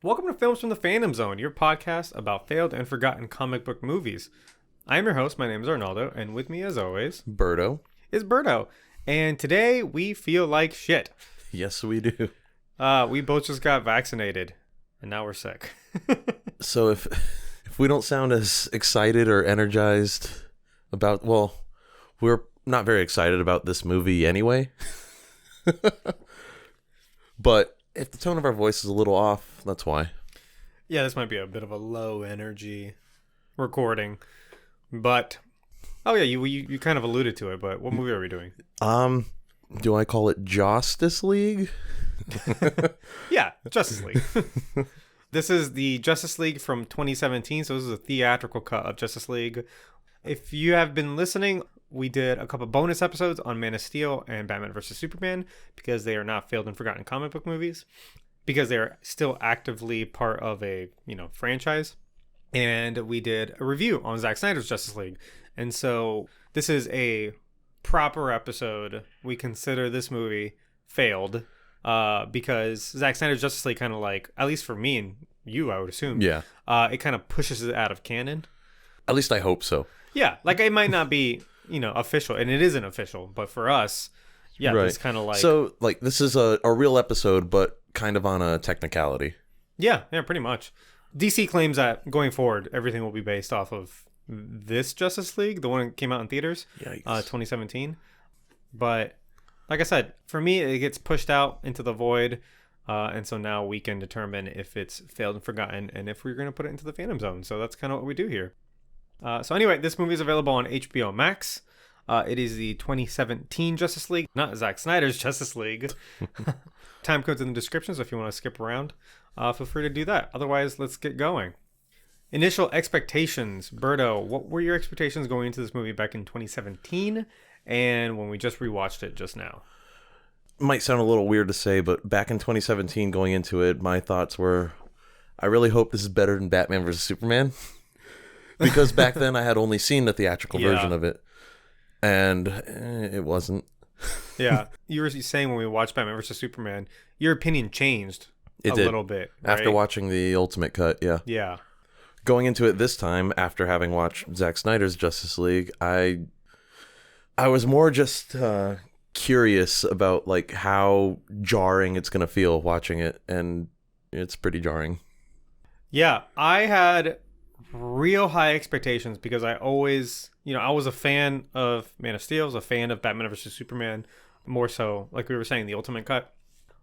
Welcome to Films from the Fandom Zone, your podcast about failed and forgotten comic book movies. I'm your host, my name is Arnaldo, and with me as always Berto. is Berto. And today we feel like shit. Yes, we do. We both just got vaccinated, and now we're sick. So if we don't sound as excited or energized about, well, we're not very excited about this movie anyway. But if the tone of our voice is a little off, that's why. Yeah, this might be a bit of a low energy recording, but oh yeah, you kind of alluded to it. But what movie are we doing? Do I call it Josstice League? Yeah, Justice League. This is the Justice League from 2017, so this is a theatrical cut of Justice League. If you have been listening, we did a couple bonus episodes on Man of Steel and Batman vs. Superman because they are not failed and forgotten comic book movies, because they are still actively part of a, franchise. And we did a review on Zack Snyder's Justice League. And so this is a proper episode. We consider this movie failed because Zack Snyder's Justice League kind of like, at least for me and you, I would assume, it kind of pushes it out of canon. At least I hope so. Yeah, like it might not be, official, and it isn't official, but for us, yeah, right. It's kind of like... So, like, this is a real episode, but kind of on a technicality. Yeah, pretty much. DC claims that going forward, everything will be based off of this Justice League, the one that came out in theaters, 2017. But, like I said, for me, it gets pushed out into the void, and so now we can determine if it's failed and forgotten, and if we're going to put it into the Phantom Zone. So that's kind of what we do here. So anyway, this movie is available on HBO Max. It is the 2017 Justice League, not Zack Snyder's Justice League. Time codes in the description, so if you want to skip around, feel free to do that. Otherwise, let's get going. Initial expectations. Berto, what were your expectations going into this movie back in 2017 and when we just rewatched it just now? Might sound a little weird to say, but back in 2017 going into it, my thoughts were, I really hope this is better than Batman vs. Superman. Because back then I had only seen the theatrical version of it. And it wasn't. Yeah. You were saying when we watched Batman vs. Superman, your opinion changed a little bit. Right? After watching the Ultimate Cut, yeah. Yeah. Going into it this time, after having watched Zack Snyder's Justice League, I was more just curious about like how jarring it's going to feel watching it. And it's pretty jarring. Yeah. I had real high expectations because I always, I was a fan of Man of Steel, I was a fan of Batman vs. Superman, more so, like we were saying, the Ultimate Cut.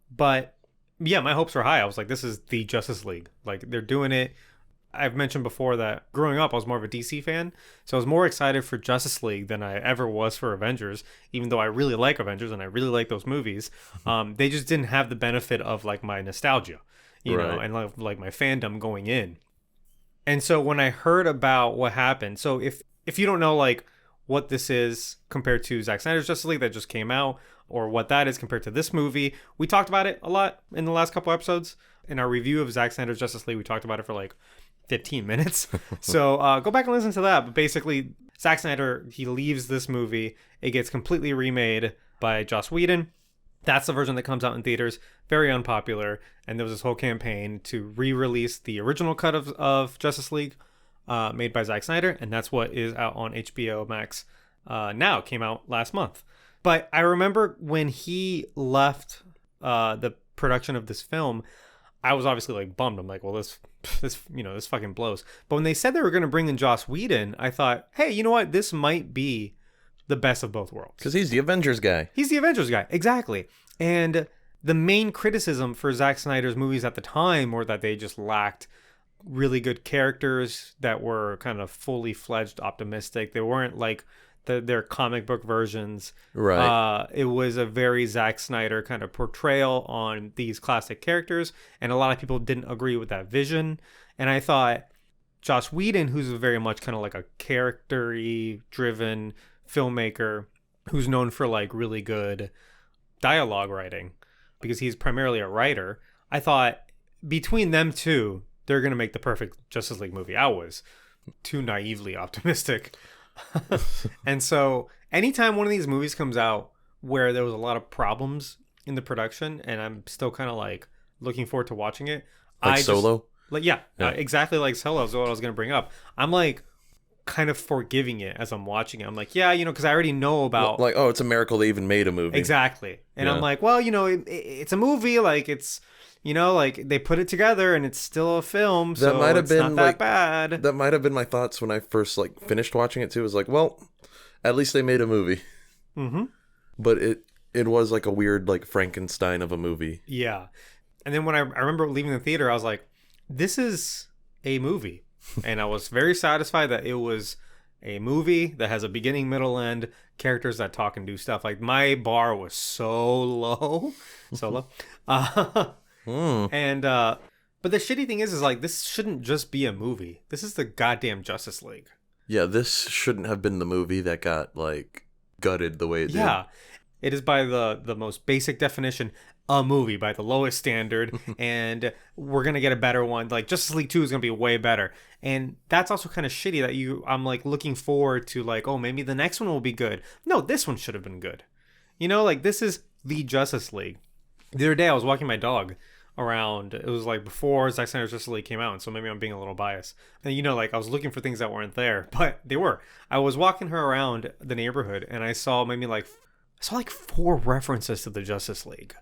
But yeah, my hopes were high. I was like, this is the Justice League. Like, they're doing it. I've mentioned before that growing up, I was more of a DC fan. So I was more excited for Justice League than I ever was for Avengers, even though I really like Avengers and I really like those movies. They just didn't have the benefit of like my nostalgia, you know, and like my fandom going in. And so when I heard about what happened, so if you don't know like what this is compared to Zack Snyder's Justice League that just came out, or what that is compared to this movie, we talked about it a lot in the last couple episodes. In our review of Zack Snyder's Justice League, we talked about it for like 15 minutes. So go back and listen to that. But basically, Zack Snyder, he leaves this movie. It gets completely remade by Joss Whedon. That's the version that comes out in theaters. Very unpopular. And there was this whole campaign to re-release the original cut of Justice League made by Zack Snyder. And that's what is out on HBO Max now. It came out last month. But I remember when he left the production of this film, I was obviously like bummed. I'm like, well, this fucking blows. But when they said they were going to bring in Joss Whedon, I thought, hey, you know what? This might be the best of both worlds. Because he's the Avengers guy. He's the Avengers guy. Exactly. And the main criticism for Zack Snyder's movies at the time were that they just lacked really good characters that were kind of fully fledged optimistic. They weren't like their comic book versions. Right. It was a very Zack Snyder kind of portrayal on these classic characters. And a lot of people didn't agree with that vision. And I thought Joss Whedon, who's very much kind of like a character-y driven filmmaker who's known for like really good dialogue writing because he's primarily a writer, I thought between them two, they're going to make the perfect Justice League movie. I was too naively optimistic. And so anytime one of these movies comes out where there was a lot of problems in the production and I'm still kind of like looking forward to watching it, Like I Solo? like exactly like Solo is what I was gonna bring up. I'm like kind of forgiving it as I'm watching it. I'm like, yeah, because I already know about Like, oh, it's a miracle they even made a movie. exactly, and Yeah. I'm like, well, it's a movie, like it's like they put it together and it's still a film, That so might have it's not been that like bad. that might have been my thoughts when I first like finished watching it too. It was like, well, at least they made a movie. Mm-hmm. But it was like a weird like Frankenstein of a movie. Yeah, and then when I remember leaving the theater, I was like, this is a movie, and I was very satisfied that it was a movie that has a beginning, middle, end, characters that talk and do stuff. Like my bar was so low, so low. And but the shitty thing is like this shouldn't just be a movie. This is the goddamn Justice League. Yeah, this shouldn't have been the movie that got like gutted the way it did. Yeah, it is by the most basic definition a movie by the lowest standard, and we're gonna get a better one. Like Justice League 2 is gonna be way better, and that's also kind of shitty that I'm like looking forward to like, oh, maybe the next one will be good. No, this one should have been good. Like this is the Justice League. The other day I was walking my dog around. It was like before Zack Snyder's Justice League came out, and so maybe I'm being a little biased. And like I was looking for things that weren't there, but they were. I was walking her around the neighborhood, and I saw maybe like 4 references to the Justice League.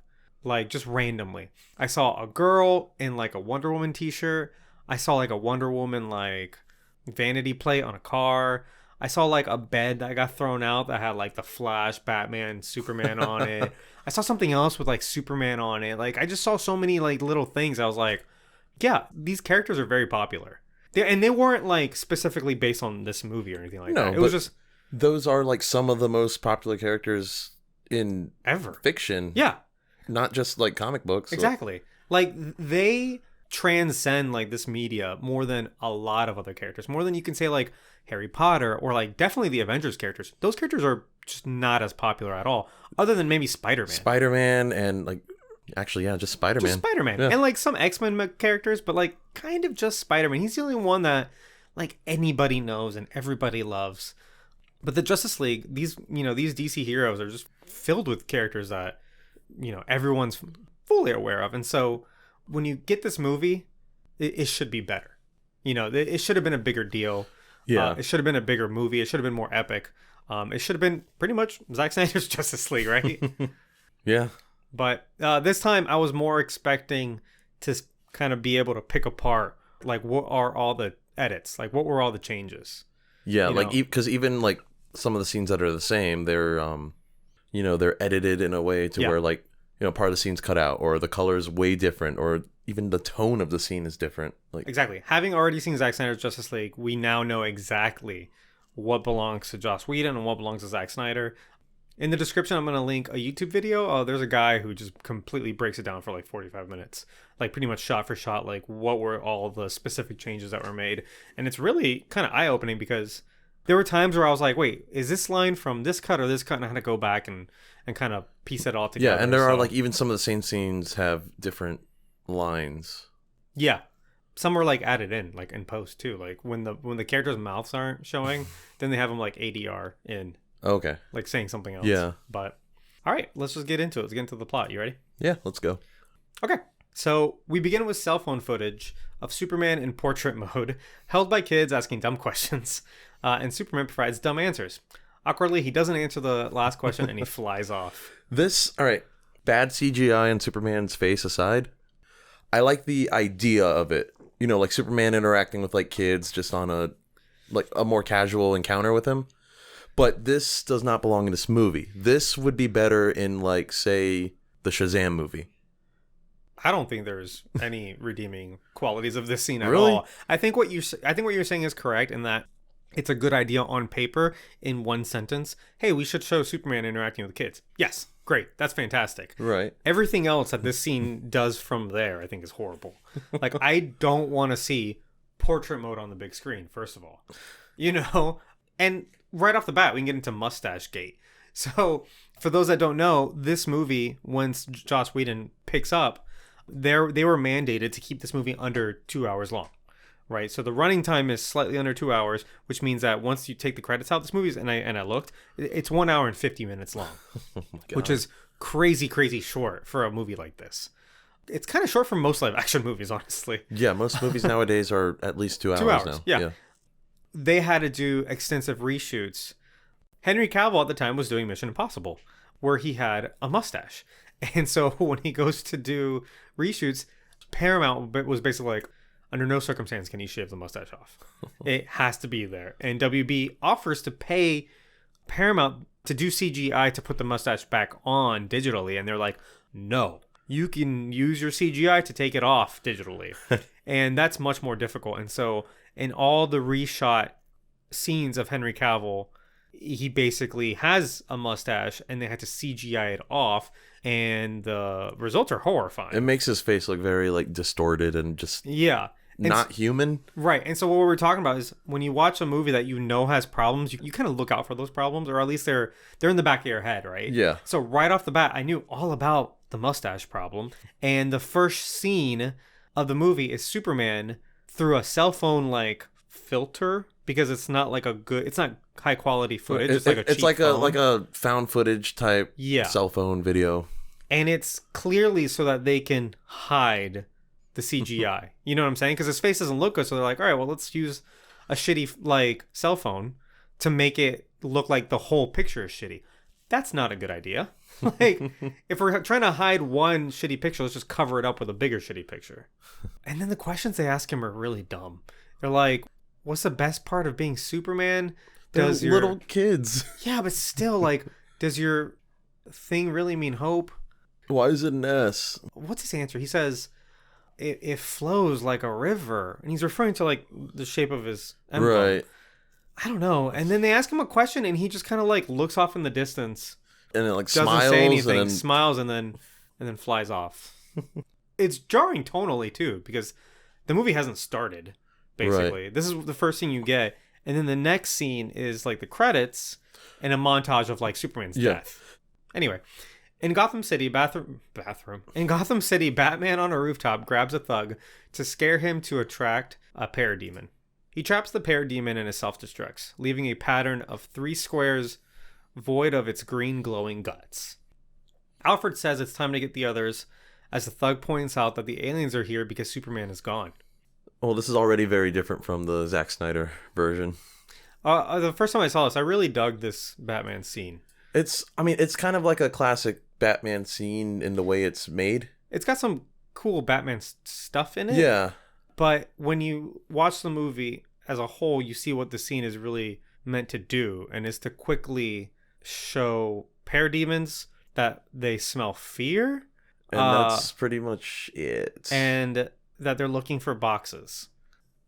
Like just randomly. I saw a girl in like a Wonder Woman t-shirt. I saw like a Wonder Woman like vanity plate on a car. I saw like a bed that got thrown out that had like the Flash, Batman, Superman on it. I saw something else with like Superman on it. Like I just saw so many like little things. I was like, yeah, these characters are very popular. They weren't like specifically based on this movie or anything like that. It was just those are like some of the most popular characters in ever fiction. Yeah. Not just like comic books. Exactly. Like they transcend like this media more than a lot of other characters. More than you can say like Harry Potter or like definitely the Avengers characters. Those characters are just not as popular at all. Other than maybe Spider-Man. Spider-Man and like actually just Spider-Man. Just Spider-Man. Yeah. And like some X-Men characters, but like kind of just Spider-Man. He's the only one that like anybody knows and everybody loves. But the Justice League, these DC heroes are just filled with characters that everyone's fully aware of. And so when you get this movie, it should be better. It should have been a bigger deal. Yeah. It should have been a bigger movie. It should have been more epic. It should have been pretty much Zack Snyder's Justice League, right? Yeah. But this time I was more expecting to kind of be able to pick apart, like, what are all the edits? Like, what were all the changes? Yeah, like, because even, like, some of the scenes that are the same, they're, they're edited in a way to where, like, part of the scene's cut out, or the color's way different, or even the tone of the scene is different. Like exactly. Having already seen Zack Snyder's Justice League, we now know exactly what belongs to Joss Whedon and what belongs to Zack Snyder. In the description, I'm going to link a YouTube video. Oh, there's a guy who just completely breaks it down for like 45 minutes. Like pretty much shot for shot, like what were all the specific changes that were made. And it's really kind of eye-opening because there were times where I was like, wait, is this line from this cut or this cut? And I had to go back and kind of piece it all together. Yeah, and there are like even some of the same scenes have different lines. Yeah. Some were like added in, like in post too. Like when the characters' mouths aren't showing, then they have them like ADR in. Okay. Like saying something else. Yeah. But all right, let's just get into it. Let's get into the plot. You ready? Yeah, let's go. Okay. So we begin with cell phone footage of Superman in portrait mode, held by kids asking dumb questions, and Superman provides dumb answers. Awkwardly, he doesn't answer the last question and he flies off. All right, bad CGI and Superman's face aside, I like the idea of it. Like Superman interacting with like kids just on a more casual encounter with him. But this does not belong in this movie. This would be better in like, say, the Shazam movie. I don't think there's any redeeming qualities of this scene at Really? all. I think what you're saying is correct in that it's a good idea on paper in one sentence. Hey, we should show Superman interacting with kids. Yes, great. That's fantastic. Right. Everything else that this scene does from there, I think, is horrible. Like, I don't want to see portrait mode on the big screen, first of all. And right off the bat, we can get into Mustache Gate. So, for those that don't know, this movie, once Joss Whedon picks up, they were mandated to keep this movie under 2 hours long, right? So the running time is slightly under 2 hours, which means that once you take the credits out, this movie's and I looked, it's 1 hour and 50 minutes long, Oh my God. which is crazy short for a movie like this. It's kind of short for most live action movies, honestly. Yeah, most movies nowadays are at least 2 hours, 2 hours now. Yeah. They had to do extensive reshoots. Henry Cavill at the time was doing Mission Impossible, where he had a mustache. And so when he goes to do reshoots, Paramount was basically like, under no circumstance can you shave the mustache off. It has to be there. And WB offers to pay Paramount to do CGI to put the mustache back on digitally. And they're like, no, you can use your CGI to take it off digitally. And that's much more difficult. And so in all the reshot scenes of Henry Cavill, he basically has a mustache and they had to CGI it off. And the results are horrifying. It makes his face look very like distorted and just not human. Right. And so what we're talking about is when you watch a movie that you know has problems, you kind of look out for those problems, or at least they're in the back of your head, right? Yeah. So right off the bat, I knew all about the mustache problem. And the first scene of the movie is Superman through a cell phone like filter, because it's not like it's not high quality footage. It's like a cheap phone. Like a found footage type cell phone video. And it's clearly so that they can hide the CGI. You know what I'm saying? Because his face doesn't look good. So they're like, all right, well, let's use a shitty like cell phone to make it look like the whole picture is shitty. That's not a good idea. Like, if we're trying to hide one shitty picture, let's just cover it up with a bigger shitty picture. And then the questions they ask him are really dumb. They're like, what's the best part of being Superman? They're little kids. Yeah, but still, like, does your thing really mean hope? Why is it an S? What's his answer? He says it flows like a river, and he's referring to like the shape of his emblem. Right. I don't know. And then they ask him a question, and he just kind of like looks off in the distance, and it like doesn't smiles, say anything, and then... smiles, and then flies off. It's jarring tonally too, because the movie hasn't started. Basically, right. This is the first thing you get, and then the next scene is like the credits and a montage of like Superman's death. Anyway. In Gotham City, In Gotham City, Batman on a rooftop grabs a thug to scare him to attract a parademon. He traps the parademon and it self-destructs, leaving a pattern of 3 squares void of its green glowing guts. Alfred says it's time to get the others, as the thug points out that the aliens are here because Superman is gone. Well, this is already very different from the Zack Snyder version. The first time I saw this, I really dug this Batman scene. It's kind of like a classic Batman scene in the way it's made. It's got some cool Batman stuff in it. Yeah. But when you watch the movie as a whole, you see what the scene is really meant to do, and is to quickly show parademons that they smell fear. And that's pretty much it. And that they're looking for boxes.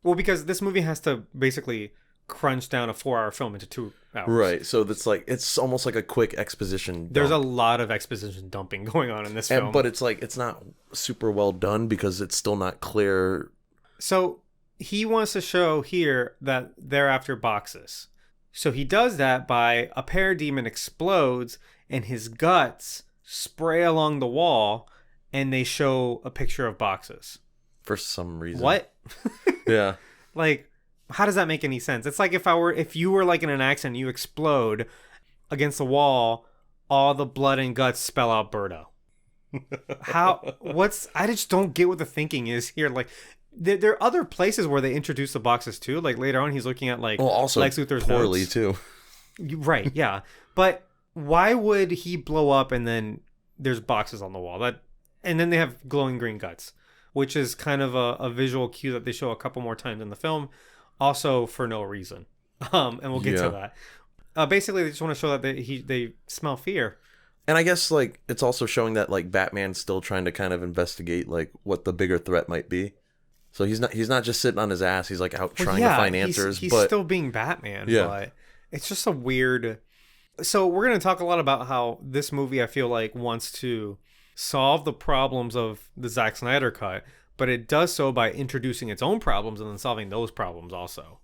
Well, because this movie has to basically crunch down a 4-hour film into 2 hours. Right. So that's like, it's almost like a quick exposition dump. There's a lot of exposition dumping going on in this film. But it's like, it's not super well done because it's still not clear. So he wants to show here that they're after boxes. So he does that by a parademon explodes and his guts spray along the wall and they show a picture of boxes. For some reason. What? Yeah. Like, how does that make any sense? It's like if you were like in an accident, you explode against the wall, all the blood and guts spell out Birdo. I just don't get what the thinking is here. Like, there are other places where they introduce the boxes too. Like later on, he's looking at like also Lex Luthor's poorly notes. Too. Right, yeah. But why would he blow up and then there's boxes on the wall? And then they have glowing green guts, which is kind of a visual cue that they show a couple more times in the film. Also for no reason. And we'll get to that. Basically, they just want to show that they smell fear. And I guess like it's also showing that like Batman's still trying to kind of investigate like what the bigger threat might be. So he's not just sitting on his ass. He's like out trying to find answers. He's but still being Batman. Yeah. But it's just a weird. So we're going to talk a lot about how this movie, I feel like, wants to solve the problems of the Zack Snyder cut, but it does so by introducing its own problems and then solving those problems also.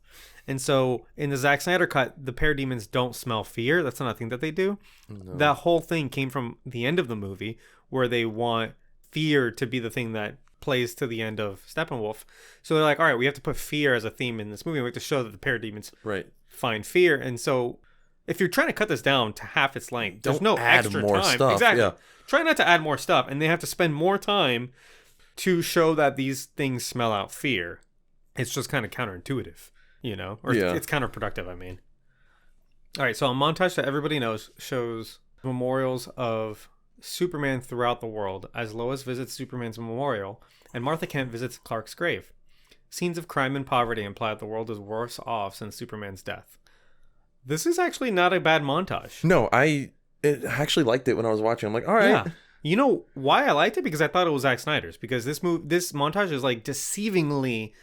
And so in the Zack Snyder cut, the parademons don't smell fear. That's not a thing that they do. No. That whole thing came from the end of the movie where they want fear to be the thing that plays to the end of Steppenwolf. So they're like, all right, we have to put fear as a theme in this movie. We have to show that the parademons find fear. And so if you're trying to cut this down to half its length, there's no extra more time. Stuff. Exactly. Yeah. Try not to add more stuff. And they have to spend more time to show that these things smell out fear. It's just kind of counterintuitive, you know? Or it's counterproductive, I mean. All right, so a montage that everybody knows shows memorials of Superman throughout the world as Lois visits Superman's memorial and Martha Kent visits Clark's grave. Scenes of crime and poverty imply that the world is worse off since Superman's death. This is actually not a bad montage. No, I actually liked it when I was watching. I'm like, all right. Yeah. You know why I liked it? Because I thought it was Zack Snyder's. Because this montage is like deceivingly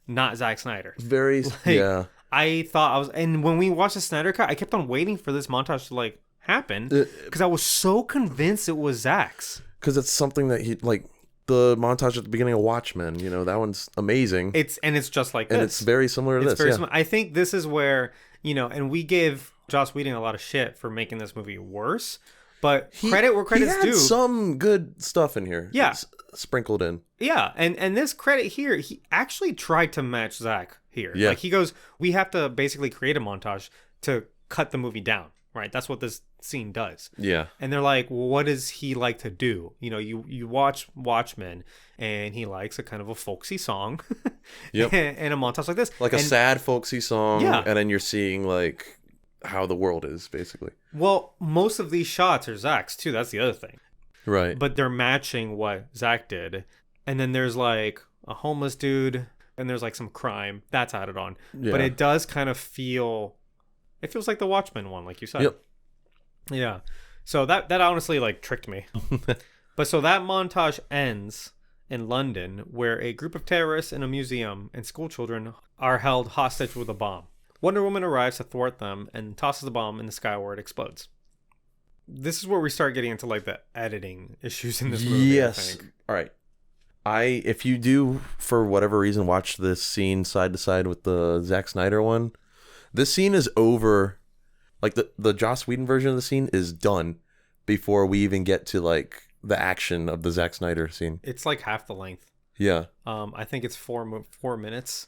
not Zack Snyder. Very, yeah. I thought and when we watched the Snyder Cut, I kept on waiting for this montage to like happen because I was so convinced it was Zack's. Because it's something that he like the montage at the beginning of Watchmen. You know, that one's amazing. It's just like this. And it's very similar to this. Very similar. I think this is where, you know, and we give Joss Whedon a lot of shit for making this movie worse. But credit where credit's due. Some good stuff in here. Yeah. Sprinkled in. Yeah. And this credit here, he actually tried to match Zack here. Yeah. Like he goes, we have to basically create a montage to cut the movie down. Right? That's what this scene does. Yeah. And they're like, well, what does he like to do? You know, you watch Watchmen and he likes a kind of a folksy song. Yep. And a montage like this. Like a sad folksy song. Yeah. And then you're seeing like how the world is basically. Well, most of these shots are Zack's too. That's the other thing. Right. But they're matching what Zack did. And then there's like a homeless dude and there's like some crime. That's added on. Yeah. But it does kind of feel... It feels like the Watchmen one, like you said. Yep. Yeah. So that honestly like tricked me. But so that montage ends in London where a group of terrorists in a museum and school children are held hostage with a bomb. Wonder Woman arrives to thwart them and tosses the bomb in the sky where it explodes. This is where we start getting into like the editing issues in this movie. Yes. I think. All right. If you do for whatever reason watch this scene side to side with the Zack Snyder one, this scene is over. Like the Joss Whedon version of the scene is done before we even get to like the action of the Zack Snyder scene. It's like half the length. Yeah. I think it's 4 minutes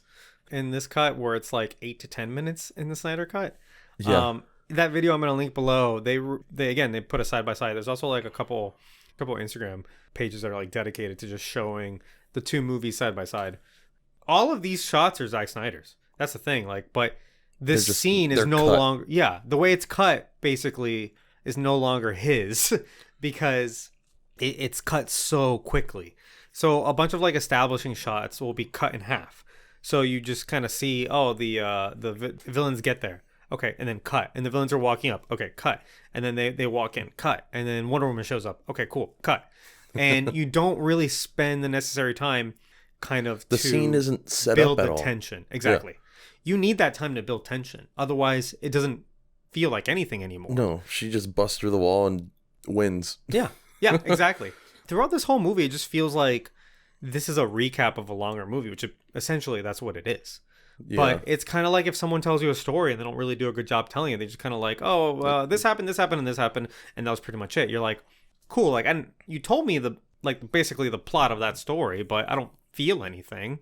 in this cut, where it's like 8 to 10 minutes in the Snyder cut. Yeah. That video I'm gonna link below. They put a side by side. There's also like a couple Instagram pages that are like dedicated to just showing the two movies side by side. All of these shots are Zack Snyder's. That's the thing. Like, but this scene is no longer. Yeah, the way it's cut basically is no longer his because it's cut so quickly. So a bunch of like establishing shots will be cut in half. So you just kind of see, the villains get there. Okay, and then cut. And the villains are walking up. Okay, cut. And then they walk in. Cut. And then Wonder Woman shows up. Okay, cool. Cut. And you don't really spend the necessary time kind of the scene isn't set up at all. Build the tension. Exactly. Yeah. You need that time to build tension. Otherwise, it doesn't feel like anything anymore. No, she just busts through the wall and wins. Yeah. Yeah, exactly. Throughout this whole movie, it just feels like this is a recap of a longer movie, which essentially that's what it is. Yeah. But it's kind of like if someone tells you a story and they don't really do a good job telling it. They just kind of like, this happened, and this happened, and that was pretty much it. You're like, cool, like, and you told me basically the plot of that story, but I don't feel anything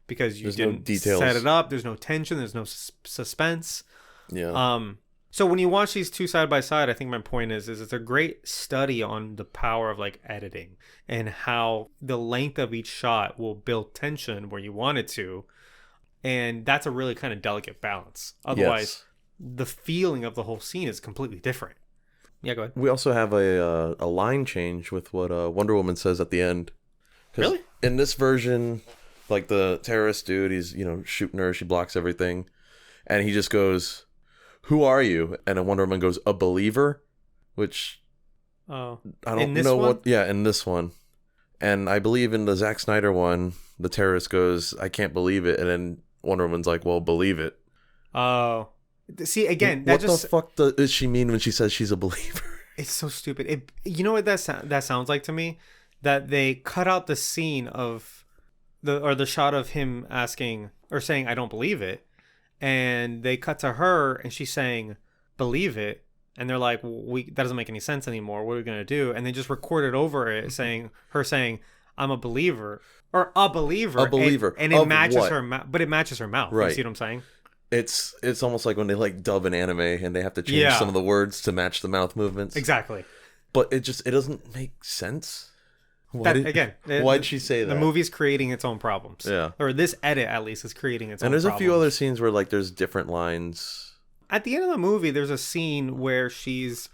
because you didn't set it up. There's no tension. There's no suspense. Yeah. So when you watch these two side by side, I think my point is it's a great study on the power of like editing and how the length of each shot will build tension where you want it to. And that's a really kind of delicate balance. Otherwise, the feeling of the whole scene is completely different. Yeah, go ahead. We also have a line change with what Wonder Woman says at the end. Really? In this version, like the terrorist dude, he's, shooting her. She blocks everything. And he just goes, "Who are you?" And then Wonder Woman goes, "A believer?" Which I don't know what. Yeah, in this one. And I believe in the Zack Snyder one, the terrorist goes, "I can't believe it." And then Wonder Woman's like, "Well, believe it." Oh. See, again, what the fuck does she mean when she says she's a believer? It's so stupid. You know what that sounds like to me? That they cut out the scene of the shot of him asking or saying, "I don't believe it." And they cut to her and she's saying, "Believe it." And they're like, that doesn't make any sense anymore. What are we going to do? And they just recorded over it saying, "I'm a believer," or "a believer." A believer. And it matches her mouth. But it matches her mouth. Right. You see what I'm saying? It's almost like when they like dub an anime and they have to change some of the words to match the mouth movements. Exactly. But it doesn't make sense. Why'd she say that? The movie's creating its own problems. Yeah. Or this edit, at least, is creating its own problems. And there's a few other problems. scenes where, like, there's different lines. At the end of the movie, there's a scene where she's,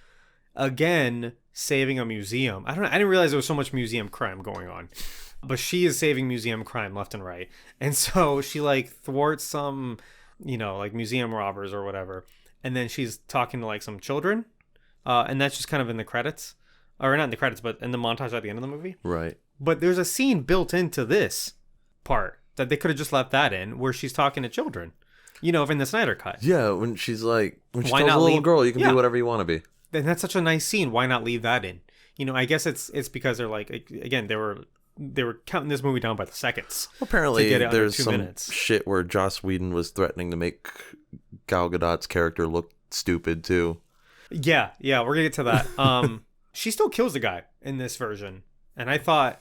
again, saving a museum. I didn't realize there was so much museum crime going on. But she is saving museum crime left and right. And so she, like, thwarts some, like, museum robbers or whatever. And then she's talking to, like, some children. And that's just kind of in the credits. Or not in the credits, but in the montage at the end of the movie. Right. But there's a scene built into this part that they could have just left that in, where she's talking to children. In the Snyder cut. Yeah, when she tells a Why little not leave- girl, you can Yeah. be whatever you want to be. And that's such a nice scene. Why not leave that in? I guess it's because they're like, again, they were counting this movie down by the seconds. Apparently, to get it under there's 2 some minutes. shit where Joss Whedon was threatening to make Gal Gadot's character look stupid too. Yeah, we're gonna get to that. She still kills the guy in this version, and I thought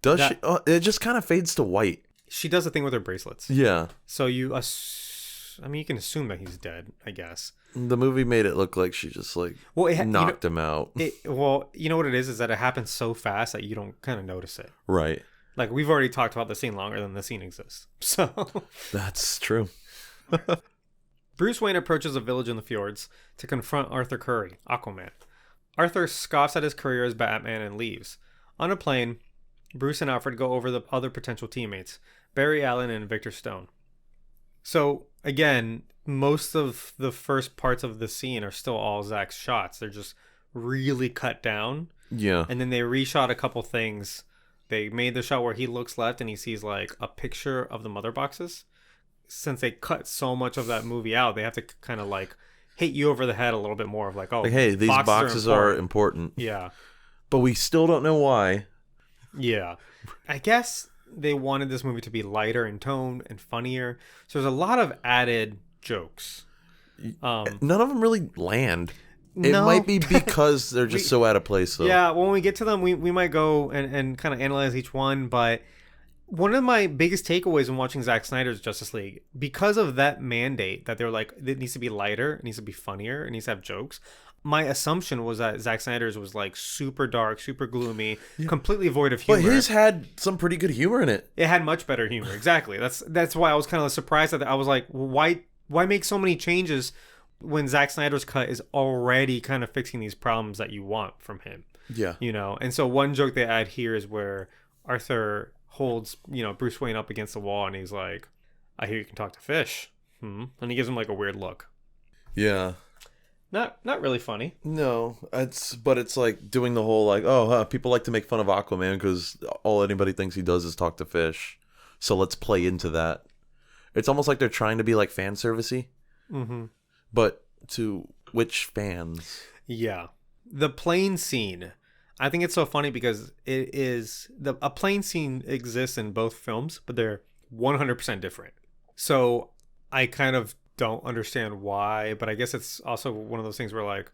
Does she? Oh, it just kind of fades to white. she does a thing with her bracelets. Yeah. So you can assume that he's dead, I guess. The movie made it look like she just knocked him out. You know what it is that it happens so fast that you don't kind of notice it. Right. Like, we've already talked about the scene longer than the scene exists. So That's true. Bruce Wayne approaches a village in the fjords to confront Arthur Curry, Aquaman. Arthur scoffs at his career as Batman and leaves. On a plane, Bruce and Alfred go over the other potential teammates, Barry Allen and Victor Stone. So, again, most of the first parts of the scene are still all Zack's shots. They're just really cut down. Yeah. And then they reshot a couple things. They made the shot where he looks left and he sees, like, a picture of the mother boxes. Since they cut so much of that movie out, they have to kind of, like, hit you over the head a little bit more of, like, oh, like, hey, these boxes are important. Yeah. But we still don't know why. Yeah. I guess they wanted this movie to be lighter in tone and funnier. So there's a lot of added jokes. None of them really land. It No. might be because they're just so out of place, though. Yeah, when we get to them, we might go and kind of analyze each one. But one of my biggest takeaways when watching Zack Snyder's Justice League, because of that mandate that they're like, it needs to be lighter, it needs to be funnier, it needs to have jokes. My assumption was that Zack Snyder's was like super dark, super gloomy, completely void of humor. But his had some pretty good humor in it. It had much better humor. Exactly. That's why I was kind of surprised that I was like, well, why make so many changes when Zack Snyder's cut is already kind of fixing these problems that you want from him? Yeah. And so one joke they add here is where Arthur holds, Bruce Wayne up against the wall and he's like, I hear you can talk to fish. And he gives him like a weird look. Yeah. Not really funny. No, it's like doing the whole like, people like to make fun of Aquaman because all anybody thinks he does is talk to fish. So let's play into that. It's almost like they're trying to be like fan servicey. Mm-hmm. But to which fans? Yeah. The plane scene. I think it's so funny because a plane scene exists in both films, but they're 100% different. So I kind of don't understand why, but I guess it's also one of those things where, like,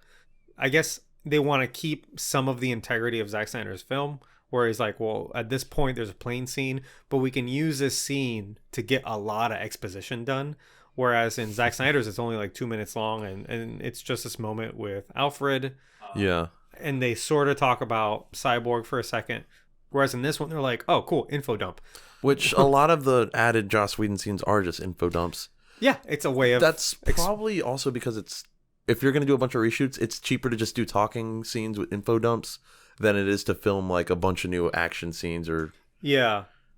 I guess they want to keep some of the integrity of Zack Snyder's film, where he's like, well, at this point there's a plane scene, but we can use this scene to get a lot of exposition done. Whereas in Zack Snyder's, it's only like 2 minutes long, and it's just this moment with Alfred. Yeah. And they sort of talk about Cyborg for a second. Whereas in this one, they're like, oh, cool, info dump. Which a lot of the added Joss Whedon scenes are just info dumps. Yeah, it's a way of... That's probably also because if you're going to do a bunch of reshoots, it's cheaper to just do talking scenes with info dumps than it is to film like a bunch of new action scenes or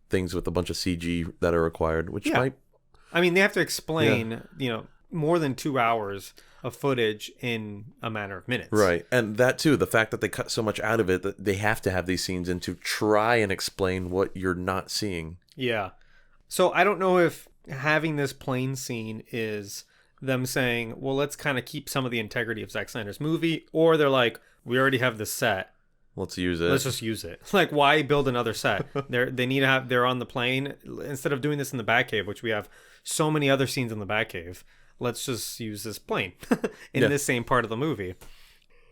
things with a bunch of CG that are required, which might... I mean, they have to explain, more than 2 hours of footage in a matter of minutes. Right. And that too, the fact that they cut so much out of it, that they have to have these scenes in to try and explain what you're not seeing. Yeah. So I don't know if having this plane scene is them saying, well, let's kind of keep some of the integrity of Zack Snyder's movie, or they're like, we already have the set. Let's use it. Let's just use it. Like, why build another set? They're on the plane. Instead of doing this in the Batcave, which we have so many other scenes in the Batcave, let's just use this plane in this same part of the movie.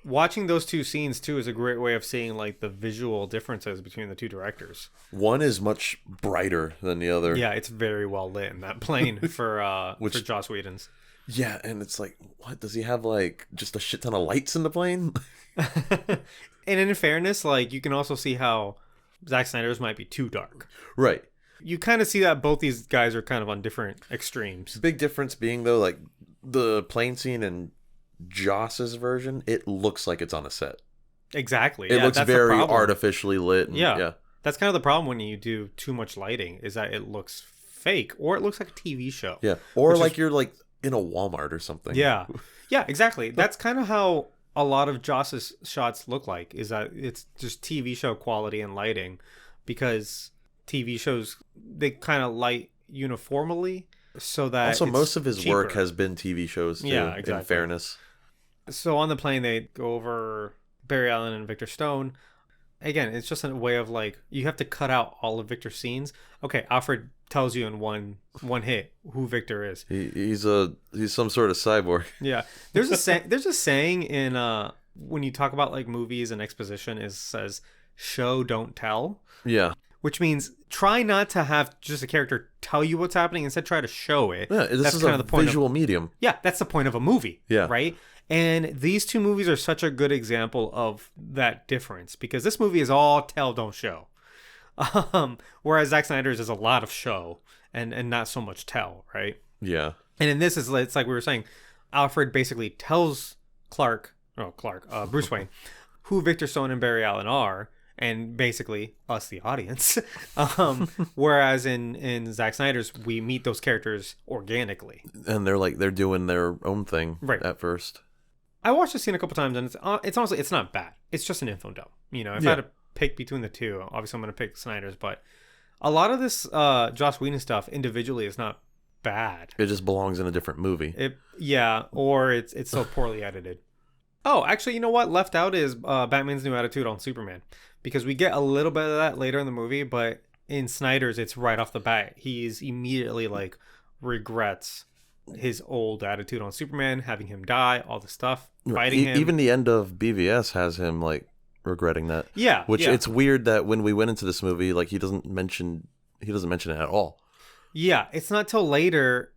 Watching those two scenes too is a great way of seeing like the visual differences between the two directors. One is much brighter than the other. Yeah, it's very well lit in that plane for Joss Whedon's. Yeah, and it's like, what does he have, like just a shit ton of lights in the plane? And in fairness, like, you can also see how Zack Snyder's might be too dark. Right. You kind of see that both these guys are kind of on different extremes. Big difference being, though, like, the plane scene in Joss's version, it looks like it's on a set. Exactly. It looks very artificially lit. And, yeah. That's kind of the problem when you do too much lighting, is that it looks fake, or it looks like a TV show. Yeah. Or like you're like in a Walmart or something. Yeah. Yeah, exactly. That's kind of how a lot of Joss's shots look like, is that it's just TV show quality and lighting, because TV shows, they kind of light uniformly, so that also it's most of his cheaper. work has been TV shows too, Yeah, exactly. in fairness. So on the plane, they go over Barry Allen and Victor Stone. Again, it's just a way of like, you have to cut out all of Victor's scenes. Okay, Alfred tells you in one hit who Victor is. He's some sort of cyborg. Yeah, there's a saying in when you talk about like movies and exposition, is says show don't tell. Yeah. Which means try not to have just a character tell you what's happening. Instead, try to show it. Yeah, this is kind of the point visual medium. Yeah, that's the point of a movie. Yeah. Right? And these two movies are such a good example of that difference, because this movie is all tell, don't show. Whereas Zack Snyder's is a lot of show and not so much tell, right? Yeah. And in this, it's like we were saying, Alfred basically tells Bruce Wayne, who Victor Stone and Barry Allen are, and basically us, the audience. Whereas in Zack Snyder's, we meet those characters organically, and they're doing their own thing right at first. I watched the scene a couple times, and it's honestly, it's not bad. It's just an info dump. You know, if I had to pick between the two, obviously I'm going to pick Snyder's, but a lot of this Joss Whedon stuff individually is not bad. It just belongs in a different movie. Or it's so poorly edited. Oh, actually, you know what? Left out is Batman's new attitude on Superman, because we get a little bit of that later in the movie, but in Snyder's, it's right off the bat. He's immediately like regrets his old attitude on Superman, having him die, all the stuff, fighting him. Even the end of BVS has him like regretting that. Yeah, which it's weird that when we went into this movie, like he doesn't mention it at all. Yeah, it's not till later.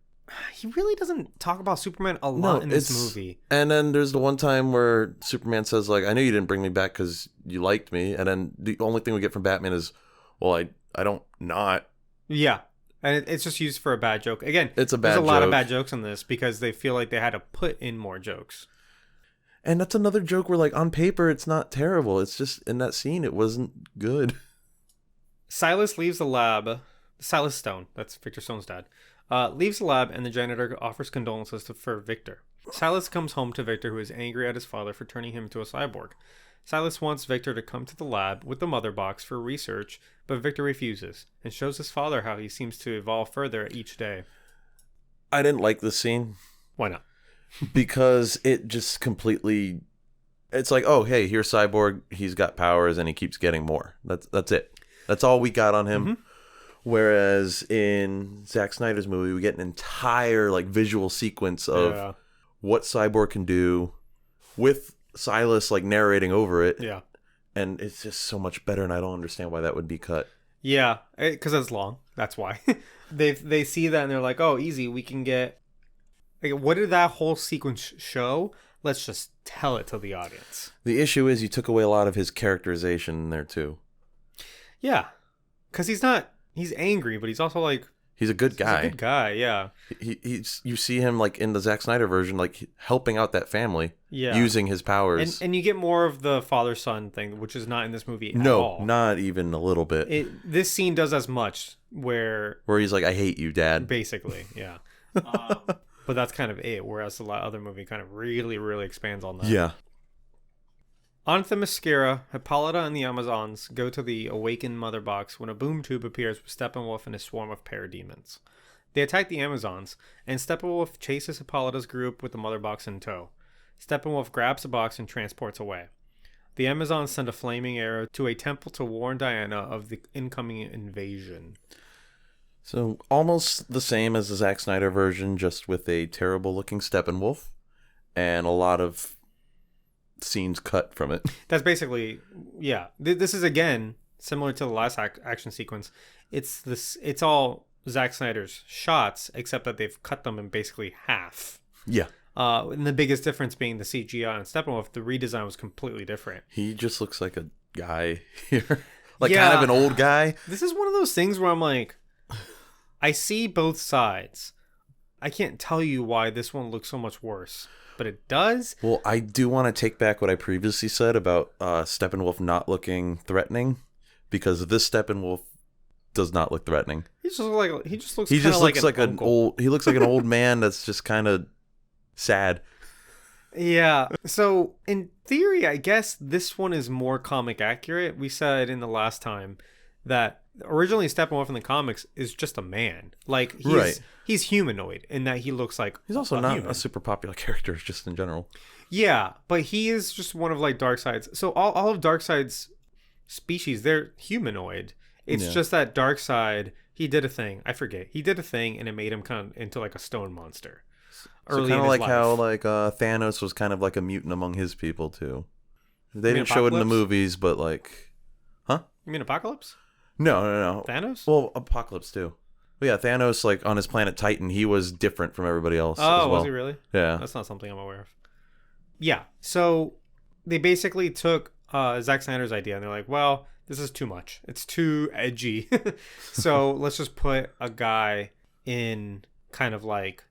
He really doesn't talk about Superman a lot in this movie. And then there's the one time where Superman says, like, I knew you didn't bring me back because you liked me. And then the only thing we get from Batman is, well, I don't not. Yeah. And it's just used for a bad joke. Again, it's a bad there's a lot joke. of bad jokes in this because they feel like they had to put in more jokes. And that's another joke where, like, on paper, it's not terrible. It's just in that scene, it wasn't good. Silas leaves the lab. Silas Stone, that's Victor Stone's dad, leaves the lab, and the janitor offers condolences for Victor. Silas comes home to Victor, who is angry at his father for turning him into a cyborg. Silas wants Victor to come to the lab with the mother box for research, but Victor refuses and shows his father how he seems to evolve further each day. I didn't like this scene. Why not? Because it just completely... It's like, oh, hey, here's Cyborg. He's got powers, and he keeps getting more. That's it. That's all we got on him. Mm-hmm. Whereas in Zack Snyder's movie, we get an entire like visual sequence of what Cyborg can do with Silas like narrating over it. Yeah. And it's just so much better, and I don't understand why that would be cut. Yeah, because it's long. That's why. They see that and they're like, oh, easy, we can get... Like, what did that whole sequence show? Let's just tell it to the audience. The issue is you took away a lot of his characterization in there too. Yeah. Because he's angry, but he's also like... He's a good guy. He's a good guy, yeah. He's you see him like in the Zack Snyder version, like helping out that family, using his powers. And you get more of the father-son thing, which is not in this movie at all. No, not even a little bit. This scene does as much where he's like, I hate you, Dad. Basically, yeah. But that's kind of it, whereas the other movie kind of really, really expands on that. Yeah. On Themyscira, Hippolyta and the Amazons go to the awakened mother box when a boom tube appears with Steppenwolf and a swarm of parademons. They attack the Amazons, and Steppenwolf chases Hippolyta's group with the mother box in tow. Steppenwolf grabs the box and transports away. The Amazons send a flaming arrow to a temple to warn Diana of the incoming invasion. So almost the same as the Zack Snyder version, just with a terrible-looking Steppenwolf and a lot of scenes cut from it. That's basically, yeah. This is, again, similar to the last action sequence. It's all Zack Snyder's shots, except that they've cut them in basically half. Yeah. And the biggest difference being the CGI on Steppenwolf, the redesign was completely different. He just looks like a guy here. like kind of an old guy. This is one of those things where I'm like, I see both sides. I can't tell you why this one looks so much worse, but it does. Well, I do want to take back what I previously said about Steppenwolf not looking threatening, because this Steppenwolf does not look threatening. He just looks he just looks like an old. He looks like an old man that's just kind of sad. Yeah. So in theory, I guess this one is more comic accurate. We said in the last time that originally Steppenwolf in the comics is just a man. Like he's humanoid in that he looks like he's also not human. a super popular character just in general. Yeah, but he is just one of like Darkseid's. So all of Darkseid's species, they're humanoid. It's just that Darkseid, he did a thing. I forget. He did a thing and it made him kind of into like a stone monster. So kind of like how like Thanos was kind of like a mutant among his people too. They didn't show it in the movies, but like, huh? You mean Apocalypse? No. Thanos? Well, Apocalypse too. But yeah, Thanos, like on his planet Titan, he was different from everybody else. Oh, as well. Was he really? Yeah. That's not something I'm aware of. Yeah. So they basically took Zack Snyder's idea and they're like, well, this is too much. It's too edgy. So let's just put a guy in kind of like,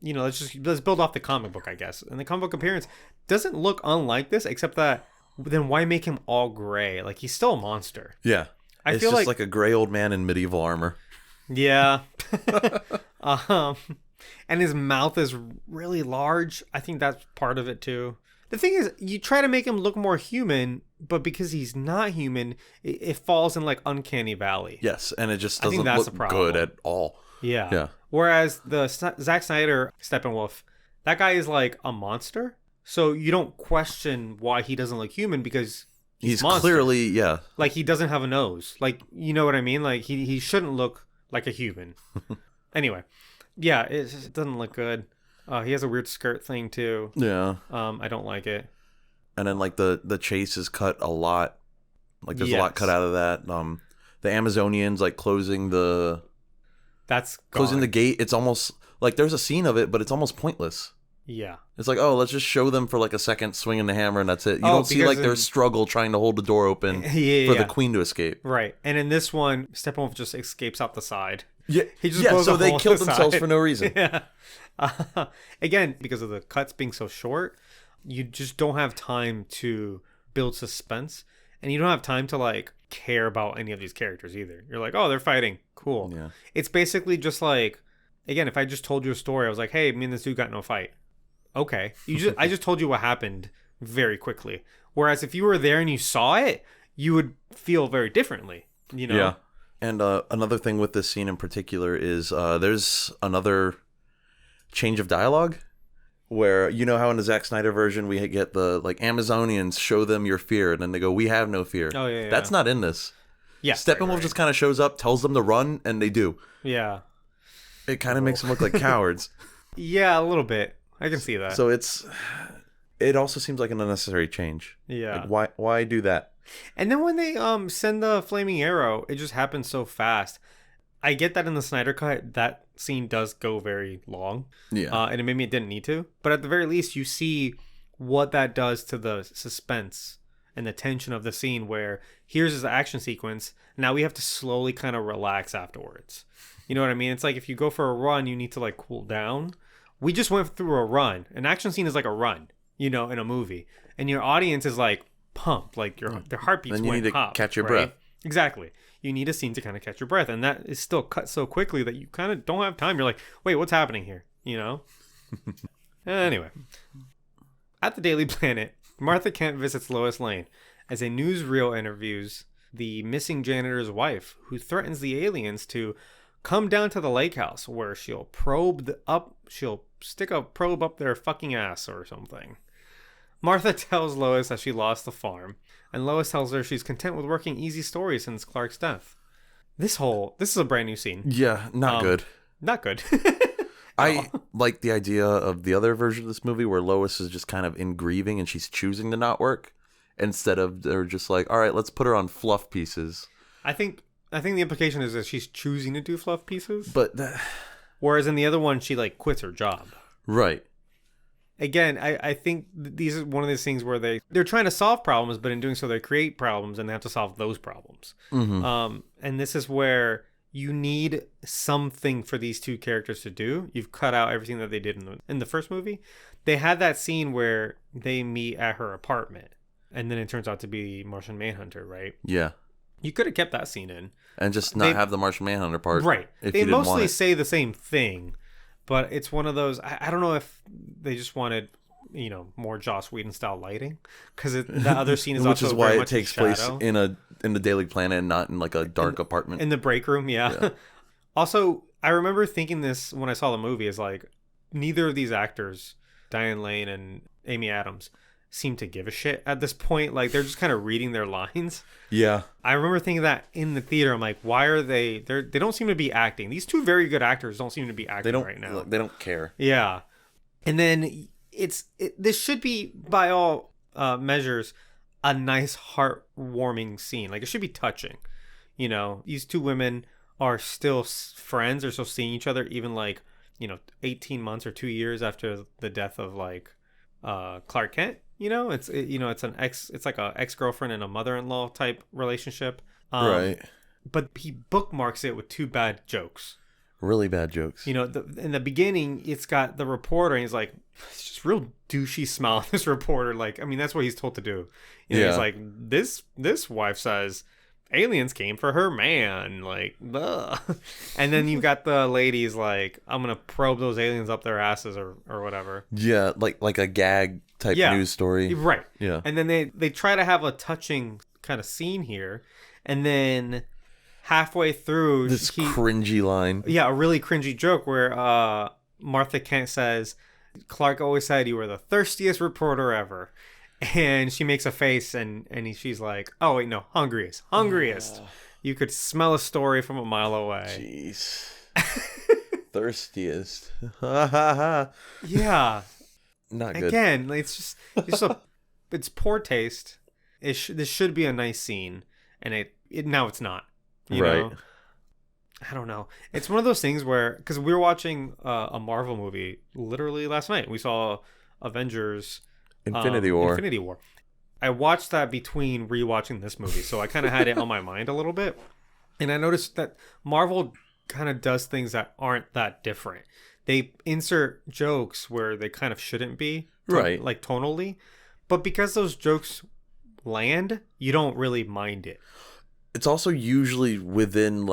let's build off the comic book, I guess. And the comic book appearance doesn't look unlike this, except that then why make him all gray? Like, he's still a monster. Yeah. I it's feel just like a gray old man in medieval armor. Yeah. And his mouth is really large. I think that's part of it too. The thing is, you try to make him look more human, but because he's not human, it falls in like Uncanny Valley. Yes, and it just doesn't look good at all. Yeah. Whereas the Zack Snyder Steppenwolf, that guy is like a monster. So you don't question why he doesn't look human because he's clearly, like he doesn't have a nose. Like, you know what I mean? Like he shouldn't look like a human. Anyway, yeah, it doesn't look good. He has a weird skirt thing too. Yeah. I don't like it. And then like the chase is cut a lot. Like there's a lot cut out of that. The Amazonians like closing the gate. It's almost like there's a scene of it, but it's almost pointless. Yeah. It's like, oh, let's just show them for like a second swinging the hammer and that's it. You don't see like their struggle trying to hold the door open for the queen to escape. Right. And in this one, Steppenwolf just escapes out the side. Yeah. He just so they killed themselves for no reason. Yeah. Again, because of the cuts being so short, you just don't have time to build suspense, and you don't have time to like care about any of these characters either. You're like, oh, they're fighting, cool. Yeah. It's basically just like, again, if I just told you a story, I was like, hey, me and this dude got in a fight. Okay, I just told you what happened very quickly. Whereas if you were there and you saw it, you would feel very differently. Yeah. And another thing with this scene in particular is there's another change of dialogue where, you know how in the Zack Snyder version we get the like Amazonians show them your fear and then they go, we have no fear. Oh yeah. That's not in this. Yeah. Steppenwolf just kind of shows up, tells them to run, and they do. Yeah. It kind of makes them look like cowards. Yeah, a little bit. I can see that. So it also seems like an unnecessary change. Yeah. Like, why do that? And then when they send the flaming arrow, it just happens so fast. I get that in the Snyder cut, that scene does go very long. Yeah. And maybe it didn't need to. But at the very least, you see what that does to the suspense and the tension of the scene where here's his action sequence. Now we have to slowly kind of relax afterwards. You know what I mean? It's like if you go for a run, you need to like cool down. We just went through a run. An action scene is like a run, in a movie. And your audience is like pumped, like their heartbeats then you went need to up, catch your right? Breath. Exactly. You need a scene to kind of catch your breath. And that is still cut so quickly that you kind of don't have time. You're like, wait, what's happening here? Anyway. At the Daily Planet, Martha Kent visits Lois Lane as a newsreel interviews the missing janitor's wife, who threatens the aliens to come down to the lake house where she'll stick a probe up their fucking ass or something. Martha tells Lois that she lost the farm, and Lois tells her she's content with working easy stories since Clark's death. This is a brand new scene. Yeah, not good. Not good. I like the idea of the other version of this movie where Lois is just kind of in grieving and she's choosing to not work instead of they're just like, all right, let's put her on fluff pieces. I think the implication is that she's choosing to do fluff pieces. But whereas in the other one, she like quits her job. Right. again, I think these are one of those things where they're trying to solve problems, but in doing so they create problems and they have to solve those problems. And this is where you need something for these two characters to do. You've cut out everything that they did in the first movie. They had that scene where they meet at her apartment, and then it turns out to be Martian Manhunter, right? Yeah. You could have kept that scene in. And just not have the Martian Manhunter part. Right. If they you didn't mostly want it. say the same thing, but it's one of those, I don't know if they just wanted, more Joss Whedon style lighting, because the other scene is which also is why very it much takes in place shadow. in the Daily Planet and not in like a dark apartment. In the break room, yeah. Also, I remember thinking this when I saw the movie, is like, neither of these actors, Diane Lane and Amy Adams, seem to give a shit at this point. Like, they're just kind of reading their lines. Yeah. I remember thinking that in the theater. I'm like, why are they don't seem to be acting. These two very good actors don't seem to be acting right now. They don't care. Yeah. And then this should be, by all measures, a nice heartwarming scene. Like, it should be touching. These two women are still friends. They're still seeing each other even 18 months or 2 years after the death of Clark Kent. It's like a ex-girlfriend and a mother-in-law type relationship. Right. But he bookmarks it with two bad jokes. Really bad jokes. In the beginning, it's got the reporter, and he's like, it's just real douchey smile at this reporter. That's what he's told to do. He's like, this wife says aliens came for her man. Ugh. And then you've got the ladies like, I'm going to probe those aliens up their asses or whatever. Yeah, like a gag type news story. Right. Yeah. And then they try to have a touching kind of scene here. And then halfway through, this cringy line. Yeah, a really cringy joke where Martha Kent says, Clark always said you were the thirstiest reporter ever. And she makes a face and she's like, oh, wait, no, hungriest. You could smell a story from a mile away. Jeez. Thirstiest. Yeah. Not good. Again, it's poor taste. This should be a nice scene. And now it's not. You know? I don't know. It's one of those things where, because we were watching a Marvel movie literally last night. We saw Avengers Infinity War. I watched that between rewatching this movie, so I kind of had it on my mind a little bit. And I noticed that Marvel kind of does things that aren't that different. They insert jokes where they kind of shouldn't be, right? Like tonally. But because those jokes land, you don't really mind it. It's also usually within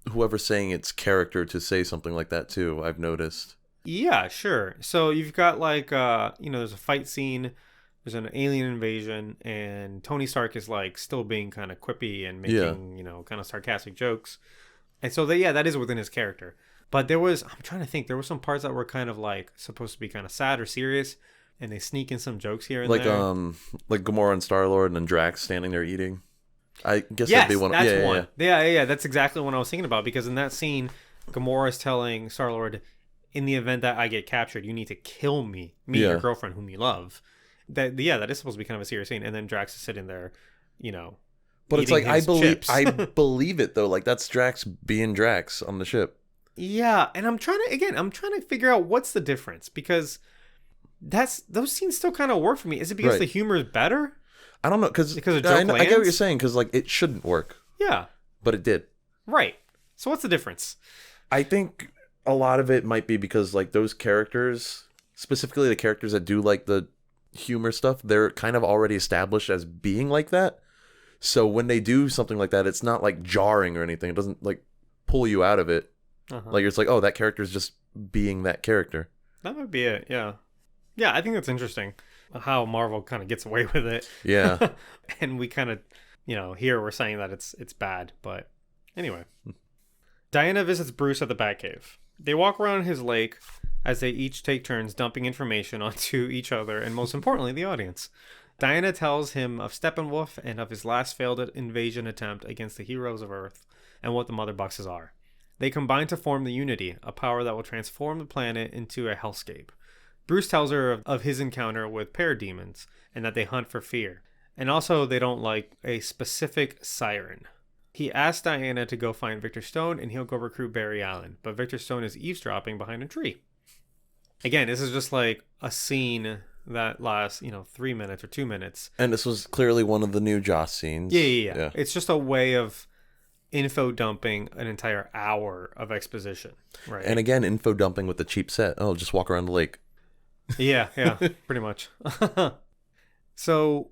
whoever's saying its character to say something like that too, I've noticed. Yeah, sure. So you've got there's a fight scene, there's an alien invasion, and Tony Stark is still being kind of quippy and making, kind of sarcastic jokes. And so that is within his character. But I'm trying to think, there were some parts that were kind of supposed to be kind of sad or serious, and they sneak in some jokes here and there. Like Gamora and Star-Lord and then Drax standing there eating. I guess yes, that'd be one. That's one. Yeah. That's exactly what I was thinking about, because in that scene, Gamora is telling Star-Lord, in the event that I get captured, you need to kill me, your girlfriend whom you love. That is supposed to be kind of a serious scene, and then Drax is sitting there, But it's I chips. believe it though. That's Drax being Drax on the ship. Yeah, and I'm trying to figure out what's the difference, because those scenes still kind of work for me. Is it because the humor is better? I don't know, because of joke I get what you're saying, because it shouldn't work. Yeah, but it did. Right. So what's the difference? I think a lot of it might be because those characters, specifically the characters that do the humor stuff, they're kind of already established as being like that. So when they do something like that, it's not jarring or anything. It doesn't pull you out of it. Uh-huh. It's oh, that character is just being that character. That might be it. Yeah. I think that's interesting how Marvel kind of gets away with it. Yeah. And we kind of, here we're saying that it's bad, but anyway. Diana visits Bruce at the Batcave. They walk around his lake as they each take turns dumping information onto each other and, most importantly, the audience. Diana tells him of Steppenwolf and of his last failed invasion attempt against the heroes of Earth and what the Mother Boxes are. They combine to form the Unity, a power that will transform the planet into a hellscape. Bruce tells her of his encounter with parademons and that they hunt for fear. And also they don't like a specific siren. He asks Diana to go find Victor Stone and he'll go recruit Barry Allen, but Victor Stone is eavesdropping behind a tree. Again, this is just like a scene that lasts, 3 minutes or 2 minutes. And this was clearly one of the new Joss scenes. Yeah. It's just a way of info dumping an entire hour of exposition, right? And again, info dumping with the cheap set. Oh, just walk around the lake. Yeah, pretty much. So,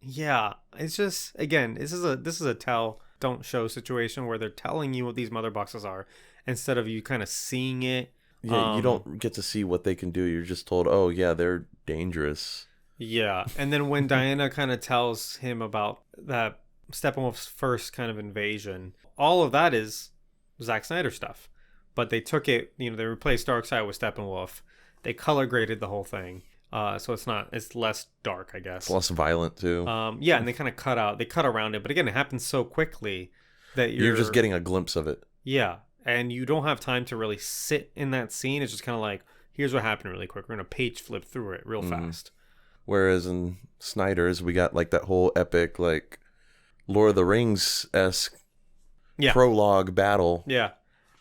yeah, it's just, again, this is a tell, don't show situation where they're telling you what these mother boxes are instead of you kind of seeing it. Yeah, you don't get to see what they can do. You're just told, oh, yeah, they're dangerous. Yeah, and then when Diana kind of tells him about that Steppenwolf's first kind of invasion, all of that is Zack Snyder stuff. But they took it, they replaced Darkseid with Steppenwolf. They color graded the whole thing. So it's less dark, I guess. It's less violent, too. Yeah, and they kind of cut around it. But again, it happens so quickly that you're just getting a glimpse of it. Yeah, and you don't have time to really sit in that scene. It's just kind of like, here's what happened really quick. We're going to page flip through it real fast. Whereas in Snyder's, we got like that whole epic, like Lord of the Rings-esque prologue battle. Yeah,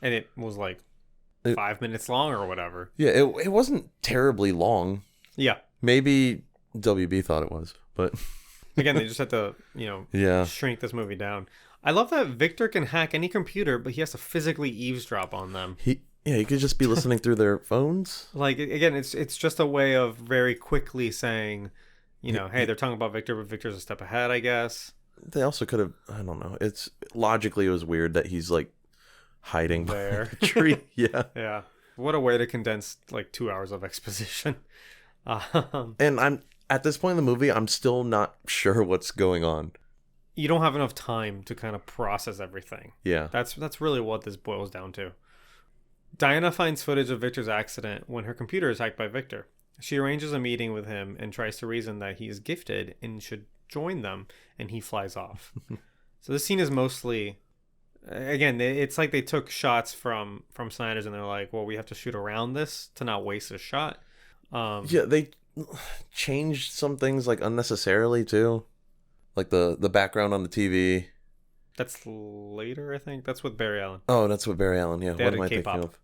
and it was like 5 minutes long or whatever. Yeah, it wasn't terribly long. Yeah. Maybe WB thought it was, but... Again, they just had to, shrink this movie down. I love that Victor can hack any computer, but he has to physically eavesdrop on them. He could just be listening through their phones. Like, again, it's just a way of very quickly saying, hey, they're talking about Victor, but Victor's a step ahead, I guess. They also could have, I don't know. Logically, it was weird that he's like hiding there. By the tree. Yeah. Yeah. What a way to condense like 2 hours of exposition. And I'm at this point in the movie, I'm still not sure what's going on. You don't have enough time to kind of process everything. Yeah. That's really what this boils down to. Diana finds footage of Victor's accident when her computer is hacked by Victor. She arranges a meeting with him and tries to reason that he is gifted and should join them, and he flies off. So this scene is mostly, again, it's like they took shots from Snyder's and they're like, well, we have to shoot around this to not waste a shot. Yeah, they changed some things like unnecessarily too, like the background on the TV. That's later, I think. That's with Barry Allen. Oh, that's with Barry Allen. Yeah, they what had am a I K-pop. thinking of?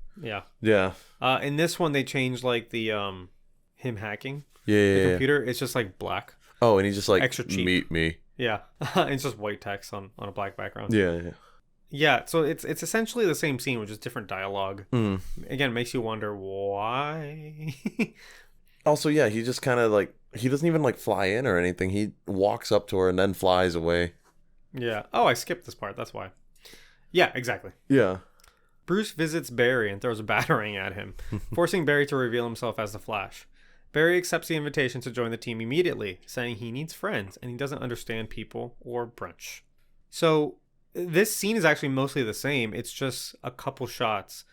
Yeah. Yeah. In this one, they changed like the him hacking. Yeah. The computer. It's just like black. Oh, and he's just like, extra cheap. Meet me. Yeah, it's just white text on a black background. Yeah. Yeah, so it's essentially the same scene with just different dialogue. Again, makes you wonder why. Also, yeah, he just kind of like, he doesn't even like fly in or anything. He walks up to her and then flies away. Yeah. Oh, I skipped this part. That's why. Yeah, exactly. Yeah. Bruce visits Barry and throws a batarang at him, forcing Barry to reveal himself as the Flash. Barry accepts the invitation to join the team immediately, saying he needs friends and he doesn't understand people or brunch. So this scene is actually mostly the same. It's just a couple shots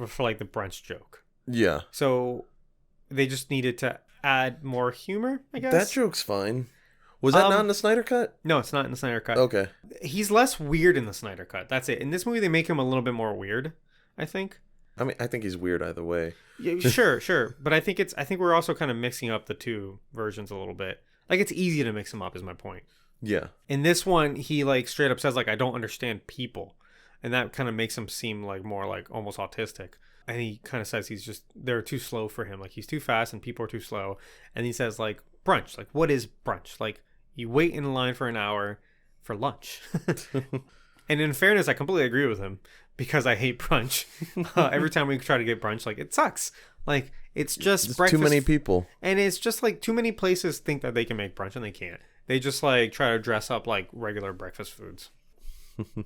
for like the brunch joke. Yeah. So they just needed to add more humor, I guess. That joke's fine. Was that not in the Snyder Cut? No, it's not in the Snyder Cut. Okay. He's less weird in the Snyder Cut. That's it. In this movie, they make him a little bit more weird, I think. I mean, I think he's weird either way. Yeah, sure. But I think we're also kind of mixing up the two versions a little bit. Like, it's easy to mix them up is my point. Yeah. In this one, he like straight up says like, I don't understand people. And that kind of makes him seem like more like almost autistic. And he kind of says they're too slow for him. Like, he's too fast and people are too slow. And he says like, brunch. Like, what is brunch? Like, you wait in line for an hour for lunch. And in fairness, I completely agree with him because I hate brunch. Every time we try to get brunch, like, it sucks. Like, it's just breakfast. Too many people. And it's just like too many places think that they can make brunch and they can't. They just like try to dress up like regular breakfast foods.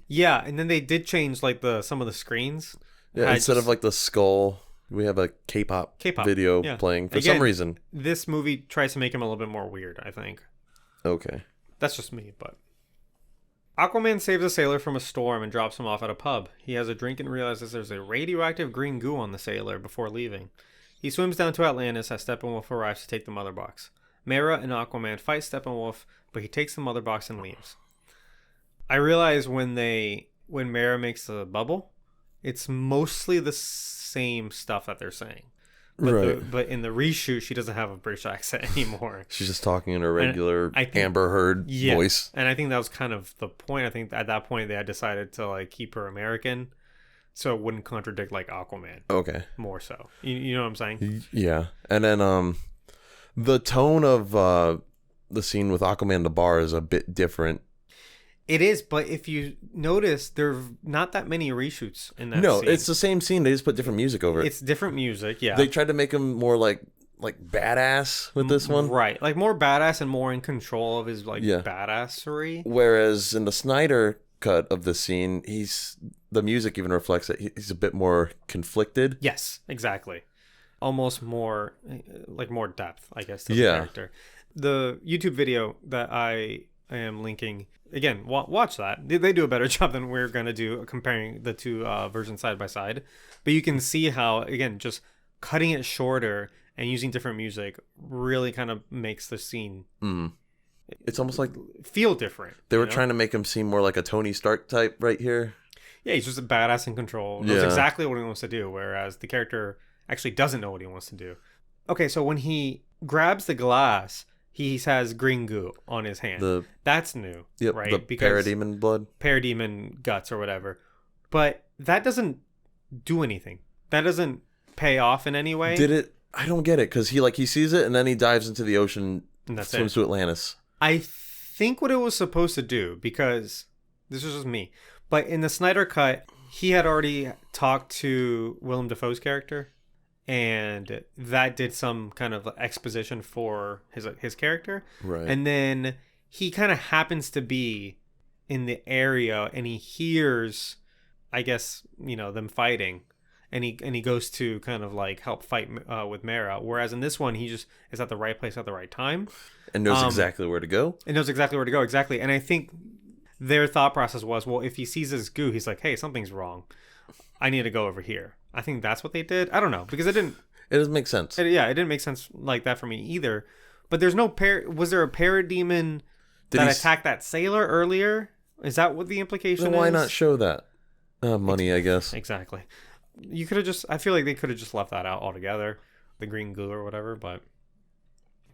Yeah, and then they did change like some of the screens. Yeah, instead of like the skull, we have a K-pop video playing for some reason. This movie tries to make him a little bit more weird, I think. Okay. That's just me, but... Aquaman saves a sailor from a storm and drops him off at a pub. He has a drink and realizes there's a radioactive green goo on the sailor before leaving. He swims down to Atlantis as Steppenwolf arrives to take the mother box. Mera and Aquaman fight Steppenwolf, but he takes the mother box and leaves. I realize when Mera makes the bubble, it's mostly the same stuff that they're saying. But, but in the reshoot, she doesn't have a British accent anymore. She's just talking in her regular Amber Heard voice. And I think that was kind of the point. I think at that point they had decided to like keep her American. so it wouldn't contradict like Aquaman. Okay. More so. You know what I'm saying? Yeah. And then the tone of the scene with Aquaman in the bar is a bit different. It is, but if you notice, there's not that many reshoots in that No, scene. it's the same scene. They just put different music over it. It's different music, yeah. They tried to make him more like badass with this one. Right. Like more badass and more in control of his badassery. Whereas in the Snyder cut of the scene, the music even reflects that he's a bit more conflicted. Yes, exactly. Almost more more depth, I guess, to the character. The YouTube video that I am linking, again, watch that. They do a better job than we're going to do comparing the two versions side by side. But you can see how, again, just cutting it shorter and using different music really kind of makes the scene it's almost like feel different. They were trying to make him seem more like a Tony Stark type right here. Yeah, he's just a badass in control. Knows exactly what he wants to do, whereas the character actually doesn't know what he wants to do. Okay, so when he grabs the glass, he has green goo on his hand. That's new, right? The parademon blood. Parademon guts or whatever. But that doesn't do anything. That doesn't pay off in any way. Did it? I don't get it, because he sees it and then he dives into the ocean and swims to Atlantis. I think what it was supposed to do, because this is just me, but in the Snyder cut, he had already talked to Willem Dafoe's character, and that did some kind of exposition for his character. Right. And then he kind of happens to be in the area and he hears, I guess, them fighting. And he goes to kind of like help fight with Mara. Whereas in this one, he just is at the right place at the right time. And knows exactly where to go. Exactly. And I think their thought process was, well, if he sees his goo, he's like, hey, something's wrong. I need to go over here. I think that's what they did. I don't know, because it didn't... It doesn't make sense. It didn't make sense like that for me either. But there's no... Was there a parademon that attacked that sailor earlier? Is that what the implication is? Why not show that? Money, I guess. Exactly. You could have just... I feel like they could have just left that out altogether. The green goo or whatever, but...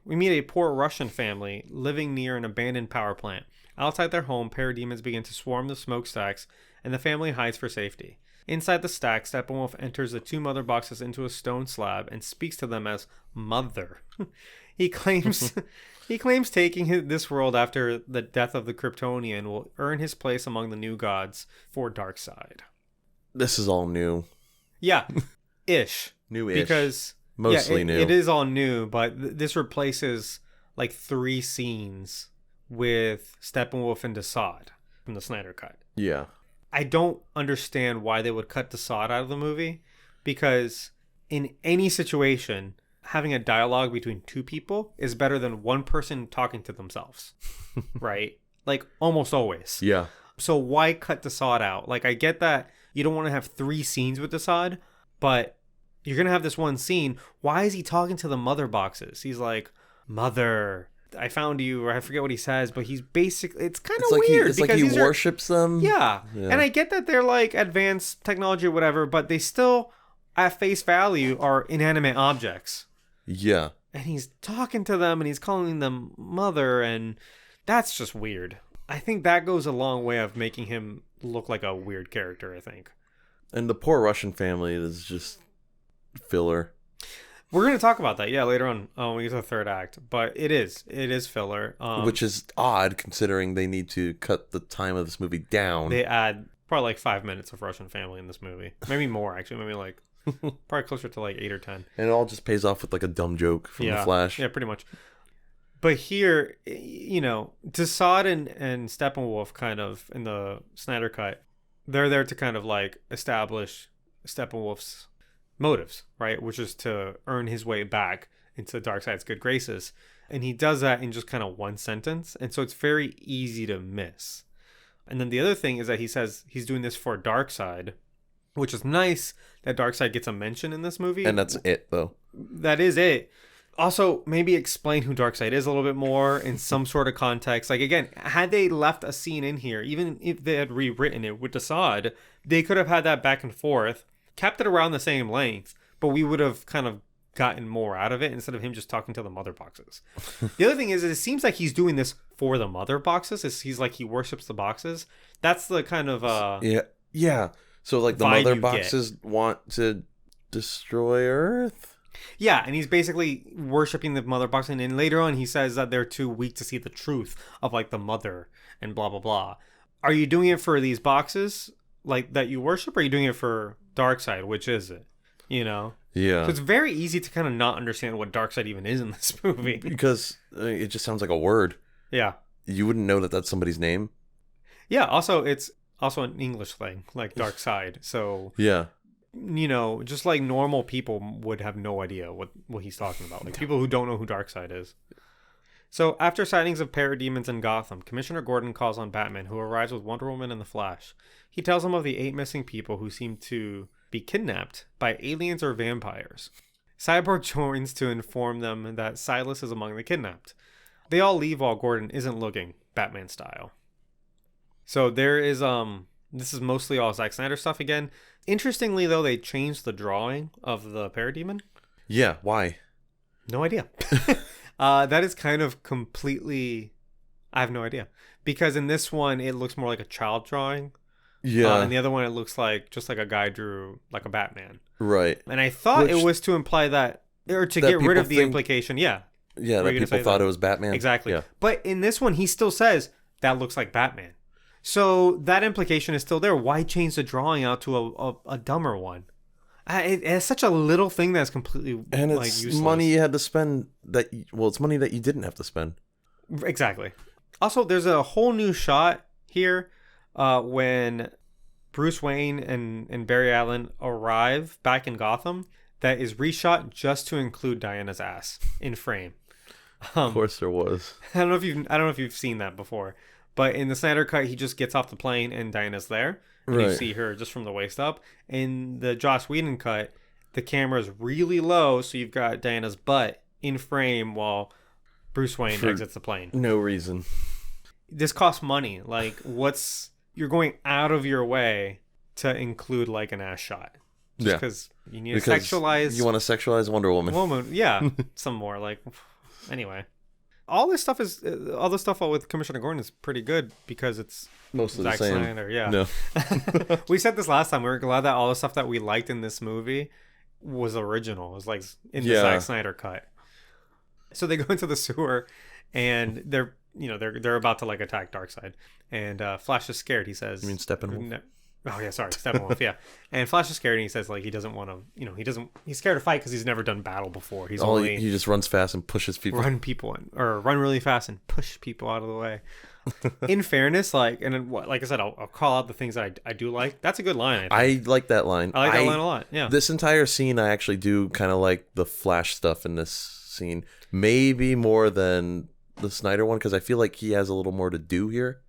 We meet a poor Russian family living near an abandoned power plant. Outside their home, parademons begin to swarm the smokestacks, and the family hides for safety. Inside the stack, Steppenwolf enters the two mother boxes into a stone slab and speaks to them as Mother. He claims taking this world after the death of the Kryptonian will earn his place among the new gods for Darkseid. This is all new. Yeah, ish. New-ish. Because mostly new. It is all new, but this replaces like 3 scenes with Steppenwolf and Desaad from the Snyder cut. Yeah. I don't understand why they would cut Desaad out of the movie, because in any situation, having a dialogue between 2 people is better than one person talking to themselves, right? Like almost always. Yeah. So why cut Desaad out? Like, I get that you don't want to have 3 scenes with Desaad, but you're going to have this one scene. Why is he talking to the mother boxes? He's like, Mother, I found you, or I forget what he says, but he's basically, it's kind of weird. It's like he worships them. Yeah. And I get that they're like advanced technology or whatever, but they still, at face value, are inanimate objects. Yeah. And he's talking to them and he's calling them Mother, and that's just weird. I think that goes a long way of making him look like a weird character, I think. And the poor Russian family is just filler. We're going to talk about that, later on when we get to the third act. But it is filler. Which is odd, considering they need to cut the time of this movie down. They add probably like 5 minutes of Russian family in this movie. Maybe more, actually. Maybe like probably closer to like 8 or 10. And it all just pays off with like a dumb joke from The Flash. Yeah, pretty much. But here, Desaad and Steppenwolf kind of, in the Snyder cut, they're there to kind of like establish Steppenwolf's motives, right? Which is to earn his way back into Darkseid's good graces. And he does that in just kind of one sentence. And so it's very easy to miss. And then the other thing is that he says he's doing this for Darkseid, which is nice that Darkseid gets a mention in this movie. And that's it, though. That is it. Also, maybe explain who Darkseid is a little bit more in some sort of context. Like, again, had they left a scene in here, even if they had rewritten it with Desaad, they could have had that back and forth, kept it around the same length, but we would have kind of gotten more out of it instead of him just talking to the mother boxes. The other thing is, it seems like he's doing this for the mother boxes. He's like, he worships the boxes. That's the kind of... Yeah. So like the vibe mother you boxes want to destroy Earth? Yeah, and he's basically worshiping the mother box, and then later on he says that they're too weak to see the truth of like the mother and blah blah blah. Are you doing it for these boxes like that you worship, or are you doing it for Darkseid? Which is it? You know? Yeah. So it's very easy to kind of not understand what Darkseid even is in this movie. Because it just sounds like a word. Yeah. You wouldn't know that that's somebody's name. Yeah, also it's also an English thing, like Darkseid. So Yeah. you know, just like normal people would have no idea what he's talking about. Like people who don't know who Darkseid is. So after sightings of parademons in Gotham, Commissioner Gordon calls on Batman, who arrives with Wonder Woman and the Flash. He tells him of the 8 missing people who seem to be kidnapped by aliens or vampires. Cyborg joins to inform them that Silas is among the kidnapped. They all leave while Gordon isn't looking, Batman style. So there is this is mostly all Zack Snyder stuff again. Interestingly though, they changed the drawing of the parademon. Yeah, why? No idea. That is kind of completely, I have no idea, because in this one it looks more like a child drawing. Yeah. And the other one it looks like just like a guy drew like a Batman. Right. And I thought it was to imply that, or to get rid of the implication. Yeah. Yeah, that people thought it was Batman. Exactly. Yeah. But in this one he still says that looks like Batman. So that implication is still there. Why change the drawing out to a dumber one? It's such a little thing that's completely and it's like, useless. money you had to spend it's money that you didn't have to spend. Exactly. Also, there's a whole new shot here when Bruce Wayne and Barry Allen arrive back in Gotham that is reshot just to include Diana's ass in frame. Of course there was. I don't know if you've seen that before, but in the Snyder cut, he just gets off the plane and Diana's there. And right. You see her just from the waist up. In the Joss Whedon cut, the camera is really low, so you've got Diana's butt in frame while Bruce Wayne exits the plane. No reason. This costs money. Like, you're going out of your way to include like an ass shot. Just because you need to sexualize. You want to sexualize Wonder Woman. Yeah, some more. Like, anyway. All this stuff with Commissioner Gordon is pretty good because it's mostly Zack the same. Snyder, yeah. No. We said this last time. We were glad that all the stuff that we liked in this movie was original. It was like in the Zack Snyder cut. So they go into the sewer, and they're about to like attack Darkseid, and Flash is scared. He says, "You mean Steppenwolf?" No. Oh yeah, sorry, Steppenwolf. Yeah, and Flash is scared, and he says like he doesn't want to. He's scared to fight because he's never done battle before. He just runs fast and pushes people. Run really fast and push people out of the way. In fairness, like I said, I'll call out the things that I do like. That's a good line. I like that line. I like that line a lot. Yeah. This entire scene, I actually do kind of like the Flash stuff in this scene, maybe more than the Snyder one because I feel like he has a little more to do here.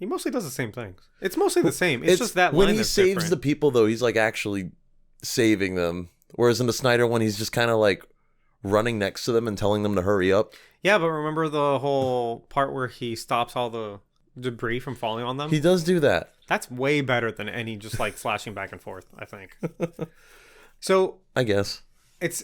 He mostly does the same things. It's mostly the same. It's just that line when he saves the people, though, he's like actually saving them. Whereas in the Snyder one, he's just kind of like running next to them and telling them to hurry up. Yeah, but remember the whole part where he stops all the debris from falling on them? He does do that. That's way better than any just like flashing back and forth, I think. So I guess it's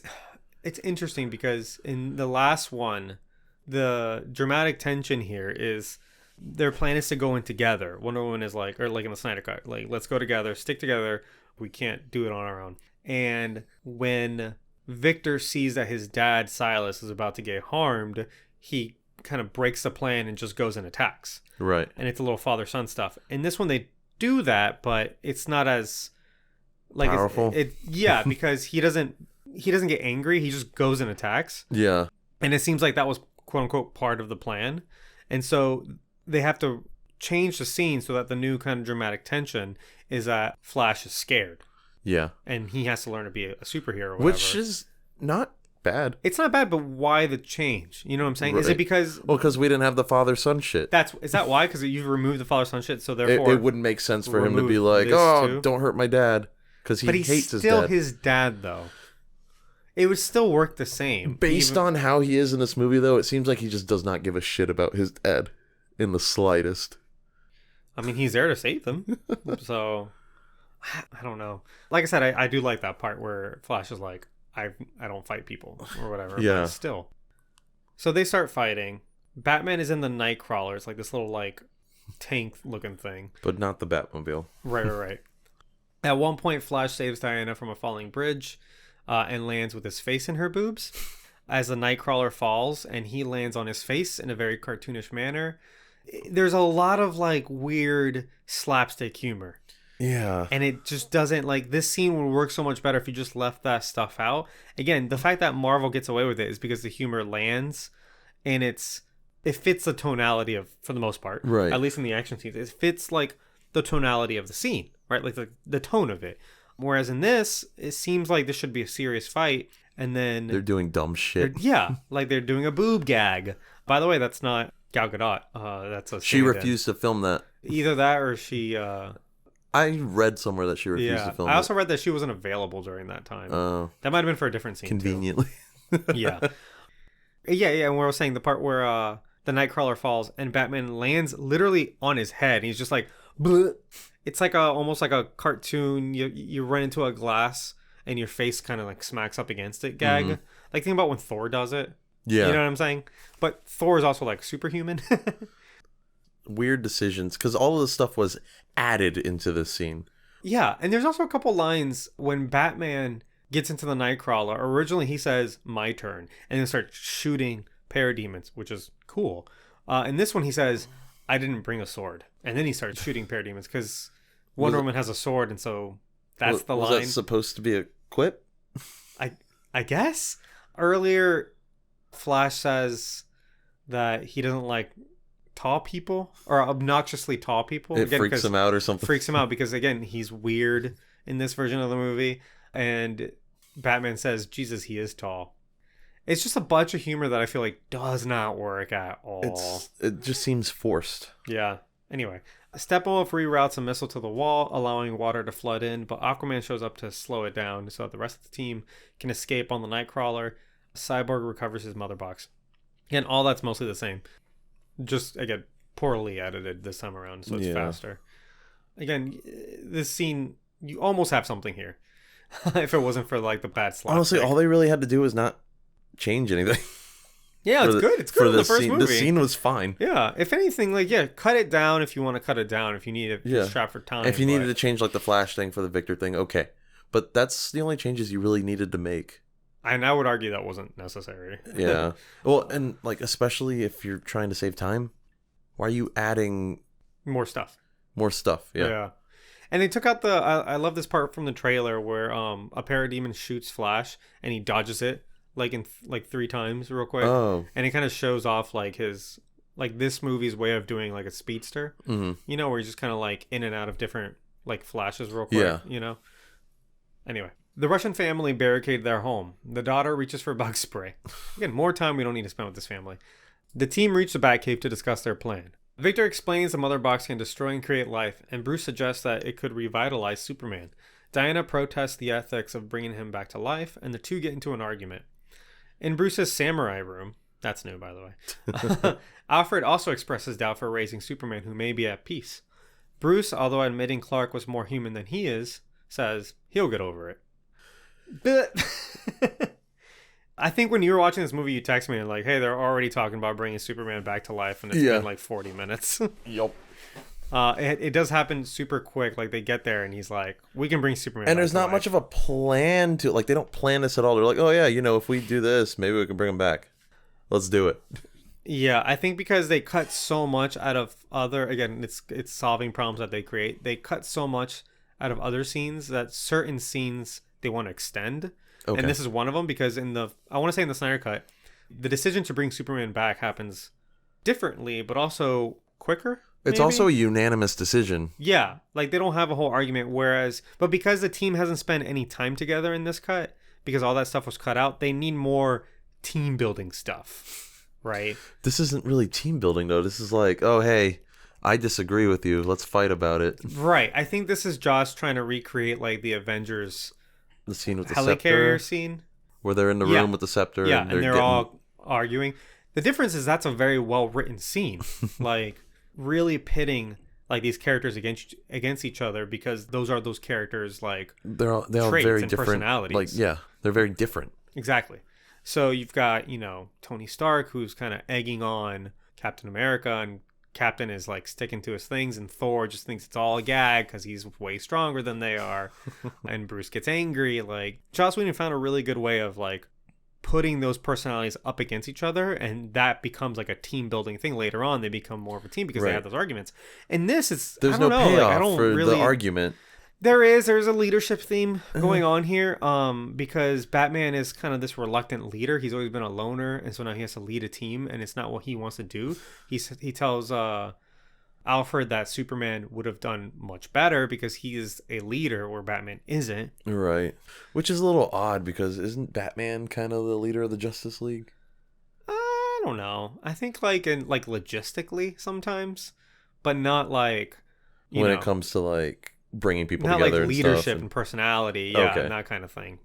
interesting because in the last one, the dramatic tension here is their plan is to go in together. Wonder Woman is like, or like in the Snyder cut, like, let's go together, stick together. We can't do it on our own. And when Victor sees that his dad, Silas, is about to get harmed, he kind of breaks the plan and just goes and attacks. Right. And it's a little father-son stuff. In this one, they do that, but it's not as like powerful. Yeah, because he doesn't get angry. He just goes and attacks. Yeah. And it seems like that was quote unquote part of the plan. And so they have to change the scene so that the new kind of dramatic tension is that Flash is scared. Yeah. And he has to learn to be a superhero or whatever. Which is not bad. It's not bad, but why the change? You know what I'm saying? Right. Is it because... Well, because we didn't have the father-son shit. Is that why? Because you removed the father-son shit, so therefore... It wouldn't make sense for him to be like, don't hurt my dad. Because he hates his dad. But he's still his dad, though. It would still work the same. Based on how he is in this movie, though, it seems like he just does not give a shit about his dad in the slightest. I mean, he's there to save them. So, I don't know. Like I said, I do like that part where Flash is like, I don't fight people or whatever. Yeah. But still. So they start fighting. Batman is in the Nightcrawler. It's like this little like tank looking thing. But not the Batmobile. Right. At one point, Flash saves Diana from a falling bridge and lands with his face in her boobs. As the Nightcrawler falls and he lands on his face in a very cartoonish manner. There's a lot of like weird slapstick humor. Yeah. And it just doesn't, like, this scene would work so much better if you just left that stuff out. Again, the fact that Marvel gets away with it is because the humor lands and it fits the tonality of, for the most part. Right. At least in the action scenes. It fits like the tonality of the scene, right? Like the tone of it. Whereas in this, it seems like this should be a serious fight. And then they're doing dumb shit. Yeah. Like they're doing a boob gag. By the way, that's not Gal Gadot. That's a She refused to film that. Either that or she... I read somewhere that she refused to film it. I also read that she wasn't available during that time. Oh. That might have been for a different scene. Conveniently. Yeah. Yeah. And where I was saying the part where the Nightcrawler falls and Batman lands literally on his head. He's just like, bleh. It's like almost like a cartoon. You run into a glass and your face kind of like smacks up against it gag. Mm-hmm. Like think about when Thor does it. Yeah. You know what I'm saying? But Thor is also like superhuman. Weird decisions, because all of this stuff was added into this scene. Yeah, and there's also a couple lines when Batman gets into the Nightcrawler. Originally, he says, "My turn," and then starts shooting parademons, which is cool. In this one, he says, "I didn't bring a sword," and then he starts shooting parademons because Wonder Woman has a sword, and so that's the line. Was that supposed to be a quip? I guess. Earlier, Flash says that he doesn't like tall people or obnoxiously tall people. It freaks him out or something. Freaks him out because, again, he's weird in this version of the movie. And Batman says, Jesus, he is tall. It's just a bunch of humor that I feel like does not work at all. It just seems forced. Yeah. Anyway, Steppenwolf reroutes a missile to the wall, allowing water to flood in, but Aquaman shows up to slow it down so that the rest of the team can escape on the Nightcrawler. Cyborg recovers his mother box. Again, all that's mostly the same. Just, again, poorly edited this time around, so it's faster. Again, this scene, you almost have something here. If it wasn't for, like, the bad slapstick. Honestly, all they really had to do was not change anything. Yeah, it's good. It's good in the first scene. movie. The scene was fine. Yeah, if anything, like, cut it down if you want to cut it down, if you need it strapped for time. If you needed to change, like, the Flash thing for the Victor thing, okay. But that's the only changes you really needed to make. And I would argue that wasn't necessary. Yeah. Well, and like especially if you're trying to save time, why are you adding more stuff? Yeah. And they took out the I love this part from the trailer where a parademon shoots Flash and he dodges it like in 3 times real quick. Oh. And it kind of shows off like his this movie's way of doing like a speedster. Mm-hmm. You know, where he's just kind of like in and out of different like flashes real quick. Yeah. You know. Anyway. The Russian family barricade their home. The daughter reaches for bug spray. Again, more time we don't need to spend with this family. The team reach the Batcave to discuss their plan. Victor explains the mother box can destroy and create life, and Bruce suggests that it could revitalize Superman. Diana protests the ethics of bringing him back to life, and the two get into an argument. In Bruce's samurai room, that's new by the way, Alfred also expresses doubt for raising Superman who may be at peace. Bruce, although admitting Clark was more human than he is, says he'll get over it. But I think when you were watching this movie, you texted me and like, hey, they're already talking about bringing Superman back to life, and it's been like 40 minutes. Yep. It does happen super quick. Like they get there and he's like, we can bring Superman and back there's not much of a plan to like, they don't plan this at all. They're like, oh yeah, if we do this, maybe we can bring him back. Let's do it. Yeah, I think because they cut so much out of it's solving problems that they create. They cut so much out of other scenes that certain scenes they want to extend. Okay. And this is one of them because in the Snyder Cut, the decision to bring Superman back happens differently, but also quicker. It's also a unanimous decision. Yeah, like they don't have a whole argument. But because the team hasn't spent any time together in this cut, because all that stuff was cut out, they need more team building stuff, right? This isn't really team building though. This is like, oh hey, I disagree with you. Let's fight about it. Right. I think this is Joss trying to recreate like the Avengers. The scene with the helicarrier scepter, scene where they're in the room with the scepter. Yeah, and they're all arguing. The difference is that's a very well written scene, like really pitting like these characters against each other because those are those characters like they all very different personalities. Like they're very different. Exactly. So you've got Tony Stark who's kind of egging on Captain America, and Captain is like sticking to his things, and Thor just thinks it's all a gag because he's way stronger than they are. And Bruce gets angry. Like, Joss Whedon found a really good way of like putting those personalities up against each other, and that becomes like a team building thing. Later on, they become more of a team because they have those arguments. And this is, there's I don't no know, payoff like, I don't for really, the argument. there's a leadership theme going on here, because Batman is kind of this reluctant leader. He's always been a loner, and so now he has to lead a team, and it's not what he wants to do. He tells Alfred that Superman would have done much better because he is a leader where Batman isn't. Right. Which is a little odd because isn't Batman kind of the leader of the Justice League? I don't know. I think like logistically sometimes, but not like when it comes to like bringing people not together, like leadership and personality, and that kind of thing.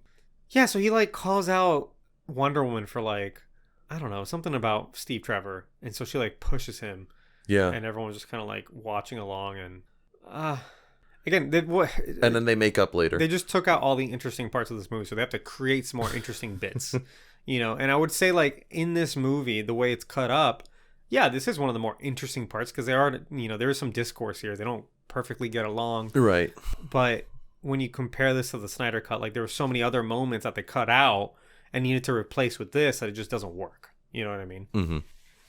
Yeah, so he like calls out Wonder Woman for like, I don't know, something about Steve Trevor, and so she like pushes him. Yeah, and everyone's just kind of like watching along, and again, and then they make up later. They just took out all the interesting parts of this movie, so they have to create some more interesting bits, And I would say like in this movie, the way it's cut up, yeah, this is one of the more interesting parts because there are, there is some discourse here. They don't perfectly get along, right? But when you compare this to the Snyder cut, like there were so many other moments that they cut out and needed to replace with this that it just doesn't work. You know what I mean? Mm-hmm.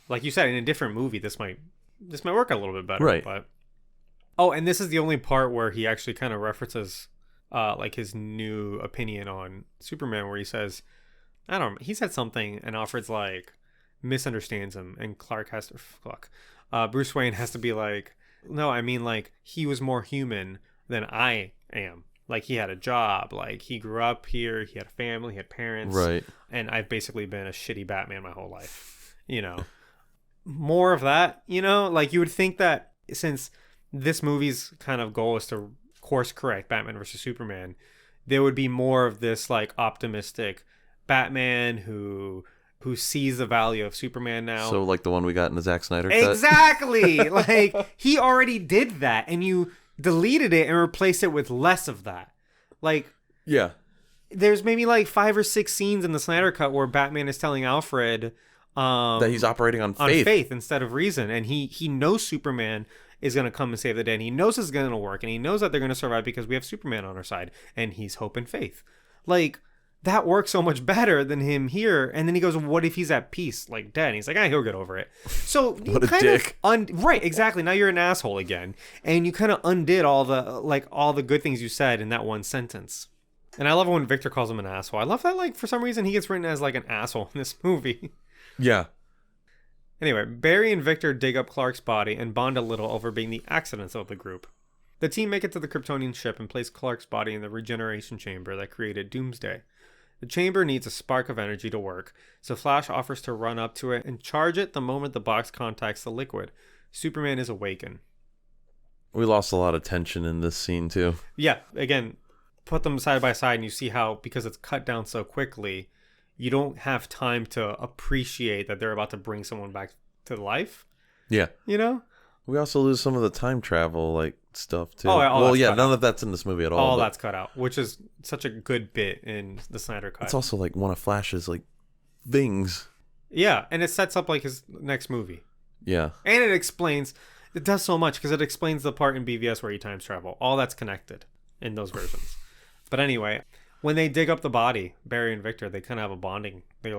Like you said, in a different movie, this might work a little bit better, right? But and this is the only part where he actually kind of references like his new opinion on Superman, where he says, he said something, and Alfred's like misunderstands him, and Bruce Wayne has to be like, no, I mean like he was more human than I am. Like he had a job, like he grew up here, he had a family, he had parents, right? And I've basically been a shitty Batman my whole life, More of that, like you would think that since this movie's kind of goal is to course correct Batman versus Superman, there would be more of this like optimistic Batman who sees the value of Superman now. So like the one we got in the Zack Snyder cut? Exactly. Like he already did that, and you deleted it and replaced it with less of that. Like, yeah, there's maybe like 5 or 6 scenes in the Snyder cut where Batman is telling Alfred that he's operating on faith instead of reason, and he knows Superman is going to come and save the day, and he knows it's going to work, and he knows that they're going to survive because we have Superman on our side, and he's hope and faith. Like, that works so much better than him here. And then he goes, what if he's at peace, like dead? And he's like, he'll get over it. So you what a dick. Right, exactly. Now you're an asshole again, and you kind of undid all the good things you said in that one sentence. And I love when Victor calls him an asshole. I love that, like, for some reason he gets written as like an asshole in this movie. Yeah. Anyway, Barry and Victor dig up Clark's body and bond a little over being the accidents of the group. The team make it to the Kryptonian ship and place Clark's body in the regeneration chamber that created Doomsday. The chamber needs a spark of energy to work, so Flash offers to run up to it and charge it the moment the box contacts the liquid. Superman is awakened. We lost a lot of tension in this scene too. Yeah, again, put them side by side and you see how, because it's cut down so quickly, you don't have time to appreciate that they're about to bring someone back to life. Yeah. We also lose some of the time travel like stuff too. None of that's in this movie at all. All that's cut out, which is such a good bit in the Snyder cut. It's also like one of Flash's like things. Yeah, and it sets up like his next movie. Yeah. And it does so much because it explains the part in BVS where he times travel. All that's connected in those versions. But anyway, when they dig up the body, Barry and Victor, they kind of have a bonding. They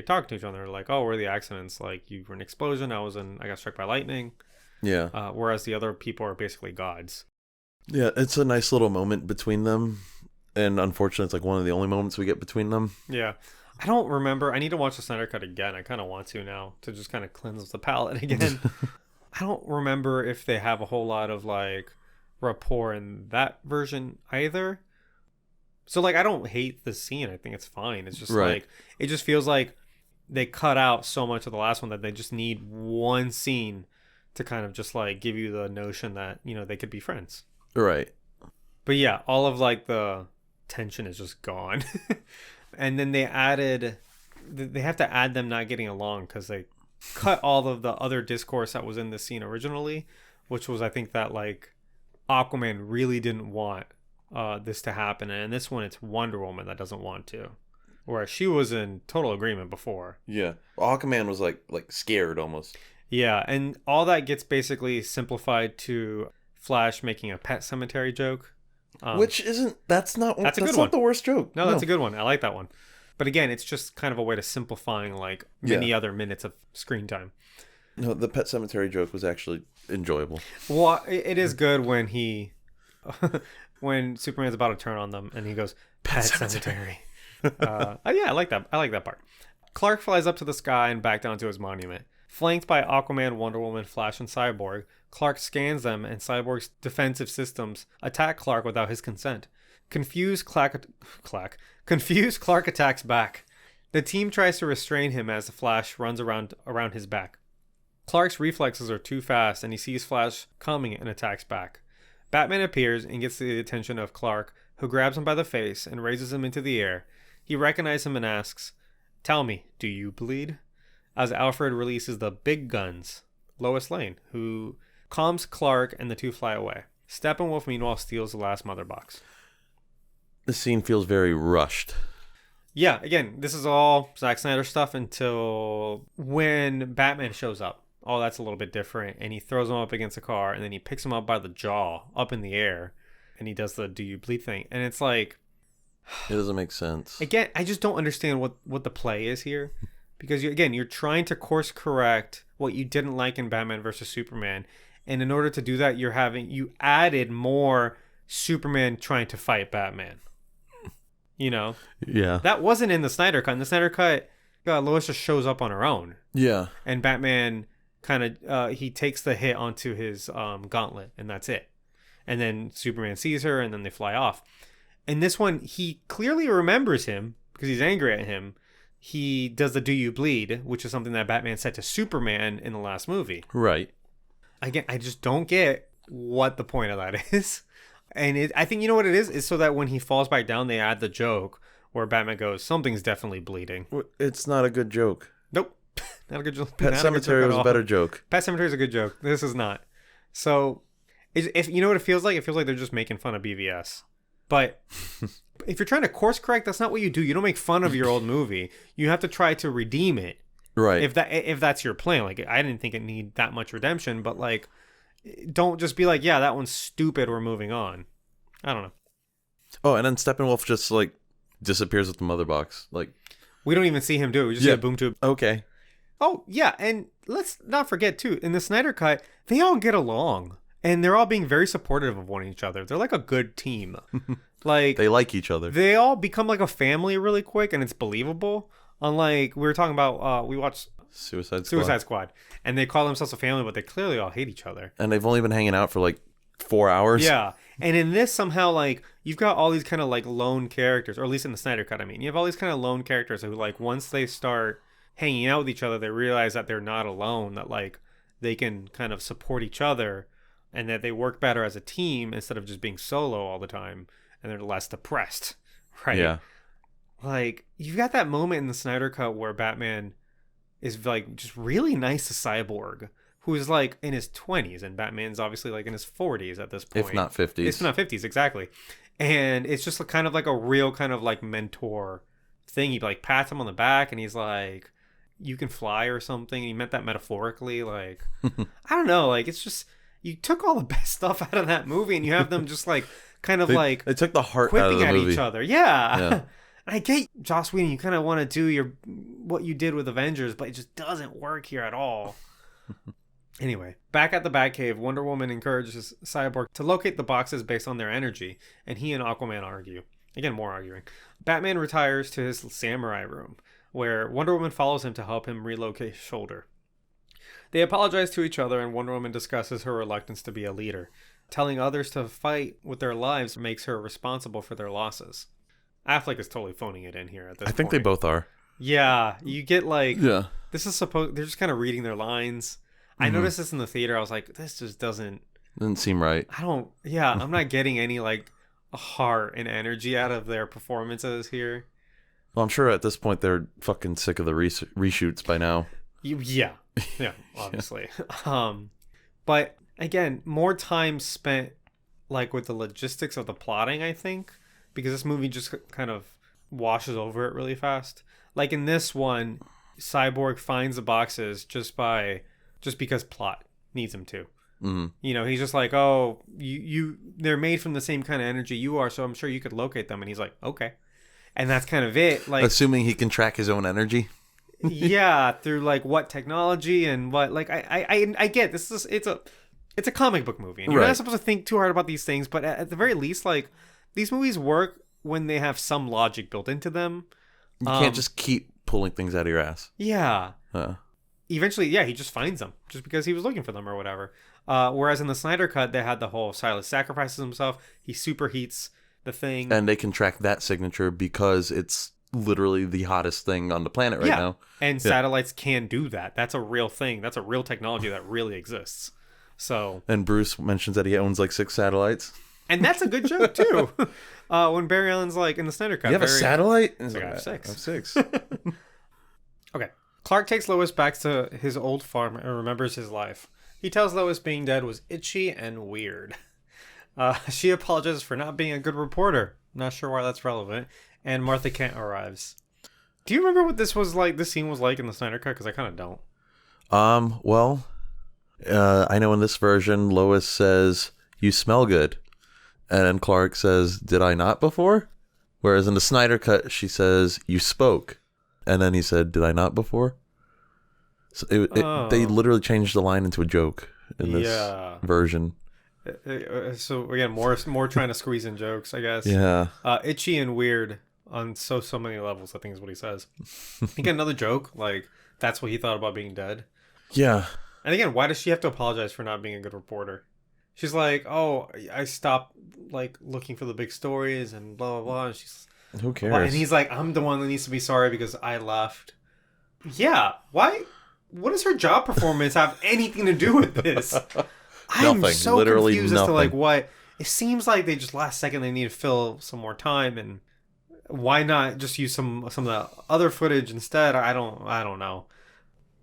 talk to each other. They're like, oh, we're the accidents. Like, you were in an explosion. I got struck by lightning. Yeah. Whereas the other people are basically gods. Yeah, it's a nice little moment between them. And unfortunately, it's like one of the only moments we get between them. Yeah. I don't remember. I need to watch the Snyder cut again. I kind of want to now to just kind of cleanse the palate again. I don't remember if they have a whole lot of like rapport in that version either. So like, I don't hate the scene. I think it's fine. It's just like, it just feels like they cut out so much of the last one that they just need one scene to kind of just like give you the notion that, they could be friends. Right. But yeah, all of like the tension is just gone. And then they have to add them not getting along because they cut all of the other discourse that was in the scene originally, which was, I think, that like Aquaman really didn't want this to happen. And in this one, it's Wonder Woman that doesn't want to. Whereas she was in total agreement before. Yeah. Aquaman was like scared almost. Yeah, and all that gets basically simplified to Flash making a Pet Cemetery joke. Which isn't, that's not the worst joke. No, that's a good one. I like that one. But again, it's just kind of a way to simplifying like many other minutes of screen time. No, the Pet Cemetery joke was actually enjoyable. Well, it is good when when Superman's about to turn on them and he goes, Pet Cemetery. Yeah, I like that. I like that part. Clark flies up to the sky and back down to his monument. Flanked by Aquaman, Wonder Woman, Flash, and Cyborg, Clark scans them and Cyborg's defensive systems attack Clark without his consent. Confused, Clark attacks back. The team tries to restrain him as the Flash runs around his back. Clark's reflexes are too fast and he sees Flash coming and attacks back. Batman appears and gets the attention of Clark, who grabs him by the face and raises him into the air. He recognizes him and asks, "Tell me, do you bleed?" As Alfred releases the big guns, Lois Lane, who calms Clark and the two fly away. Steppenwolf meanwhile steals the last mother box. This scene feels very rushed. Yeah, again, this is all Zack Snyder stuff until when Batman shows up. Oh, that's a little bit different. And he throws him up against a car and then he picks him up by the jaw up in the air and he does the "do you bleed" thing. And it's like, it doesn't make sense. Again, I just don't understand what the play is here. Because you're trying to course correct what you didn't like in Batman versus Superman. And in order to do that, you added more Superman trying to fight Batman. You know? Yeah. That wasn't in the Snyder Cut. In the Snyder Cut, Lois just shows up on her own. Yeah. And Batman kind of, he takes the hit onto his gauntlet, and that's it. And then Superman sees her, and then they fly off. In this one, he clearly remembers him because he's angry at him. He does the "do you bleed," which is something that Batman said to Superman in the last movie. Right. Again, I just don't get what the point of that is. And I think you know what it is so that when he falls back down, they add the joke where Batman goes, "Something's definitely bleeding." It's not a good joke. Nope. Not a good joke. Pet Cemetery was a better joke. Pet Cemetery is a good joke. This is not. So, if you know what it feels like? It feels like they're just making fun of BVS. But if you're trying to course correct, that's not what you do. You don't make fun of your old movie. You have to try to redeem it. Right. If that's your plan. Like, I didn't think it needed that much redemption, but like, don't just be like, yeah, that one's stupid, we're moving on. I don't know. Oh, and then Steppenwolf just like disappears with the mother box. Like, we don't even see him do it. We just see a boom tube. Okay. Oh, yeah, and let's not forget too, in the Snyder Cut, they all get along. And they're all being very supportive of one each other. They're like a good team. Like, they like each other. They all become like a family really quick, and it's believable. Unlike, we were talking about, we watched Suicide Squad. And they call themselves a family, but they clearly all hate each other. And they've only been hanging out for like 4 hours. Yeah. And in this, somehow, like, you've got all these kind of like lone characters, or at least in the Snyder Cut, I mean. You have all these kind of lone characters who, like, once they start hanging out with each other, they realize that they're not alone, that, like, they can kind of support each other. And that they work better as a team instead of just being solo all the time. And they're less depressed. Right? Yeah. Like, you've got that moment in the Snyder Cut where Batman is, like, just really nice to Cyborg. Who's, like, in his 20s. And Batman's obviously, like, in his 40s at this point. If not 50s. If not 50s, exactly. And it's just kind of like a real kind of, like, mentor thing. He, like, pats him on the back and he's like, "You can fly," or something. And he meant that metaphorically. Like, I don't know. Like, it's just... You took all the best stuff out of that movie and you have them just like kind of they took the heart out of the movie. Each other. Yeah. I get Joss Whedon, you kind of want to do what you did with Avengers, but it just doesn't work here at all. Anyway, back at the Batcave, Wonder Woman encourages Cyborg to locate the boxes based on their energy, and he and Aquaman argue. Again, more arguing. Batman retires to his samurai room, where Wonder Woman follows him to help him relocate his shoulder. They apologize to each other, and Wonder Woman discusses her reluctance to be a leader. Telling others to fight with their lives makes her responsible for their losses. Affleck is totally phoning it in here at this point. I think they both are. Yeah, you get like... Yeah. This is supposed... They're just kind of reading their lines. I noticed this in the theater. I was like, this just doesn't seem right. I'm not getting any like heart and energy out of their performances here. Well, I'm sure at this point they're fucking sick of the reshoots by now. Yeah, obviously. But again, more time spent like with the logistics of the plotting, I think, because this movie just kind of washes over it really fast. Like in this one, Cyborg finds the boxes just by just because plot needs him to. Mm-hmm. You know, he's just like, oh, they're made from the same kind of energy you are, so I'm sure you could locate them. And he's like, okay. And that's kind of it. Like, assuming he can track his own energy. yeah, through like what technology and what, like, I get this is it's a comic book movie, and you're Right. not supposed to think too hard about these things, but at the very least, like, these movies work when they have some logic built into them. You can't just keep pulling things out of your ass. Yeah. Huh. Eventually, yeah, he just finds them just because he was looking for them or whatever. Whereas in the Snyder Cut, they had the whole Silas sacrifices himself. He superheats the thing. And they can track that signature because it's literally the hottest thing on the planet right now. And satellites can do that. That's a real thing. That's a real technology that really exists. So. And Bruce mentions that he owns like 6 satellites. And that's a good joke too. When Barry Allen's like in the Snyder Cut. You have a satellite? He's like, I have 6. I have 6. Okay. Clark takes Lois back to his old farm and remembers his life. He tells Lois being dead was itchy and weird. She apologizes for not being a good reporter. Not sure why that's relevant. And Martha Kent arrives. Do you remember what this scene was like in the Snyder Cut? Because I kind of don't. Well, I know in this version, Lois says, "You smell good." And then Clark says, "Did I not before?" Whereas in the Snyder Cut, she says, "You spoke." And then he said, "Did I not before?" So they literally changed the line into a joke in this version. So again, more trying to squeeze in jokes, I guess. Yeah. Itchy and weird on so many levels, I think is what he says. Again, another joke, like that's what he thought about being dead. Yeah. And again, why does she have to apologize for not being a good reporter? She's like, oh, I stopped like looking for the big stories and blah blah blah. And she's, who cares? And he's like, I'm the one that needs to be sorry because I left. Yeah, why? What does her job performance have anything to do with this? I'm so literally confused nothing. as to like what. It seems like they just last second they need to fill some more time, and why not just use some of the other footage instead? I don't know.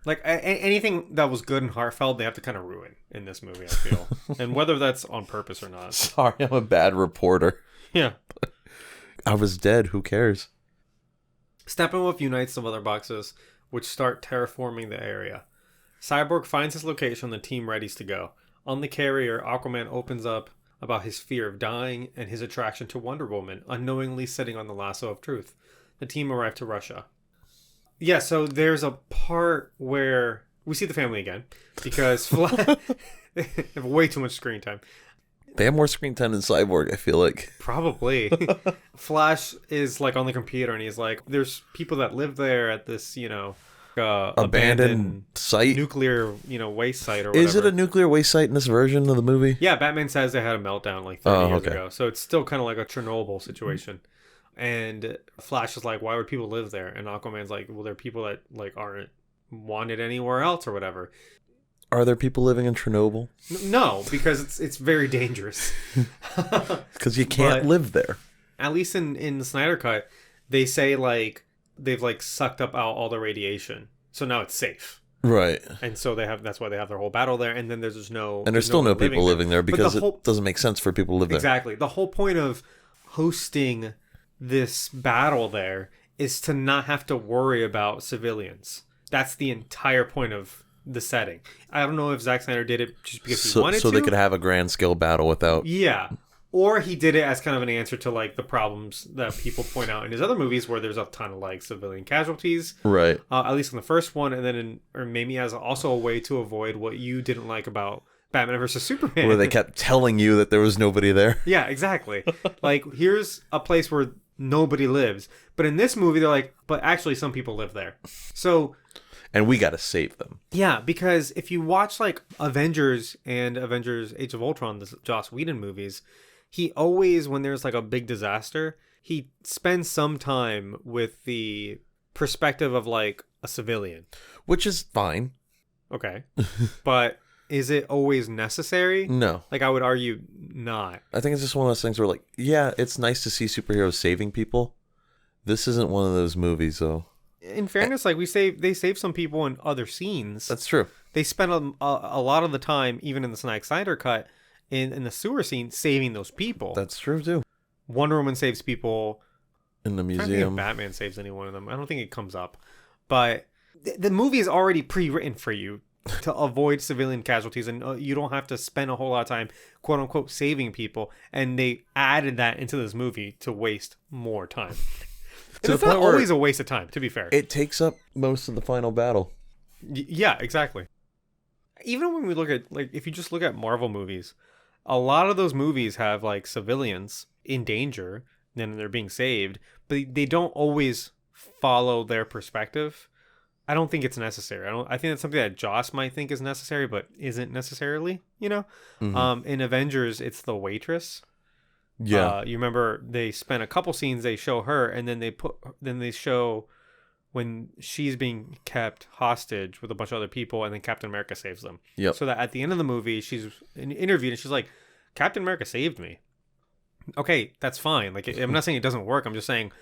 Like anything that was good and heartfelt, they have to kind of ruin in this movie, I feel, and whether that's on purpose or not. Sorry, I'm a bad reporter. Yeah, I was dead. Who cares? Steppenwolf unites some other boxes, which start terraforming the area. Cyborg finds his location, the team readies to go. On the carrier, Aquaman opens up about his fear of dying and his attraction to Wonder Woman, unknowingly sitting on the lasso of truth. The team arrive to Russia. Yeah, so there's a part where we see the family again because they have way too much screen time. They have more screen time than Cyborg, I feel like. Probably. Flash is like on the computer and he's like, there's people that live there at this, abandoned site, nuclear, waste site or whatever. Is it a nuclear waste site in this version of the movie? Yeah, Batman says they had a meltdown like 30 years ago. So it's still kind of like a Chernobyl situation. And Flash is like, why would people live there? And Aquaman's like, well, there are people that like aren't wanted anywhere else or whatever. Are there people living in Chernobyl? No, because it's very dangerous. Because you can't live there. At least in the Snyder Cut, they say like they've like sucked up all the radiation, so now it's safe. Right. And so that's why they have their whole battle there. And then there's just no. And there's still no people living there because it doesn't make sense for people to live there. Exactly. The whole point of hosting this battle there is to not have to worry about civilians. That's the entire point of the setting. I don't know if Zack Snyder did it just because he wanted to. So they could have a grand scale battle without. Yeah. Or he did it as kind of an answer to like the problems that people point out in his other movies where there's a ton of like civilian casualties. Right. At least in the first one, and then or maybe as also a way to avoid what you didn't like about Batman vs. Superman. Where they kept telling you that there was nobody there. Yeah, exactly. Like, here's a place where nobody lives. But in this movie, they're like, but actually some people live there. So... And we got to save them. Yeah, because if you watch like Avengers and Avengers Age of Ultron, the Joss Whedon movies, he always, when there's like a big disaster, he spends some time with the perspective of like a civilian. Which is fine. Okay. But is it always necessary? No. Like I would argue not. I think it's just one of those things where like, yeah, it's nice to see superheroes saving people. This isn't one of those movies though. In fairness, like they save some people in other scenes. That's true. They spend a lot of the time, even in the Zack Snyder cut, in the sewer scene, saving those people. That's true too. Wonder Woman saves people in the I don't think museum. if Batman saves any one of them. I don't think it comes up, but the movie is already pre-written for you to avoid civilian casualties, and you don't have to spend a whole lot of time, quote unquote, saving people. And they added that into this movie to waste more time. And it's not always a waste of time, to be fair. It takes up most of the final battle. Yeah, exactly. Even when we look at, like, if you just look at Marvel movies, a lot of those movies have, like, civilians in danger, and they're being saved, but they don't always follow their perspective. I don't think it's necessary. I think that's something that Joss might think is necessary, but isn't necessarily, you know? Mm-hmm. In Avengers, it's the waitress. Yeah. You remember they spent a couple scenes, they show her, and then they show when she's being kept hostage with a bunch of other people, and then Captain America saves them. Yep. So that at the end of the movie, she's interviewed, and she's like, Captain America saved me. Okay, that's fine. Like, I'm not saying it doesn't work. I'm just saying,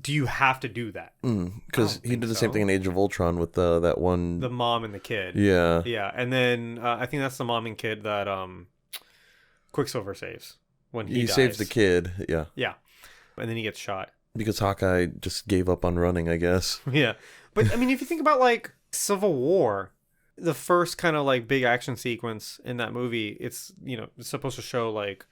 do you have to do that? Because he did the same thing in Age of Ultron with the mom and the kid. Yeah. Yeah, and then I think that's the mom and kid that Quicksilver saves when he dies. Saves the kid. Yeah. Yeah, and then he gets shot. Because Hawkeye just gave up on running, I guess. Yeah. But, I mean, if you think about, like, Civil War, the first kind of, like, big action sequence in that movie, it's, you know, it's supposed to show, like,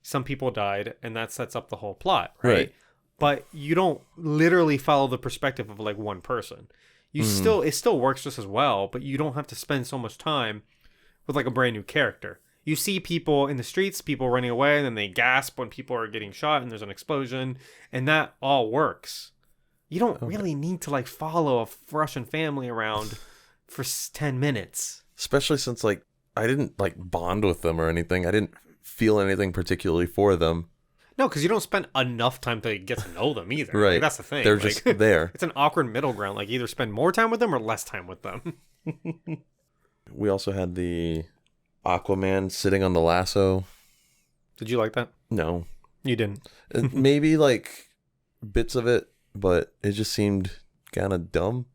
some people died, and that sets up the whole plot, right? But you don't literally follow the perspective of, like, one person. It still works just as well, but you don't have to spend so much time with, like, a brand new character. You see people in the streets, people running away, and then they gasp when people are getting shot and there's an explosion, and that all works. You don't really need to, like, follow a Russian family around for 10 minutes. Especially since, like, I didn't, like, bond with them or anything. I didn't feel anything particularly for them. No, because you don't spend enough time to get to know them either. Right. Like, that's the thing. They're like, just there. It's an awkward middle ground. Like, either spend more time with them or less time with them. We also had the Aquaman sitting on the lasso. Did you like that? No. You didn't. Maybe, like, bits of it, but it just seemed kind of dumb.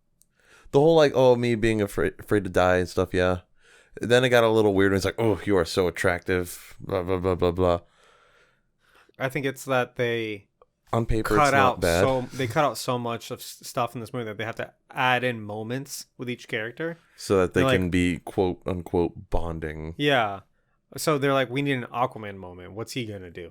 The whole, like, me being afraid to die and stuff, yeah. Then it got a little weird when it's like, oh, you are so attractive, blah, blah, blah, blah, blah. I think it's that they on paper it's not bad. They cut out so much of stuff in this movie that they have to add in moments with each character. So that they can be, quote, unquote, bonding. Yeah. So they're like, we need an Aquaman moment. What's he going to do?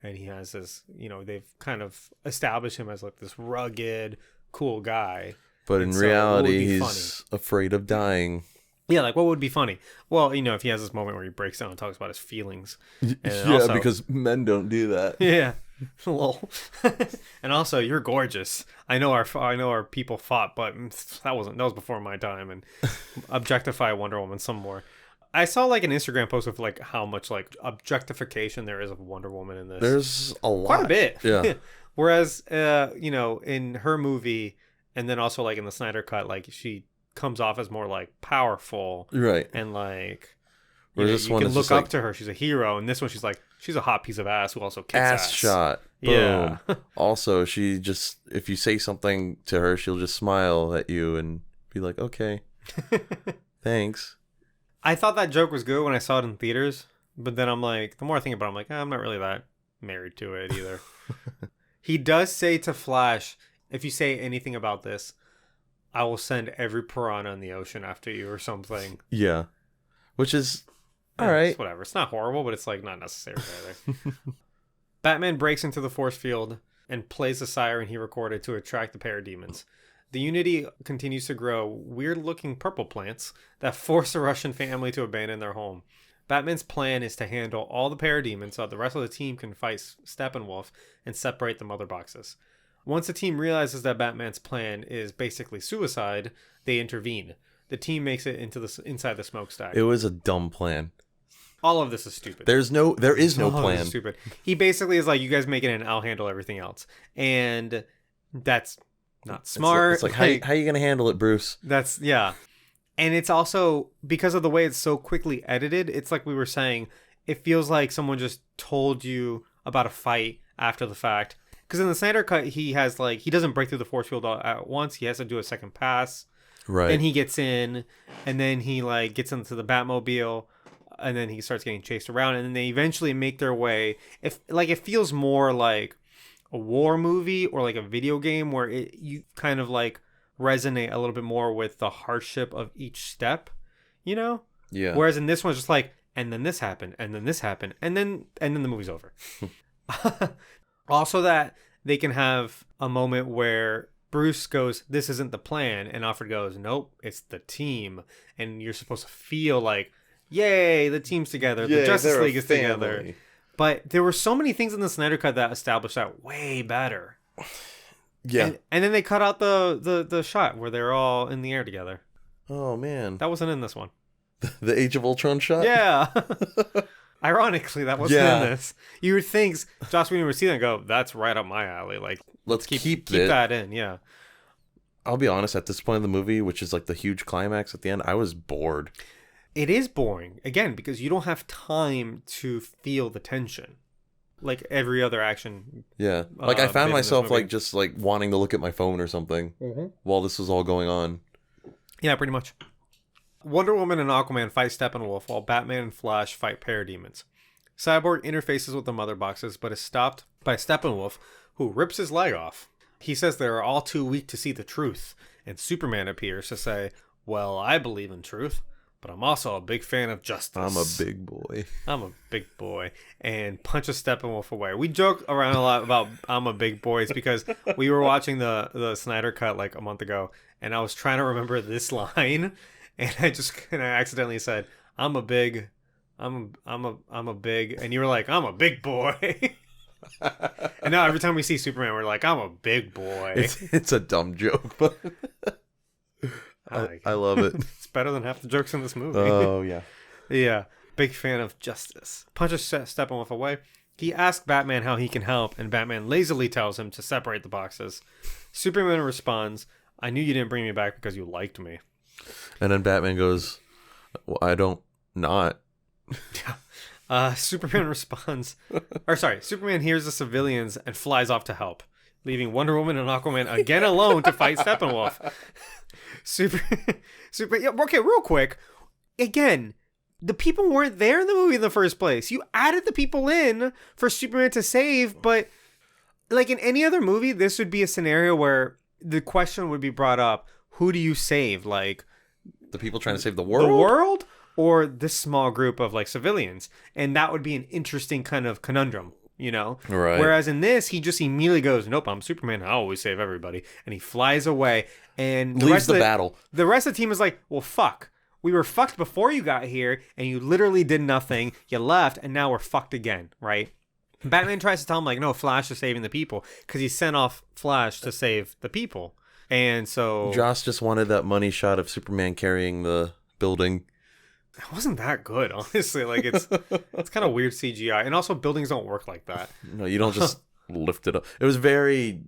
And he has this, you know, they've kind of established him as like this rugged, cool guy. But in reality, he's afraid of dying. Yeah, like, what would be funny? Well, you know, if he has this moment where he breaks down and talks about his feelings. And yeah, also, because men don't do that. Yeah. Lol. And also, you're gorgeous. I know our people fought, but that was before my time. And objectify Wonder Woman some more. I saw like an Instagram post of like how much like objectification there is of Wonder Woman in this. There's a lot. Quite a bit. Yeah. Whereas, you know, in her movie, and then also like in the Snyder cut, like she comes off as more like powerful, right? And like you can look up to her. She's a hero. And this one, she's a hot piece of ass who also kicks ass. Shot. Boom. Yeah. Also, she just, if you say something to her, she'll just smile at you and be like, okay, thanks. I thought that joke was good when I saw it in theaters, but then I'm like, the more I think about it, I'm like, I'm not really that married to it either. He does say to Flash, if you say anything about this, I will send every piranha in the ocean after you or something. Yeah. Which is, all right. It's whatever. It's not horrible, but it's like not necessary either. Batman breaks into the force field and plays the siren he recorded to attract the parademons. The Unity continues to grow weird-looking purple plants that force a Russian family to abandon their home. Batman's plan is to handle all the parademons so that the rest of the team can fight Steppenwolf and separate the mother boxes. Once the team realizes that Batman's plan is basically suicide, they intervene. The team makes it inside the smokestack. It was a dumb plan. All of this is stupid. There is no plan. Stupid. He basically is like, you guys make it and I'll handle everything else. And that's not smart. It's like how are you going to handle it, Bruce? Yeah. And it's also, because of the way it's so quickly edited, it's like we were saying, it feels like someone just told you about a fight after the fact. Because in the Snyder cut, he doesn't break through the force field at once. He has to do a second pass. Right. Then he gets in, and then he like gets into the Batmobile, and then he starts getting chased around, and then they eventually make their way. It feels more like a war movie or like a video game where you kind of like resonate a little bit more with the hardship of each step. you know? Yeah. Whereas in this one, it's just like, and then this happened, and then this happened, and then the movie's over. Also that they can have a moment where Bruce goes, this isn't the plan, and Alfred goes, nope, it's the team. And you're supposed to feel like, yay, the team's together, the Justice League is together. But there were so many things in the Snyder Cut that established that way better. Yeah. And then they cut out the shot where they're all in the air together. Oh, man. That wasn't in this one. The Age of Ultron shot? Yeah. Ironically, that wasn't in this. You would think Joss Whedon would see that and go, that's right up my alley. Like, let's keep that in. Yeah. I'll be honest, at this point in the movie, which is like the huge climax at the end, I was bored. It is boring, again, because you don't have time to feel the tension. Like every other action. Yeah. Like I found myself like just like wanting to look at my phone or something while this was all going on. Yeah, pretty much. Wonder Woman and Aquaman fight Steppenwolf while Batman and Flash fight parademons. Cyborg interfaces with the mother boxes but is stopped by Steppenwolf, who rips his leg off. He says they are all too weak to see the truth, and Superman appears to say, well, I believe in truth, but I'm also a big fan of justice. I'm a big boy. I'm a big boy. And punches Steppenwolf away. We joke around a lot about I'm a big boy. It's because we were watching the Snyder Cut like a month ago, and I was trying to remember this line, and I just kind of accidentally said, I'm a big, and you were like, I'm a big boy. And now every time we see Superman, we're like, I'm a big boy. It's a dumb joke, but I love it. It's better than half the jokes in this movie. Oh, yeah. Yeah. Big fan of justice. Punches Steppenwolf away. He asks Batman how he can help, and Batman lazily tells him to separate the boxes. Superman responds, I knew you didn't bring me back because you liked me. And then Batman goes, well, I don't not. Superman responds, Superman hears the civilians and flies off to help, leaving Wonder Woman and Aquaman again alone to fight Steppenwolf. Okay, real quick. Again, the people weren't there in the movie in the first place. You added the people in for Superman to save, but like in any other movie, this would be a scenario where the question would be brought up, who do you save? Like, the people trying to save the world? The world? Or this small group of like civilians? And that would be an interesting kind of conundrum, you know? Right. Whereas in this, he just immediately goes, nope, I'm Superman. I always save everybody. And he flies away. And leaves the battle. The rest of the team is like, well, fuck. We were fucked before you got here, and you literally did nothing. You left, and now we're fucked again, right? Batman tries to tell him, like, no, Flash is saving the people, because he sent off Flash to save the people. And so Joss just wanted that money shot of Superman carrying the building. It wasn't that good, honestly. Like, it's kind of weird CGI. And also, buildings don't work like that. No, you don't just lift it up. It was very,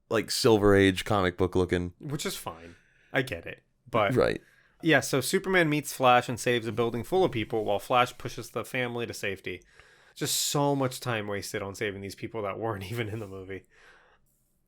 like, Silver Age comic book looking. Which is fine. I get it. But right. Yeah, so Superman meets Flash and saves a building full of people while Flash pushes the family to safety. Just so much time wasted on saving these people that weren't even in the movie.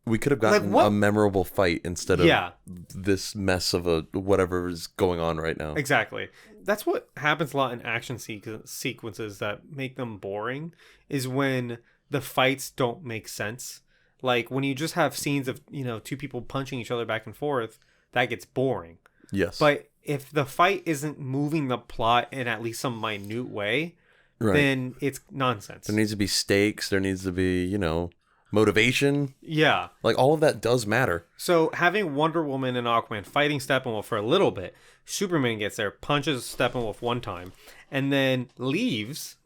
We could have gotten a memorable fight instead of this mess of a whatever is going on right now. Exactly. That's what happens a lot in action sequences that make them boring, is when the fights don't make sense. Like when you just have scenes of, you know, two people punching each other back and forth, that gets boring. Yes. But if the fight isn't moving the plot in at least some minute way, then it's nonsense. There needs to be stakes. There needs to be, you know, motivation. Yeah. Like all of that does matter. So having Wonder Woman and Aquaman fighting Steppenwolf for a little bit, Superman gets there, punches Steppenwolf one time, and then leaves.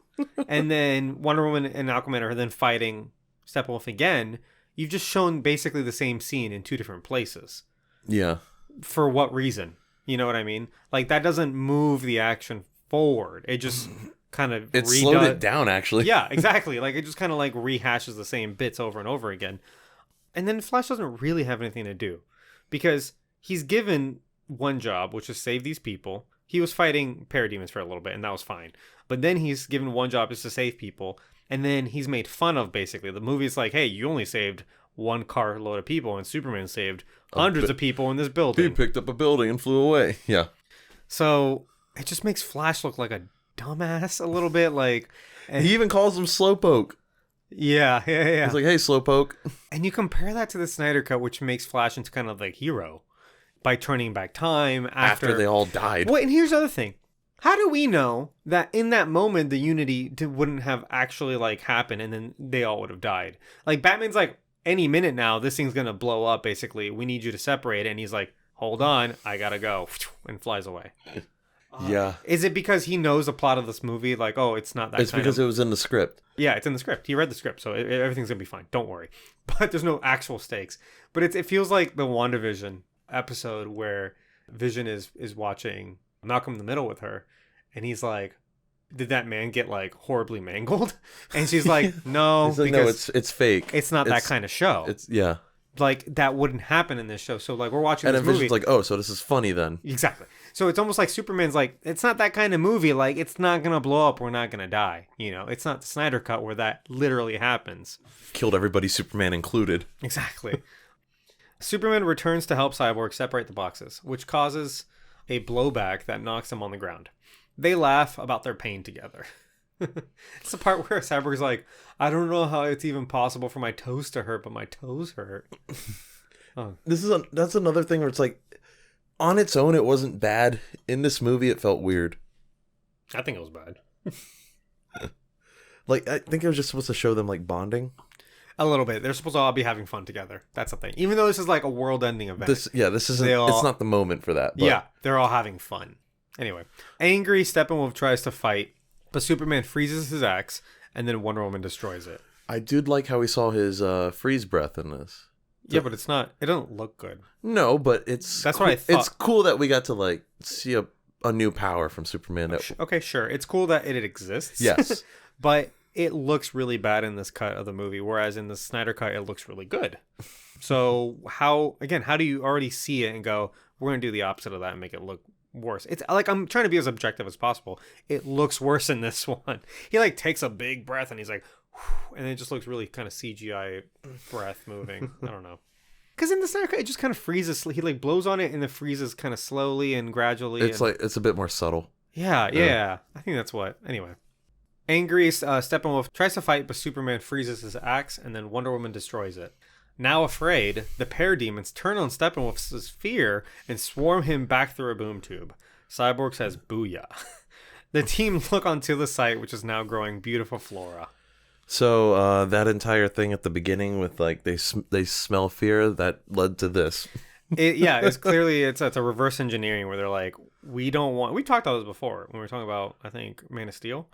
And then Wonder Woman and Aquaman are then fighting Steppenwolf again. You've just shown basically the same scene in two different places. Yeah. For what reason? You know what I mean? Like, that doesn't move the action forward. It just kind of slowed it down, actually. Yeah, exactly. Like, it just kind of like rehashes the same bits over and over again. And then Flash doesn't really have anything to do, because he's given one job, which is save these people. He was fighting parademons for a little bit, and that was fine. But then he's given one job, is to save people. And then he's made fun of, basically. The movie's like, hey, you only saved one carload of people, and Superman saved hundreds of people in this building. He picked up a building and flew away. Yeah. So it just makes Flash look like a dumbass a little bit. Like, he even calls him Slowpoke. Yeah. He's like, hey, Slowpoke. And you compare that to the Snyder Cut, which makes Flash into kind of like hero. by turning back time After they all died. Well, and here's the other thing. How do we know that in that moment the unity wouldn't have actually like happened and then they all would have died? Like Batman's like, any minute now this thing's gonna blow up. Basically, we need you to separate. And he's like, hold on, I gotta go, and flies away. Yeah. Is it because he knows the plot of this movie? Like, oh, it's not that. It's because it was in the script. Yeah, it's in the script. He read the script, so everything's gonna be fine. Don't worry. But there's no actual stakes. But it feels like the WandaVision episode where Vision is watching Malcolm in the Middle with her, and he's like, did that man get like horribly mangled? And she's like, no, like, no, it's fake. It's not that kind of show. It's like that wouldn't happen in this show. So like we're watching this movie. And Vision's like, oh, so this is funny then. Exactly. So it's almost like Superman's like, it's not that kind of movie. Like it's not gonna blow up. We're not gonna die. You know, it's not the Snyder Cut where that literally happens. Killed everybody, Superman included. Exactly. Superman returns to help Cyborg separate the boxes, which causes a blowback that knocks him on the ground. They laugh about their pain together. It's the part where Cyborg's like, I don't know how it's even possible for my toes to hurt, but my toes hurt. Oh. That's another thing where it's like, on its own, it wasn't bad. In this movie, it felt weird. I think it was bad. Like, I think it was just supposed to show them, like, bonding. A little bit. They're supposed to all be having fun together. That's the thing. Even though this is like a world-ending event. This isn't, it's not the moment for that. But. Yeah, they're all having fun. Anyway, angry, Steppenwolf tries to fight, but Superman freezes his axe, and then Wonder Woman destroys it. I did like how we saw his freeze breath in this. Yeah, but it doesn't look good. No, but that's what I thought. It's cool that we got to like see a new power from Superman. Okay, sure. It's cool that it exists. Yes. But it looks really bad in this cut of the movie, whereas in the Snyder Cut, it looks really good. So how do you already see it and go, we're going to do the opposite of that and make it look worse? It's like, I'm trying to be as objective as possible. It looks worse in this one. He like takes a big breath and he's like, and it just looks really kind of CGI breath moving. I don't know. Because in the Snyder Cut, it just kind of freezes. He like blows on it and it freezes kind of slowly and gradually. It's a bit more subtle. Yeah. I think that's what. Anyway. Angry, Steppenwolf tries to fight, but Superman freezes his axe and then Wonder Woman destroys it. Now afraid, the parademons turn on Steppenwolf's fear and swarm him back through a boom tube. Cyborg says, booyah. The team look onto the site, which is now growing beautiful flora. So that entire thing at the beginning with like they smell fear, that led to this. It's clearly it's a reverse engineering where they're like, we talked about this before when we were talking about, I think, Man of Steel,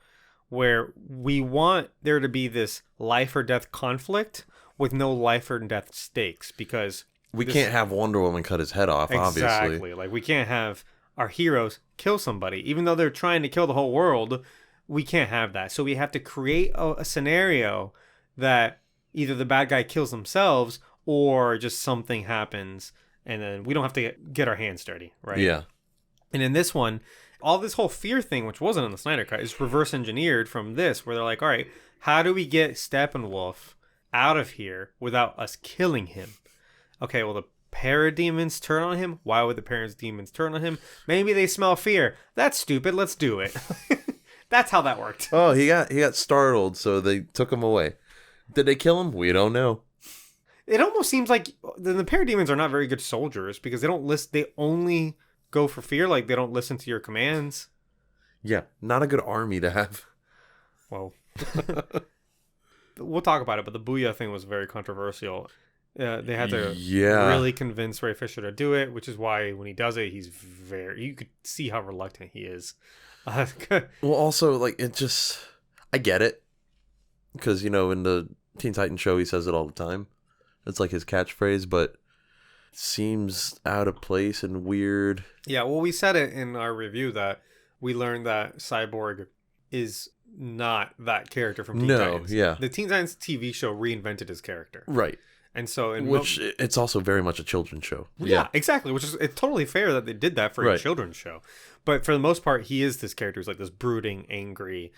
where we want there to be this life or death conflict with no life or death stakes, because we can't have Wonder Woman cut his head off. Obviously, exactly. Like we can't have our heroes kill somebody, even though they're trying to kill the whole world. We can't have that. So we have to create a scenario that either the bad guy kills themselves or just something happens and then we don't have to get our hands dirty, right? Yeah. And in this one, all this whole fear thing, which wasn't in the Snyder Cut, is reverse engineered from this, where they're like, all right, how do we get Steppenwolf out of here without us killing him? Okay, well, the parademons turn on him. Why would the parademons turn on him? Maybe they smell fear. That's stupid. Let's do it. That's how that worked. Oh, he got startled, so they took him away. Did they kill him? We don't know. It almost seems like the parademons are not very good soldiers because they only go for fear, like they don't listen to your commands. Yeah, not a good army to have. Well, we'll talk about it, but the Booyah thing was very controversial. They had to really convince Ray Fisher to do it, which is why when he does it, you could see how reluctant he is. Well, also, like, I get it. Because, in the Teen Titans show, he says it all the time. It's like his catchphrase, but it seems out of place and weird. Yeah, well, we said it in our review that we learned that Cyborg is not that character from Teen Titans. Yeah. The Teen Titans TV show reinvented his character. Right. And so, it's also very much a children's show. Yeah, exactly. Which is it's totally fair that they did that for a children's show. But for the most part, he is this character who's like this brooding, angry,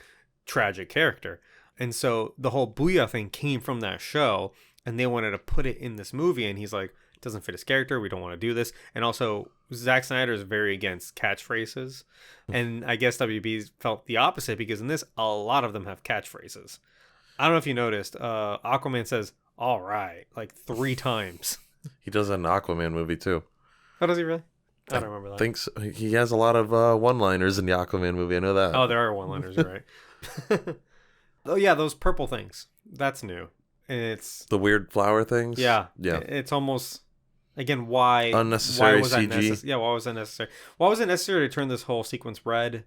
tragic character. And so the whole Booyah thing came from that show, and they wanted to put it in this movie. And he's like, it doesn't fit his character. We don't want to do this. And also, Zack Snyder is very against catchphrases. And I guess WB felt the opposite because in this, a lot of them have catchphrases. I don't know if you noticed. Aquaman says, all right, like 3 times. He does that in an Aquaman movie too. Oh, does he really? I don't remember that. Thinks he has a lot of one-liners in the Aquaman movie. I know that. Oh, there are one-liners, you're right. Oh, yeah, those purple things. That's new. And it's... The weird flower things? Yeah. Yeah. It's almost... Again, why... Unnecessary why was CG. That yeah, why was that necessary? Why was it necessary to turn this whole sequence red?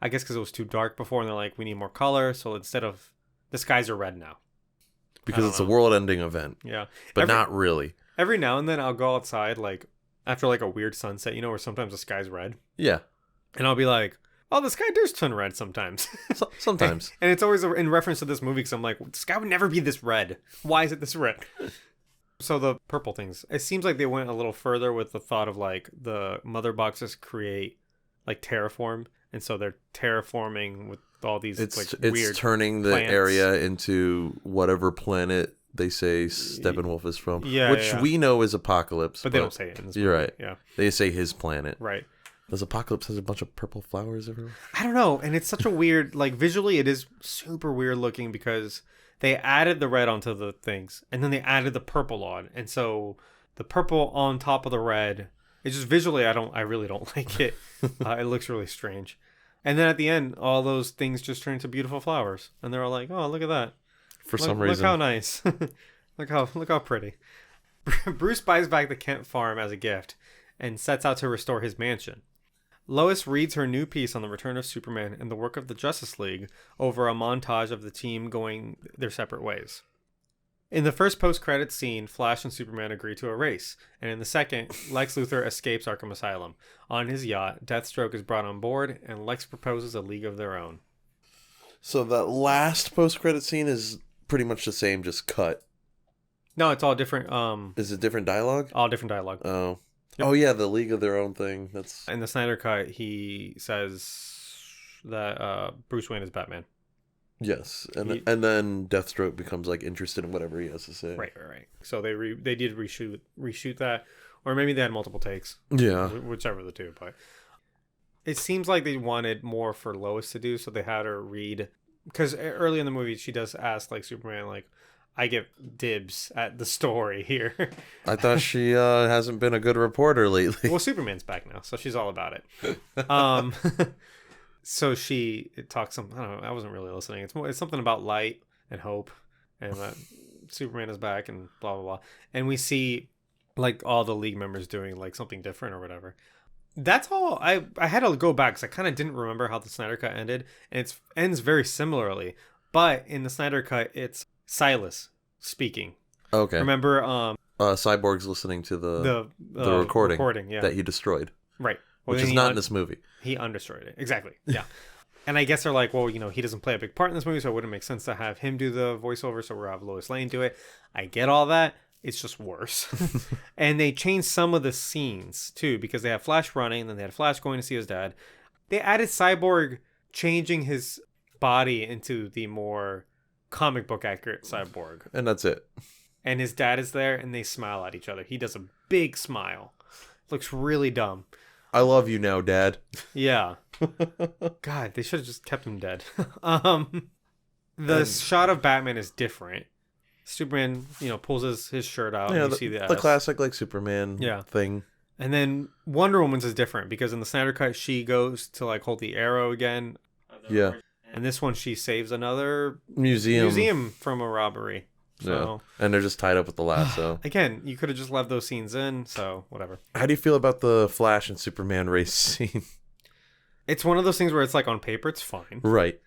I guess because it was too dark before, and they're like, we need more color, so instead of... The skies are red now. Because it's a world-ending event. Yeah. But not really. Every now and then, I'll go outside, like, after, like, a weird sunset, you know, where sometimes the sky's red. Yeah. And I'll be like... Oh, the sky does turn red sometimes. Sometimes. And it's always in reference to this movie because I'm like, the sky would never be this red. Why is it this red? So the purple things. It seems like they went a little further with the thought of like the mother boxes create like terraform. And so they're terraforming with all these weird It's turning the plants. area into whatever planet they say Steppenwolf is from. Yeah, which we know is Apocalypse. But they don't say it in this movie. You're right. Yeah. They say his planet. Right. Does Apocalypse has a bunch of purple flowers everywhere? I don't know. And it's such a weird, like visually it is super weird looking because they added the red onto the things and then they added the purple on. And so the purple on top of the red, it's just visually, I really don't like it. It looks really strange. And then at the end, all those things just turn into beautiful flowers. And they're all like, oh, look at that. Some reason. Look how nice. look how pretty. Bruce buys back the Kent farm as a gift and sets out to restore his mansion. Lois reads her new piece on the return of Superman and the work of the Justice League over a montage of the team going their separate ways. In the first post-credits scene, Flash and Superman agree to a race, and in the second, Lex Luthor escapes Arkham Asylum. On his yacht, Deathstroke is brought on board, and Lex proposes a league of their own. So that last post-credit scene is pretty much the same, just cut. No, it's all different. Is it different dialogue? All different dialogue. Oh. Yep. Oh yeah, the League of Their Own thing. That's in the Snyder Cut. He says that Bruce Wayne is Batman. Yes, and then Deathstroke becomes like interested in whatever he has to say. Right. So they did reshoot that, or maybe they had multiple takes. Yeah, whichever of the two. But it seems like they wanted more for Lois to do, so they had her read because early in the movie she does ask like Superman like, I get dibs at the story here. I thought she hasn't been a good reporter lately. Well, Superman's back now, so she's all about it. So it talks I don't know. I wasn't really listening. It's something about light and hope, and that Superman is back, and blah blah blah. And we see like all the League members doing like something different or whatever. That's all. I had to go back because I kind of didn't remember how the Snyder Cut ended, and it ends very similarly. But in the Snyder Cut, it's Silas speaking. Okay. Remember Cyborg's listening to the recording yeah. that he destroyed. Right. Which is not in this movie. He undestroyed it. Exactly. Yeah. And I guess they're like, well, he doesn't play a big part in this movie, so it wouldn't make sense to have him do the voiceover, so we'll have Lois Lane do it. I get all that. It's just worse. And they changed some of the scenes, too, because they have Flash running, and then they had Flash going to see his dad. They added Cyborg changing his body into the more comic book accurate Cyborg. And that's it. And his dad is there, and they smile at each other. He does a big smile. Looks really dumb. I love you now, Dad. Yeah. God, they should have just kept him dead. The shot of Batman is different. Superman, pulls his shirt out. Yeah, and you see the classic like Superman thing. And then Wonder Woman's is different because in the Snyder Cut, she goes to like hold the arrow again. Yeah. And this one, she saves another museum from a robbery. So, yeah. And they're just tied up with the lasso. Again, you could have just left those scenes in, so whatever. How do you feel about the Flash and Superman race scene? It's one of those things where it's like on paper, it's fine. Right.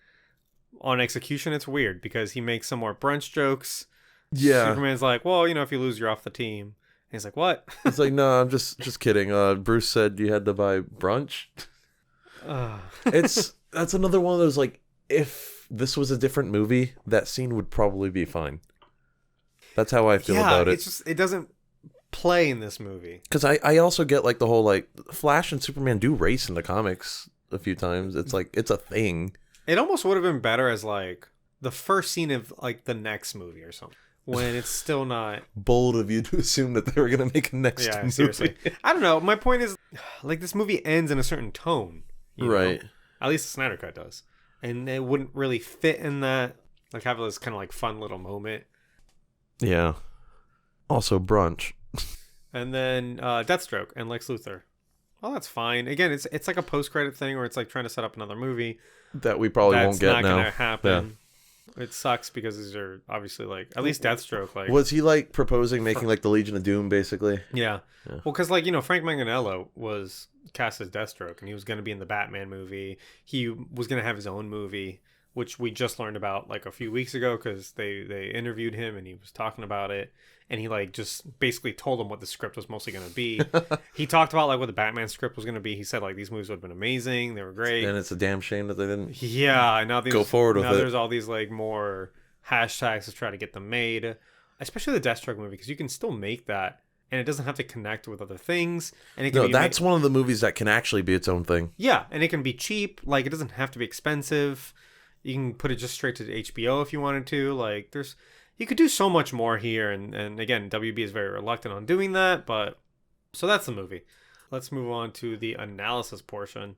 On execution, it's weird because he makes some more brunch jokes. Yeah. Superman's like, well, if you lose, you're off the team. And he's like, what? It's like, no, I'm just kidding. Bruce said you had to buy brunch. That's another one of those, like, if this was a different movie, that scene would probably be fine. That's how I feel about it. It doesn't play in this movie. Because I also get like the whole like Flash and Superman do race in the comics a few times. It's like it's a thing. It almost would have been better as like the first scene of like the next movie or something. When it's still not bold of you to assume that they were gonna make a next movie. Seriously. I don't know. My point is like this movie ends in a certain tone. Right. Know? At least the Snyder Cut does. And it wouldn't really fit in that like have this kind of like fun little moment. Yeah. Also brunch. And then Deathstroke and Lex Luthor. Well, that's fine. Again, it's like a post-credit thing where it's like trying to set up another movie. That we probably won't get now. That's not going to happen. Yeah. It sucks because these are obviously like, at least Deathstroke. Like, was he like proposing making like the Legion of Doom basically? Yeah. Well, because like, Frank Manganiello was cast as Deathstroke and he was going to be in the Batman movie. He was going to have his own movie, which we just learned about like a few weeks ago because they interviewed him and he was talking about it. And he like just basically told them what the script was mostly going to be. He talked about like what the Batman script was going to be. He said like these movies would have been amazing. They were great. And it's a damn shame that they didn't. Yeah, now go forward with it. Now there's all these like more hashtags to try to get them made, especially the Deathstroke movie because you can still make that and it doesn't have to connect with other things. And it can that's one of the movies that can actually be its own thing. Yeah, and it can be cheap. Like it doesn't have to be expensive. You can put it just straight to HBO if you wanted to. Like you could do so much more here, and again, WB is very reluctant on doing that, but so that's the movie. Let's move on to the analysis portion.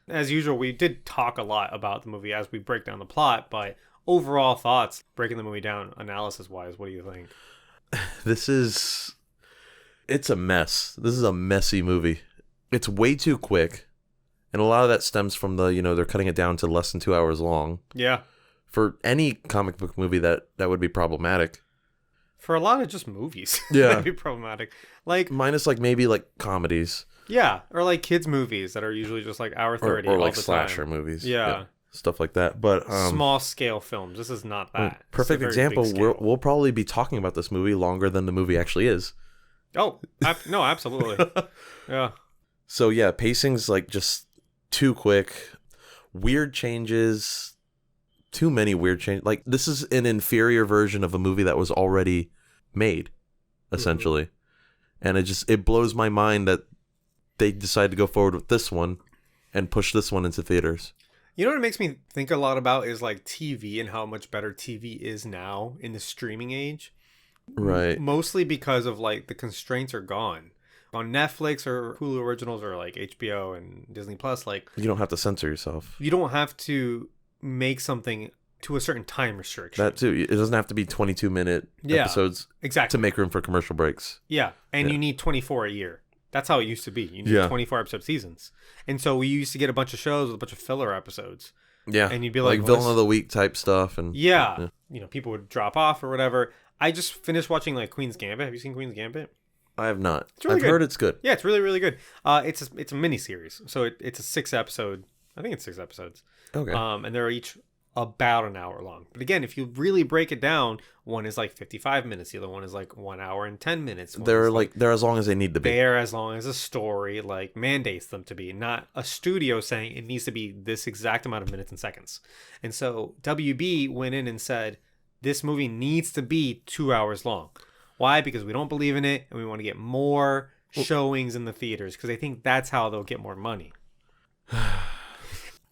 As usual, we did talk a lot about the movie as we break down the plot, but overall thoughts, breaking the movie down analysis-wise, what do you think? It's a mess. This is a messy movie. It's way too quick, and a lot of that stems from they're cutting it down to less than 2 hours long. Yeah. For any comic book movie, that would be problematic. For a lot of just movies, yeah, that'd be problematic. Like minus like maybe like comedies. Yeah, or like kids movies that are usually just like hour 30, or all like the slasher time. Movies. Yeah, stuff like that. But small scale films. This is not that. Perfect example. We'll probably be talking about this movie longer than the movie actually is. Oh no, absolutely. Yeah. So yeah, pacing's like just too quick. Weird changes. Too many weird changes. Like this is an inferior version of a movie that was already made, essentially. Mm-hmm. And it blows my mind that they decided to go forward with this one and push this one into theaters. You know what it makes me think a lot about is like TV and how much better TV is now in the streaming age. Right. Mostly because of like the constraints are gone. On Netflix or Hulu originals or like HBO and Disney Plus, like you don't have to censor yourself. You don't have to make something to a certain time restriction. That too. It doesn't have to be 22-minute episodes exactly to make room for commercial breaks. Yeah. And you need 24 a year. That's how it used to be. You need 24 episode seasons. And so we used to get a bunch of shows with a bunch of filler episodes. Yeah. And you'd be like Villain of the Week type stuff. And yeah. People would drop off or whatever. I just finished watching like Queen's Gambit. Have you seen Queen's Gambit? I have not. Really I've heard it's good. Yeah, it's really, really good. It's a mini series. So it's a 6 episode. I think it's 6 episodes. Okay. And they're each about an hour long. But again, if you really break it down, one is like 55 minutes, the other one is like 1 hour and 10 minutes. They're as long as they need to be. They're as long as a story like mandates them to be, not a studio saying it needs to be this exact amount of minutes and seconds. And so WB went in and said, this movie needs to be 2 hours long. Why? Because we don't believe in it and we want to get more showings in the theaters because they think that's how they'll get more money.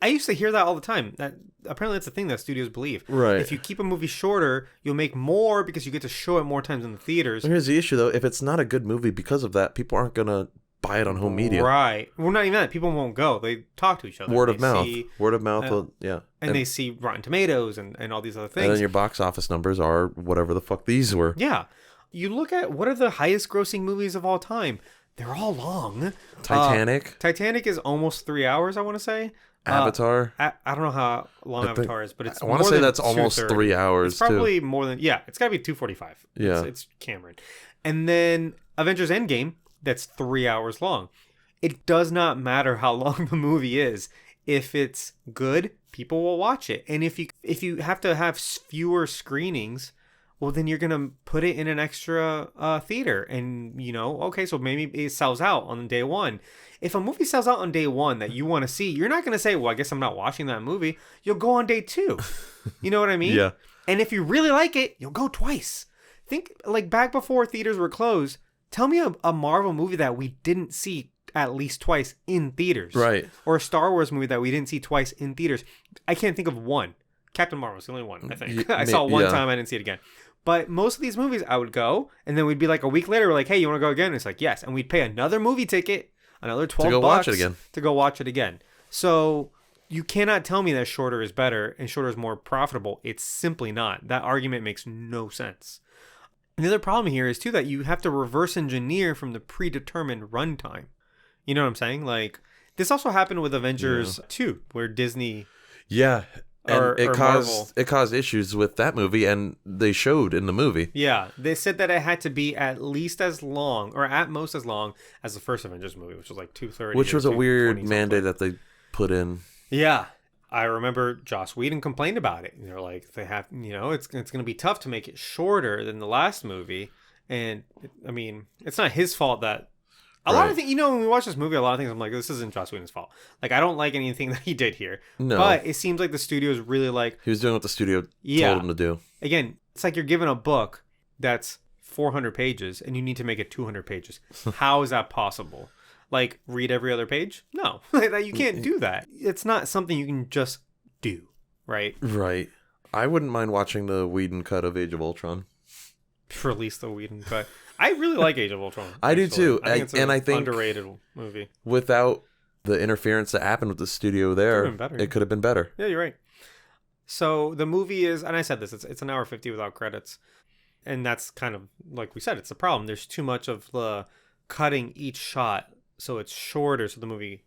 I used to hear that all the time. That apparently it's a thing that studios believe. Right. If you keep a movie shorter, you'll make more because you get to show it more times in the theaters. Here's the issue, though. If it's not a good movie because of that, people aren't going to buy it on home media. Right. Well, not even that. People won't go. They talk to each other. Word of mouth. Word of mouth, yeah. And they see Rotten Tomatoes and all these other things. And then your box office numbers are whatever the fuck these were. Yeah. You look at what are the highest grossing movies of all time. They're all long. Titanic. Titanic is almost 3 hours, I want to say. Avatar. I don't know how long Avatar is, but it's I want to say that's almost 3 hours. It's probably more than it's got to be 2:45. Yeah, it's Cameron. And then Avengers Endgame, that's 3 hours long. It does not matter how long the movie is. If it's good, people will watch it. And if you have to have fewer screenings, well, then you're going to put it in an extra theater. And, okay, so maybe it sells out on day one. If a movie sells out on day one that you want to see, you're not going to say, well, I guess I'm not watching that movie. You'll go on day 2. You know what I mean? Yeah. And if you really like it, you'll go twice. Think, like, back before theaters were closed, tell me a Marvel movie that we didn't see at least twice in theaters. Right. Or a Star Wars movie that we didn't see twice in theaters. I can't think of one. Captain Marvel's the only one, I think. I saw it one time, I didn't see it again. But most of these movies, I would go, and then we'd be like a week later, we're like, hey, you want to go again? And it's like, yes. And we'd pay another movie ticket, another $12 to go watch it again. To go watch it again. So you cannot tell me that shorter is better and shorter is more profitable. It's simply not. That argument makes no sense. And the other problem here is too that you have to reverse engineer from the predetermined runtime. You know what I'm saying? Like, this also happened with Avengers 2, where Disney Yeah. And or Marvel. it caused issues with that movie, and they showed in the movie. Yeah, they said that it had to be at least as long, or at most as long, as the first Avengers movie, which was like 2:30. Which was a weird mandate that they put in. Yeah. I remember Joss Whedon complained about it. And they're like, they have, it's going to be tough to make it shorter than the last movie. And, I mean, it's not his fault that... A lot of things, when we watch this movie, a lot of things I'm like, this isn't Joss Whedon's fault. Like, I don't like anything that he did here. No. But it seems like the studio is really like... He was doing what the studio told him to do. Again, it's like you're given a book that's 400 pages and you need to make it 200 pages. How is that possible? Like, read every other page? No. You can't do that. It's not something you can just do, right? Right. I wouldn't mind watching the Whedon cut of Age of Ultron. Release the Whedon cut. I really like Age of Ultron. I do too. I think it's an I think underrated movie. Without the interference that happened with the studio there, it could have been better. Yeah, you're right. So the movie is, and I said this, it's an hour 50 without credits. And that's kind of, like we said, it's the problem. There's too much of the cutting each shot, so it's shorter, so the movie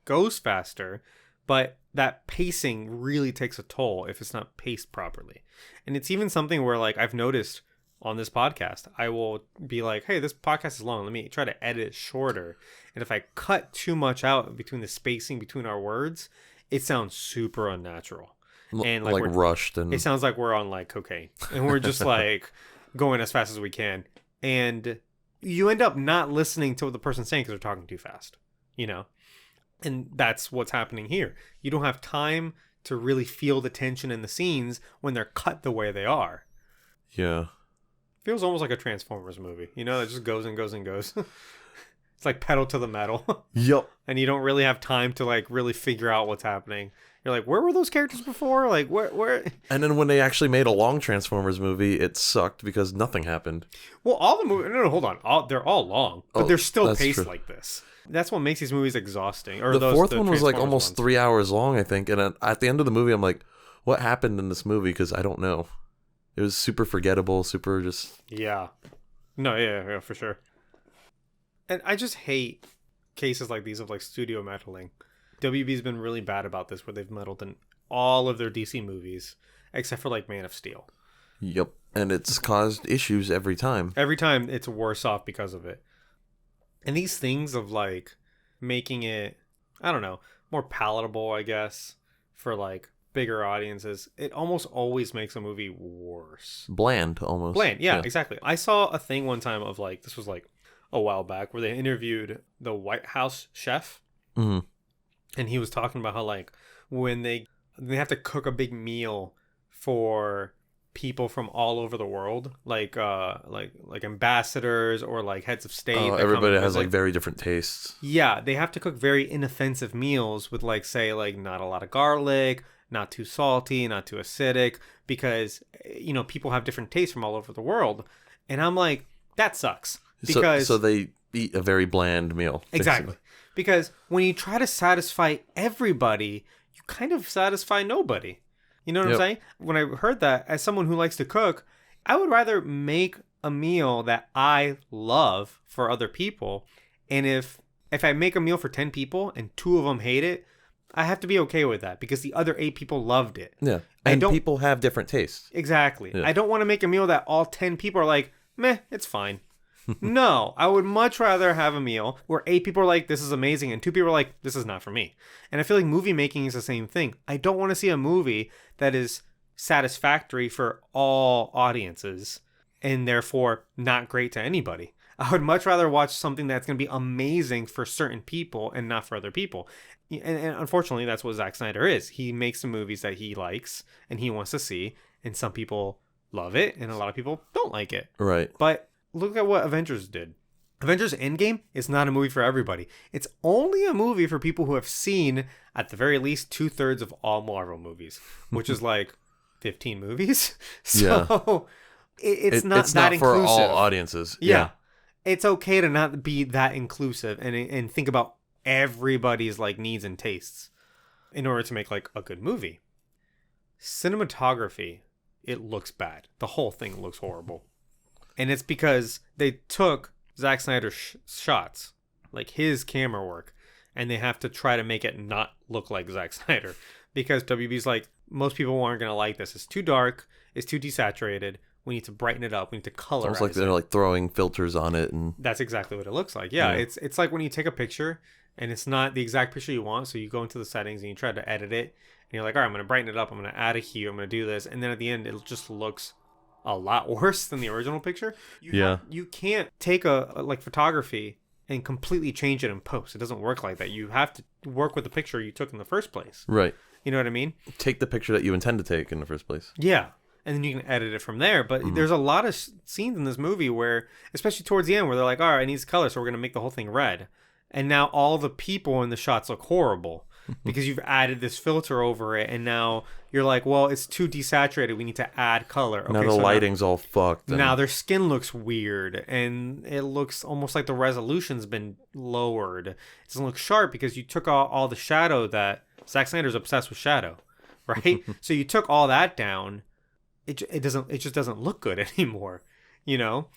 goes faster. But that pacing really takes a toll if it's not paced properly. And it's even something where, like, I've noticed on this podcast, I will be like, hey, this podcast is long. Let me try to edit it shorter. And if I cut too much out between the spacing between our words, it sounds super unnatural. And like rushed. And it sounds like we're on like cocaine. And we're just like going as fast as we can. And you end up not listening to what the person's saying because they're talking too fast, And that's what's happening here. You don't have time to really feel the tension in the scenes when they're cut the way they are. Yeah. Feels almost like a Transformers movie, it just goes and goes and goes. It's like pedal to the metal. Yep. And you don't really have time to like really figure out what's happening. You're like, where were those characters before? Like, where? And then when they actually made a long Transformers movie, it sucked because nothing happened. Well, all the movies, no, hold on. They're all long, but they're still paced like this. That's what makes these movies exhausting. Or the fourth one was like almost 3 hours long, I think. And at the end of the movie, I'm like, what happened in this movie? Because I don't know. It was super forgettable, super just... Yeah. No, yeah, for sure. And I just hate cases like these of like studio meddling. WB's been really bad about this, where they've meddled in all of their DC movies, except for like Man of Steel. Yep. And it's caused issues every time. Every time it's worse off because of it. And these things of like making it, I don't know, more palatable, I guess, for like bigger audiences, it almost always makes a movie worse. Bland, almost. Bland, yeah, exactly. I saw a thing one time of like, this was like a while back, where they interviewed the White House chef. Mm-hmm. And he was talking about how like when they have to cook a big meal for people from all over the world, like ambassadors or like heads of state. Oh, everybody has like very different tastes. Yeah, they have to cook very inoffensive meals with like, say, like not a lot of garlic, not too salty, not too acidic, because people have different tastes from all over the world. And I'm like, that sucks, because so they eat a very bland meal. Exactly. Basically. Because when you try to satisfy everybody, you kind of satisfy nobody. You know what I'm saying? When I heard that, as someone who likes to cook, I would rather make a meal that I love for other people. And if I make a meal for 10 people and 2 of them hate it, I have to be okay with that, because the other 8 people loved it. Yeah. And people have different tastes. Exactly. Yeah. I don't want to make a meal that all 10 people are like, meh, it's fine. No, I would much rather have a meal where 8 people are like, this is amazing, and 2 people are like, this is not for me. And I feel like movie making is the same thing. I don't want to see a movie that is satisfactory for all audiences and therefore not great to anybody. I would much rather watch something that's going to be amazing for certain people and not for other people. And unfortunately, that's what Zack Snyder is. He makes the movies that he likes and he wants to see, and some people love it and a lot of people don't like it. Right. But look at what Avengers did. Avengers Endgame is not a movie for everybody. It's only a movie for people who have seen, at the very least, 2/3 of all Marvel movies, which is like 15 movies. So it's not that inclusive. It's not for all audiences. Yeah. It's okay to not be that inclusive and think about everybody's like needs and tastes in order to make like a good movie. Cinematography, it looks bad. The whole thing looks horrible. And it's because they took Zack Snyder's shots, like his camera work, and they have to try to make it not look like Zack Snyder. Because WB's like, most people aren't going to like this. It's too dark. It's too desaturated. We need to brighten it up. We need to colorize Almost like it. they're like throwing filters on it. And That's exactly what it looks like. Yeah, Yeah. it's like when you take a picture and it's not the exact picture you want. So you go into the settings and you try to edit it. And you're like, all right, I'm going to brighten it up. I'm going to add a hue. I'm going to do this. And then at the end, it just looks a lot worse than the original picture. You can't take a like photography and completely change it in post. It doesn't work like that. You have to work with the picture you took in the first place. Right. You know what I mean? Take the picture that you intend to take in the first place. Yeah. And then you can edit it from there. But there's a lot of scenes in this movie where, especially towards the end, where they're like, all right, it needs color, so we're going to make the whole thing red. And now all the people in the shots look horrible because you've added this filter over it. And now you're like, well, it's too desaturated. We need to add color. Okay, Now the so lighting's all fucked. and- now their skin looks weird. And it looks almost like the resolution's been lowered. It doesn't look sharp because you took all the shadow that... Zack Snyder's obsessed with shadow, right? So you took all that down. It just doesn't look good anymore, you know?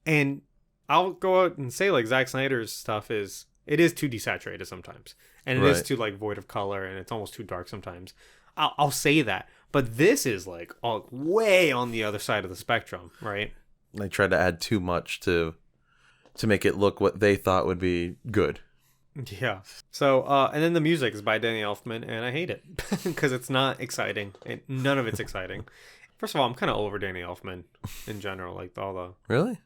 And I'll go out and say, like, Zack Snyder's stuff it is too desaturated sometimes. And it is too, like, void of color, and it's almost too dark sometimes. I'll say that. But this is, like, all way on the other side of the spectrum, right? They tried to add too much to make it look what they thought would be good. Yeah. So, and then the music is by Danny Elfman, and I hate it because it's not exciting. None of it's exciting. First of all, I'm kind of over Danny Elfman in general, like all the... Really?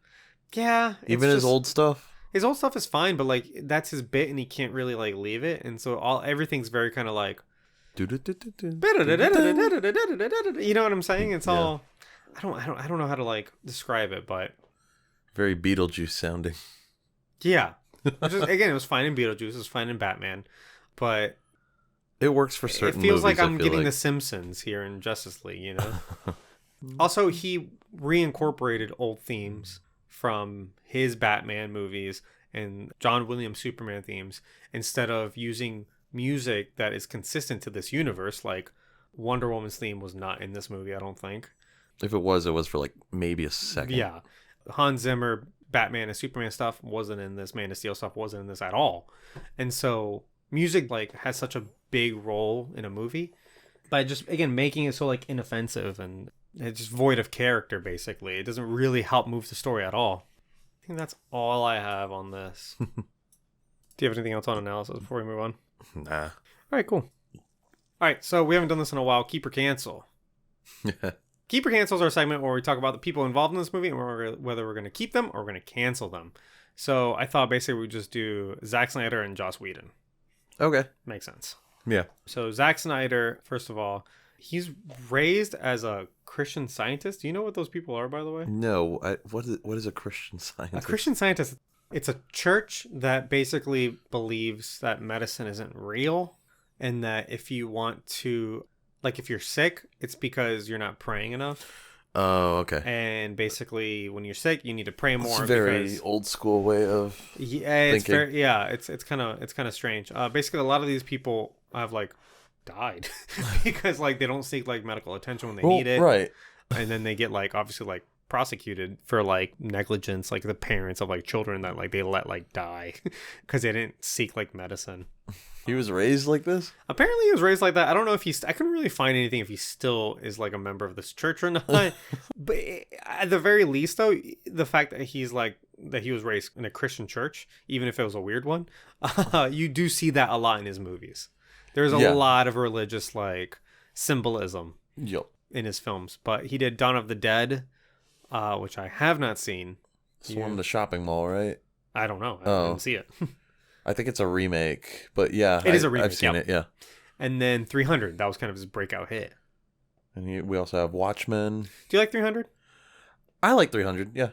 Yeah. Even his old stuff? His old stuff is fine, but like that's his bit, and he can't really like leave it, and so everything's very kind of like... You know what I'm saying? It's all... I don't know how to like describe it, but... Very Beetlejuice sounding. Yeah. Again, it was fine in Beetlejuice, it was fine in Batman, but it works for certain movies. It feels movies, like I'm getting The Simpsons here in Justice League, you know? Also, he reincorporated old themes from his Batman movies and John Williams Superman themes instead of using music that is consistent to this universe. Like Wonder Woman's theme was not in this movie, I don't think. If it was for like maybe a second. Yeah. Hans Zimmer Batman and Superman stuff wasn't in this. Man of Steel stuff wasn't in this at all. And so music like has such a big role in a movie by just, again, making it so like inoffensive and it's just void of character, basically. It doesn't really help move the story at all. I think that's all I have on this. Do you have anything else on analysis before we move on? Nah. All right, cool. All right, so we haven't done this in a while. Keep or cancel. Keep or cancel is our segment where we talk about the people involved in this movie and whether we're going to keep them or we're going to cancel them. So I thought basically we'd just do Zack Snyder and Joss Whedon. Okay. Makes sense. Yeah. So Zack Snyder, first of all, he's raised as a Christian Scientist. Do you know what those people are, by the way? No. What is a Christian Scientist? A Christian Scientist, it's a church that basically believes that medicine isn't real and that if you want to... Like, if you're sick, it's because you're not praying enough. Oh, okay. And basically, when you're sick, you need to pray more. It's a very old school way of it's thinking. it's kind of strange. Basically, a lot of these people have like died because like they don't seek like medical attention when they need it, right? And then they get like obviously like prosecuted for like negligence, like the parents of like children that like they let like die because they didn't seek like medicine. He was raised like this? Apparently he was raised like that. I don't know if I couldn't really find anything if he still is like a member of this church or not. But at the very least though, the fact that he was raised in a Christian church, even if it was a weird one, you do see that a lot in his movies. There's a lot of religious like symbolism in his films. But he did Dawn of the Dead, which I have not seen. It's one in the shopping mall, right? I don't know. I didn't see it. I think it's a remake, but yeah. It is a remake, I've seen it, yeah. And then 300, that was kind of his breakout hit. And we also have Watchmen. Do you like 300? I like 300, yeah.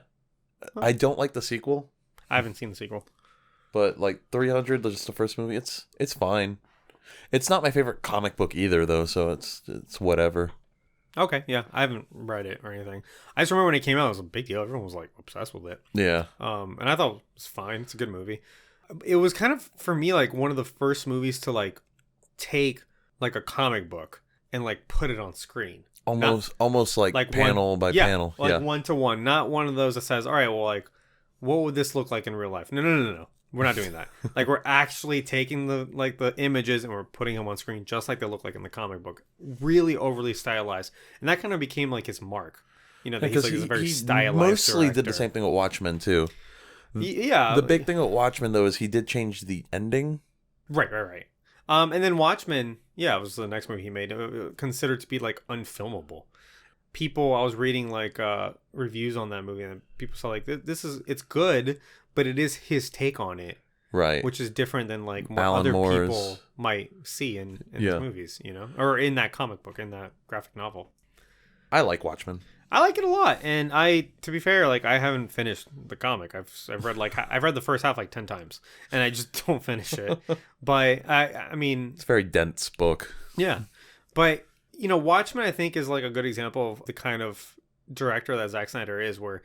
Huh. I don't like the sequel. I haven't seen the sequel. But like 300, just the first movie, it's fine. It's not my favorite comic book either, though, so it's whatever. Okay, yeah. I haven't read it or anything. I just remember when it came out, it was a big deal. Everyone was like obsessed with it. Yeah. And I thought it was fine. It's a good movie. It was kind of, for me, like one of the first movies to like take like a comic book and like put it on screen. almost like panel by panel. Like one to one. Not one of those that says, all right, well, like, what would this look like in real life? No. We're not doing that. Like, we're actually taking the images and we're putting them on screen just like they look like in the comic book. Really overly stylized. And that kind of became like his mark. You know, that he's a very stylized mostly director. Did the same thing with Watchmen too. Yeah. The big thing with Watchmen though is he did change the ending. Right. And then Watchmen, it was the next movie he made, considered to be like unfilmable. People, I was reading like reviews on that movie, and people saw like it's good, but it is his take on it, right? Which is different than like what Alan other Moore's... people might see in his movies, you know, or in that comic book, in that graphic novel. I like Watchmen. I like it a lot, and to be fair, like I haven't finished the comic. I've read the first half like 10 times, and I just don't finish it. But I mean, it's a very dense book. Yeah, but you know, Watchmen I think is like a good example of the kind of director that Zack Snyder is, where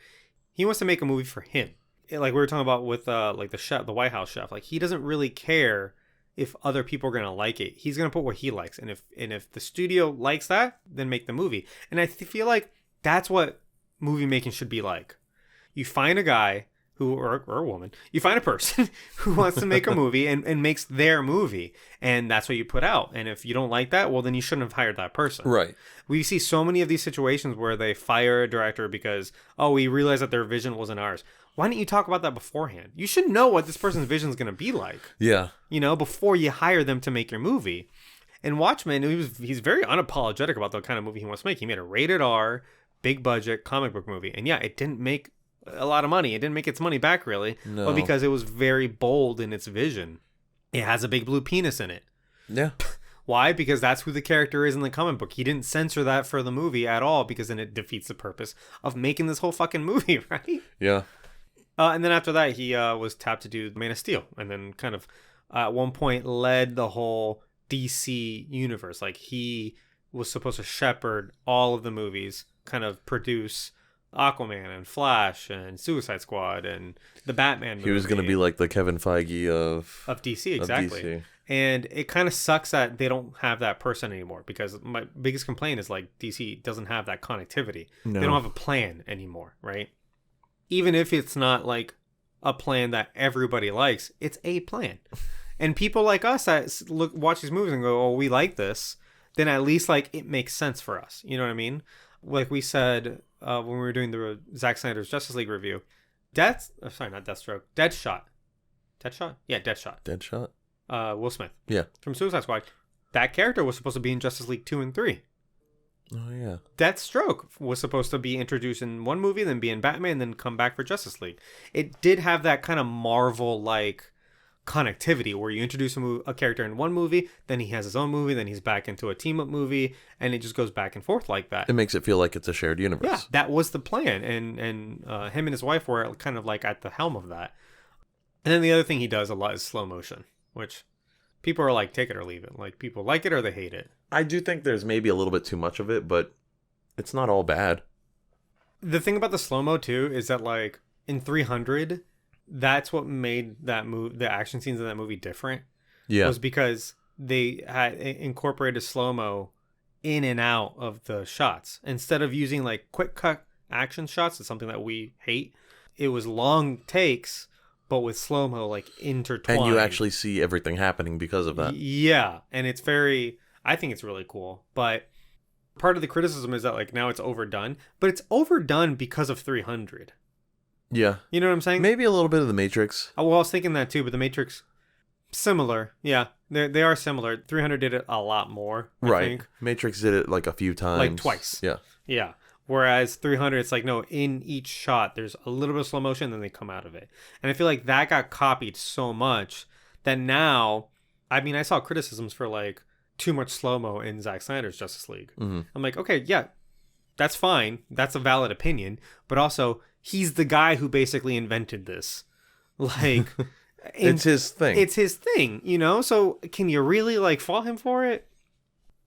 he wants to make a movie for him. Like we were talking about with like the chef, the White House chef. Like he doesn't really care if other people are gonna like it. He's gonna put what he likes, and if the studio likes that, then make the movie. And I feel like that's what movie making should be like. You find a guy or a woman, you find a person who wants to make a movie and makes their movie, and that's what you put out. And if you don't like that, well, then you shouldn't have hired that person. Right. We see so many of these situations where they fire a director because, we realized that their vision wasn't ours. Why didn't you talk about that beforehand? You should know what this person's vision is going to be like. Yeah. You know, before you hire them to make your movie. And Watchmen, he's very unapologetic about the kind of movie he wants to make. He made a rated R, big budget comic book movie. And it didn't make a lot of money. It didn't make its money back, really. No. But because it was very bold in its vision. It has a big blue penis in it. Yeah. Why? Because that's who the character is in the comic book. He didn't censor that for the movie at all, because then it defeats the purpose of making this whole fucking movie, right? Yeah. And then after that, he was tapped to do Man of Steel. And then kind of at one point led the whole DC universe. Like he was supposed to shepherd all of the movies, kind of produce Aquaman and Flash and Suicide Squad and the Batman movie. He was going to be like the Kevin Feige of DC, exactly. Of DC. And it kind of sucks that they don't have that person anymore, because my biggest complaint is like DC doesn't have that connectivity. No. They don't have a plan anymore, right? Even if it's not like a plan that everybody likes, it's a plan. And people like us that watch these movies and go, "Oh, we like this," then at least like it makes sense for us. You know what I mean? Like we said when we were doing the Zack Snyder's Justice League review, Deadshot. Yeah, Deadshot. Will Smith. Yeah. From Suicide Squad. That character was supposed to be in Justice League 2 and 3. Oh, yeah. Deathstroke was supposed to be introduced in one movie, then be in Batman, then come back for Justice League. It did have that kind of Marvel-like connectivity where you introduce a character in one movie, then he has his own movie, then he's back into a team-up movie, and it just goes back and forth like that. It makes it feel like it's a shared universe. Yeah, that was the plan, and him and his wife were kind of like at the helm of that. And then the other thing he does a lot is slow motion, which people are like, take it or leave it. Like, people like it or they hate it. I do think there's maybe a little bit too much of it, but it's not all bad. The thing about the slow-mo, too, is that, like, in 300, that's what made that the action scenes in that movie different. Yeah. Was because they had incorporated slow-mo in and out of the shots. Instead of using, like, quick cut action shots, it's something that we hate. It was long takes, but with slow-mo, like, intertwined. And you actually see everything happening because of that. Yeah. And it's I think it's really cool. But part of the criticism is that, like, now it's overdone. But it's overdone because of 300. Yeah. You know what I'm saying? Maybe a little bit of The Matrix. Oh, well, I was thinking that too, but The Matrix, similar. Yeah, they are similar. 300 did it a lot more, I think. Matrix did it like a few times. Like twice. Yeah. Yeah. Whereas 300, it's like, no, in each shot, there's a little bit of slow motion, then they come out of it. And I feel like that got copied so much that now, I mean, I saw criticisms for, like, too much slow-mo in Zack Snyder's Justice League. Mm-hmm. I'm like, okay, yeah, that's fine. That's a valid opinion. But also, he's the guy who basically invented this. Like, it's his thing. It's his thing, you know? So can you really, like, fault him for it?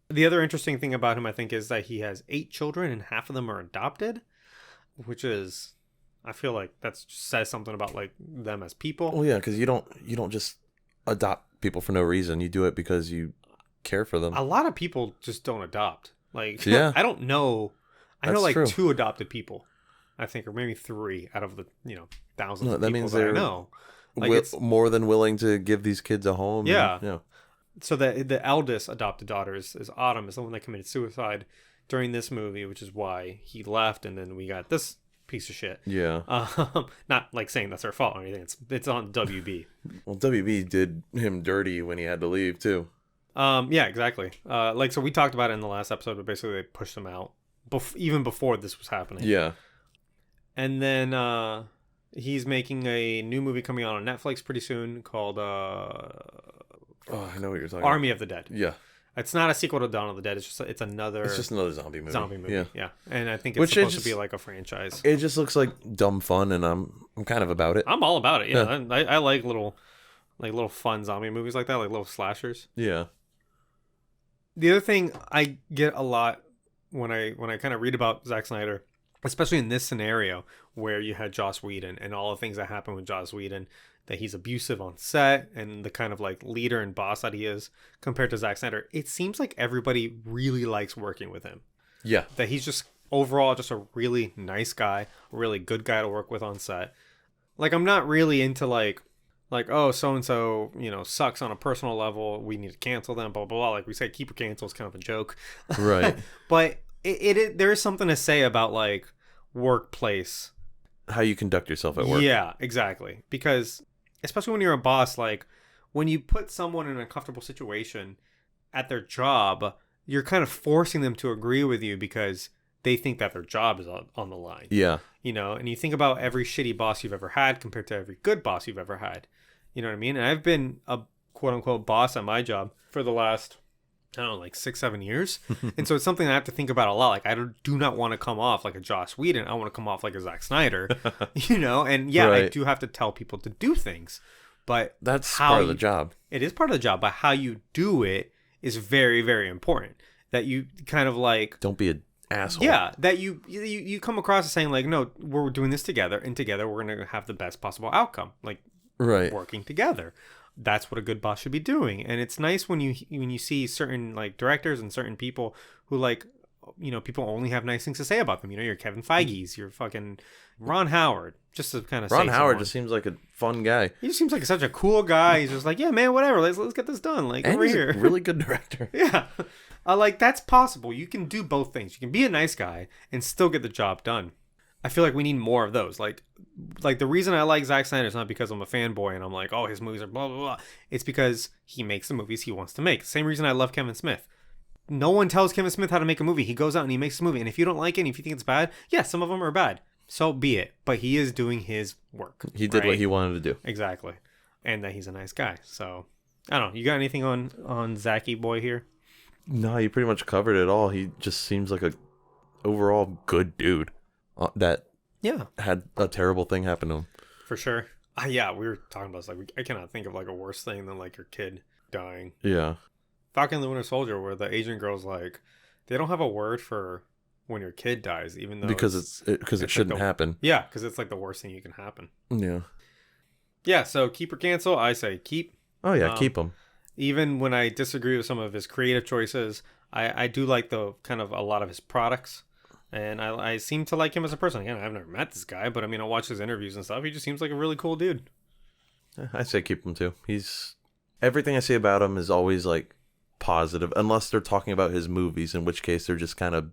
The other interesting thing about him, I think, is that he has 8 children and half of them are adopted, which is, I feel like that says something about, like, them as people. Well, yeah, because you don't just adopt people for no reason. You do it because you care for them. A lot of people just don't adopt. Like, Yeah. I don't know. I know That's like true. 2 adopted people, I think, or maybe 3 out of the thousands No, of that people means that I they're know. Like it's more than willing to give these kids a home. Yeah. And, So the eldest adopted daughter is Autumn, is the one that committed suicide during this movie, which is why he left, and then we got this piece of shit. Yeah. Not like saying that's her fault or anything. It's on WB. Well, WB did him dirty when he had to leave too. Yeah, exactly. Like, so we talked about it in the last episode, but basically they pushed him out even before this was happening. Yeah. And then he's making a new movie coming out on Netflix pretty soon called Oh, I know what you're talking Army of the Dead. about. Yeah. It's not a sequel to Dawn of the Dead. It's another. It's just another zombie movie. Yeah. And I think it's supposed to be like a franchise. It just looks like dumb fun, and I'm kind of about it. I'm all about it. Yeah. I like little fun zombie movies like that, like little slashers. Yeah. The other thing I get a lot when I kind of read about Zack Snyder, especially in this scenario where you had Joss Whedon and all the things that happened with Joss Whedon, that he's abusive on set and the kind of like leader and boss that he is compared to Zack Snyder, it seems like everybody really likes working with him. Yeah. That he's just overall just a really nice guy, a really good guy to work with on set. Like, I'm not really into like, oh, so-and-so, sucks on a personal level, we need to cancel them, blah, blah, blah. Like we say, keep or cancel is kind of a joke. Right. But there is something to say about like workplace. How you conduct yourself at work. Yeah, exactly. Because especially when you're a boss, like when you put someone in a comfortable situation at their job, you're kind of forcing them to agree with you because they think that their job is on the line. Yeah. And you think about every shitty boss you've ever had compared to every good boss you've ever had. You know what I mean? And I've been a quote unquote boss at my job for the last, I don't know, like 6-7 years. And so it's something I have to think about a lot. Like, I do not want to come off like a Joss Whedon. I want to come off like a Zack Snyder, and yeah, Right. I do have to tell people to do things, but That's part of the job. It is part of the job, but how you do it is very, very important. That you kind of like, Don't be an asshole. yeah, that you come across as saying like, no, we're doing this together, and together we're going to have the best possible outcome. Like, Right. working together. That's what a good boss should be doing. And it's nice when you see certain like directors and certain people who like, people only have nice things to say about them. Your Kevin Feige's, your fucking Ron Howard, just to kind of Ron Howard just seems like a fun guy. he just seems like such a cool guy. He's just like, yeah, man, whatever. Let's get this done. Like, And over he's here. a really good director. Yeah. Like, that's possible. You can do both things. You can be a nice guy and still get the job done. I feel like we need more of those. Like the reason I like Zack Snyder is not because I'm a fanboy and I'm like, oh, his movies are blah, blah, blah. It's because he makes the movies he wants to make. Same reason I love Kevin Smith. No one tells Kevin Smith how to make a movie. He goes out and he makes a movie. And if you don't like it, and if you think it's bad, yeah, some of them are bad. So be it. But he is doing his work. He did what he wanted to do. Exactly. And that he's a nice guy. So, I don't know. You got anything on Zachy boy here? No, you pretty much covered it all. He just seems like a overall good dude that had a terrible thing happen to him. For sure. Yeah, we were talking about this. Like, I cannot think of like a worse thing than like your kid dying. Yeah. Falcon and the Winter Soldier, where the Asian girl's like, they don't have a word for when your kid dies, even though because it shouldn't happen. Yeah, because it's like the worst thing you can happen. Yeah. Yeah. So keep or cancel. I say keep. Oh yeah, keep him. Even when I disagree with some of his creative choices, I do like the kind of a lot of his products. And I seem to like him as a person. Again, I've never met this guy, but I mean, I watch his interviews and stuff. He just seems like a really cool dude. I say keep him too. Everything I say about him is always like positive, unless they're talking about his movies, in which case they're just kind of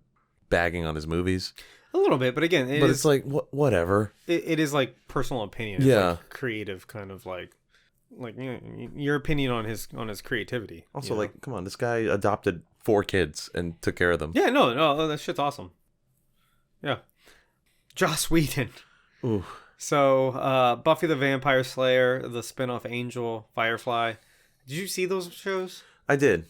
bagging on his movies. A little bit, but again, it's like whatever. It is like personal opinion. It's like creative kind of like your opinion on his creativity. Also, like, come on, this guy adopted 4 kids and took care of them. Yeah, no, that shit's awesome. Yeah. Joss Whedon. Ooh. So, Buffy the Vampire Slayer, the spinoff Angel, Firefly. Did you see those shows? I did.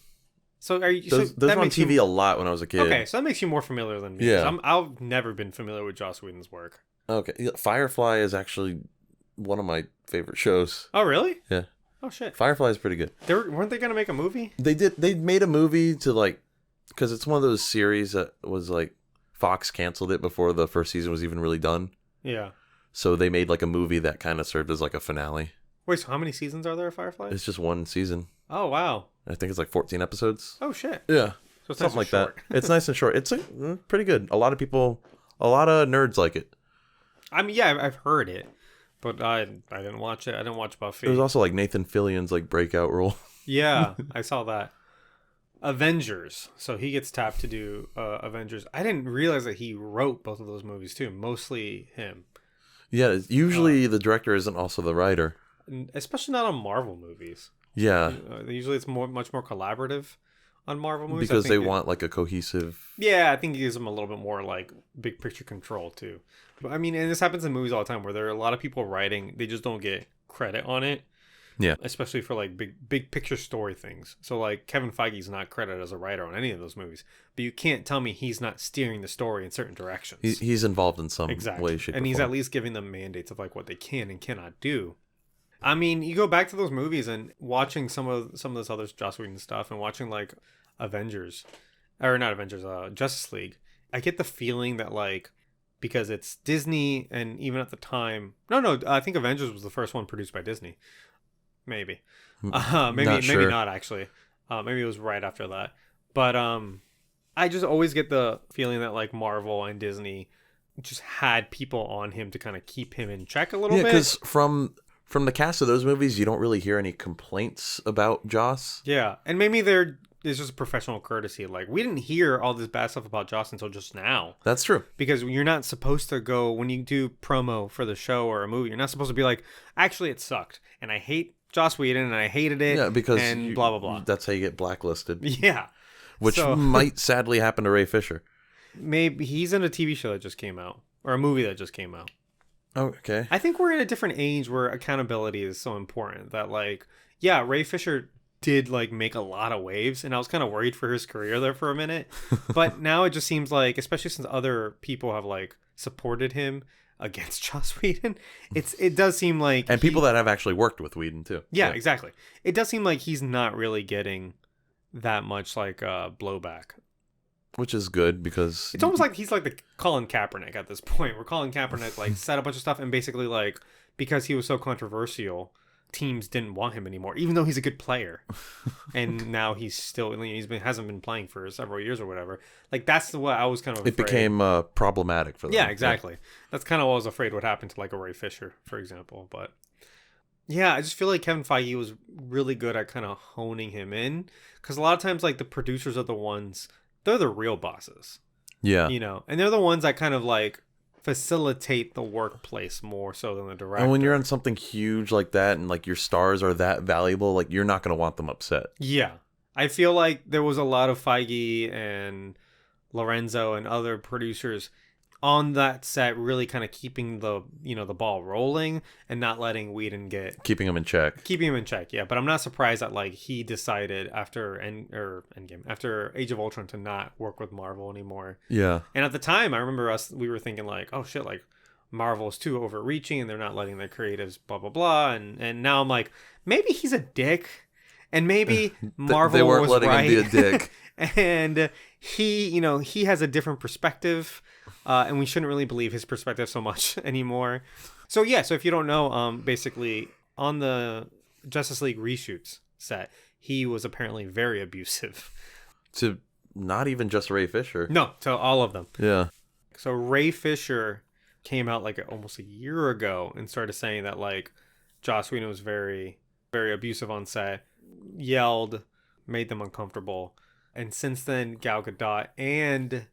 So are you? Those were on TV a lot when I was a kid. Okay, so that makes you more familiar than me. Yeah. I've never been familiar with Joss Whedon's work. Okay, Firefly is actually one of my favorite shows. Oh, really? Yeah. Oh, shit. Firefly is pretty good. Weren't they going to make a movie? They did. They made a movie to like, because it's one of those series that was like, Fox canceled it before the first season was even really done. Yeah. So they made like a movie that kind of served as like a finale. Wait, so how many seasons are there of Firefly? It's just one season. Oh, wow. I think it's like 14 episodes. Oh, shit. Yeah. So it's Something nice like and that. short. It's nice and short. It's pretty good. A lot of nerds like it. I mean, yeah, I've heard it, but I didn't watch it. I didn't watch Buffy. It was also like Nathan Fillion's like breakout role. Yeah, I saw that. Avengers. So he gets tapped to do Avengers. I didn't realize that he wrote both of those movies too. Mostly him. Yeah, usually the director isn't also the writer. Especially not on Marvel movies. Yeah. Usually it's much more collaborative on Marvel movies. Because they want like a cohesive... Yeah, I think it gives them a little bit more like big picture control too. But I mean, and this happens in movies all the time where there are a lot of people writing, they just don't get credit on it. Yeah. Especially for like big picture story things. So like Kevin Feige's not credited as a writer on any of those movies. But you can't tell me he's not steering the story in certain directions. He's involved in some exactly. way, shape, and or he's form. at least giving them mandates of like what they can and cannot do. I mean, you go back to those movies and watching some of this other Joss Whedon stuff and watching like Justice League. I get the feeling that like, because it's Disney, and even at the time, I think Avengers was the first one produced by Disney. Maybe maybe not actually. Maybe it was right after that. But I just always get the feeling that like Marvel and Disney just had people on him to kind of keep him in check a little bit. Yeah, because from the cast of those movies, you don't really hear any complaints about Joss. Yeah, and maybe it's just a professional courtesy. Like, we didn't hear all this bad stuff about Joss until just now. That's true. Because you're not supposed to go, when you do promo for the show or a movie, you're not supposed to be like, actually, it sucked. And I hate Joss Whedon, and I hated it. Yeah, because and blah, blah, blah. That's how you get blacklisted. Yeah. Which might sadly happen to Ray Fisher. Maybe he's in a TV show that just came out. Or a movie that just came out. Oh, okay. I think we're in a different age where accountability is so important that, like, yeah, Ray Fisher did like make a lot of waves, and I was kind of worried for his career there for a minute. But now it just seems like, especially since other people have like supported him against Joss Whedon, it does seem like people that have actually worked with Whedon too. Yeah, exactly. It does seem like he's not really getting that much like blowback. Which is good, because it's almost like he's like the Colin Kaepernick at this point. Where Colin Kaepernick like said a bunch of stuff, and basically like, because he was so controversial, teams didn't want him anymore, even though he's a good player. And now hasn't been playing for several years or whatever. Like, that's what I was kind of afraid. It became problematic for them. Yeah, exactly. That's kind of what I was afraid would happen to like a Ray Fisher, for example. But yeah, I just feel like Kevin Feige was really good at kind of honing him in, because a lot of times like the producers are the ones, they're the real bosses. Yeah. You know, and they're the ones that kind of like facilitate the workplace more so than the director. And when you're on something huge like that, and like your stars are that valuable, like you're not going to want them upset. Yeah. I feel like there was a lot of Feige and Lorenzo and other producers on that set really kind of keeping the ball rolling and not letting Whedon keeping him in check. Keeping him in check, yeah. But I'm not surprised that like he decided after Age of Ultron to not work with Marvel anymore. Yeah. And at the time, I remember we were thinking like, oh shit, like Marvel's too overreaching and they're not letting their creatives blah blah blah. And now I'm like, maybe he's a dick, and maybe Marvel they weren't was letting right. him be a dick. And he has a different perspective, and we shouldn't really believe his perspective so much anymore. So yeah, so if you don't know, basically on the Justice League reshoots set, he was apparently very abusive. To not even just Ray Fisher. No, to all of them. Yeah. So Ray Fisher came out like almost a year ago and started saying that like Joss Whedon was very, very abusive on set, yelled, made them uncomfortable. And since then, Gal Gadot and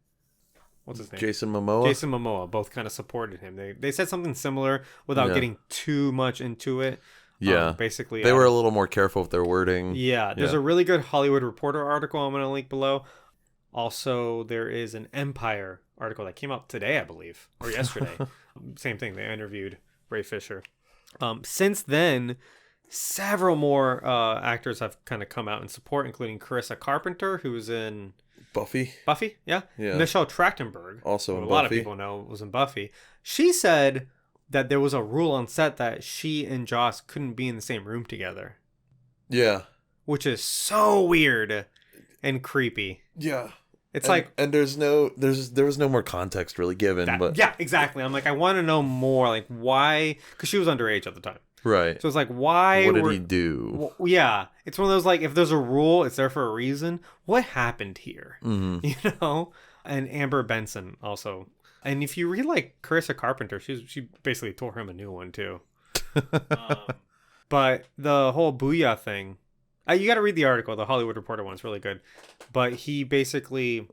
what's his name? Jason Momoa both kind of supported him. They said something similar without getting too much into it. Yeah. Basically, they were a little more careful with their wording. Yeah. There's a really good Hollywood Reporter article I'm going to link below. Also, there is an Empire article that came out today, I believe, or yesterday. Same thing. They interviewed Ray Fisher. Since then, several more actors have kind of come out in support, including Carissa Carpenter, who was in Buffy, yeah. Michelle Trachtenberg, also who in a lot of Buffy. people know was in Buffy. She said that there was a rule on set that she and Joss couldn't be in the same room together. Yeah. Which is so weird and creepy. Yeah. It's there was no more context really given. But yeah, exactly. I'm like, I want to know more, like why, because she was underage at the time. Right. So it's like, why? What did he do? Yeah, it's one of those like, if there's a rule, it's there for a reason. What happened here? Mm-hmm. You know. And Amber Benson also. And if you read like Carissa Carpenter, she basically tore him a new one too. But the whole Booyah thing, you got to read the article. The Hollywood Reporter one's really good. But he basically,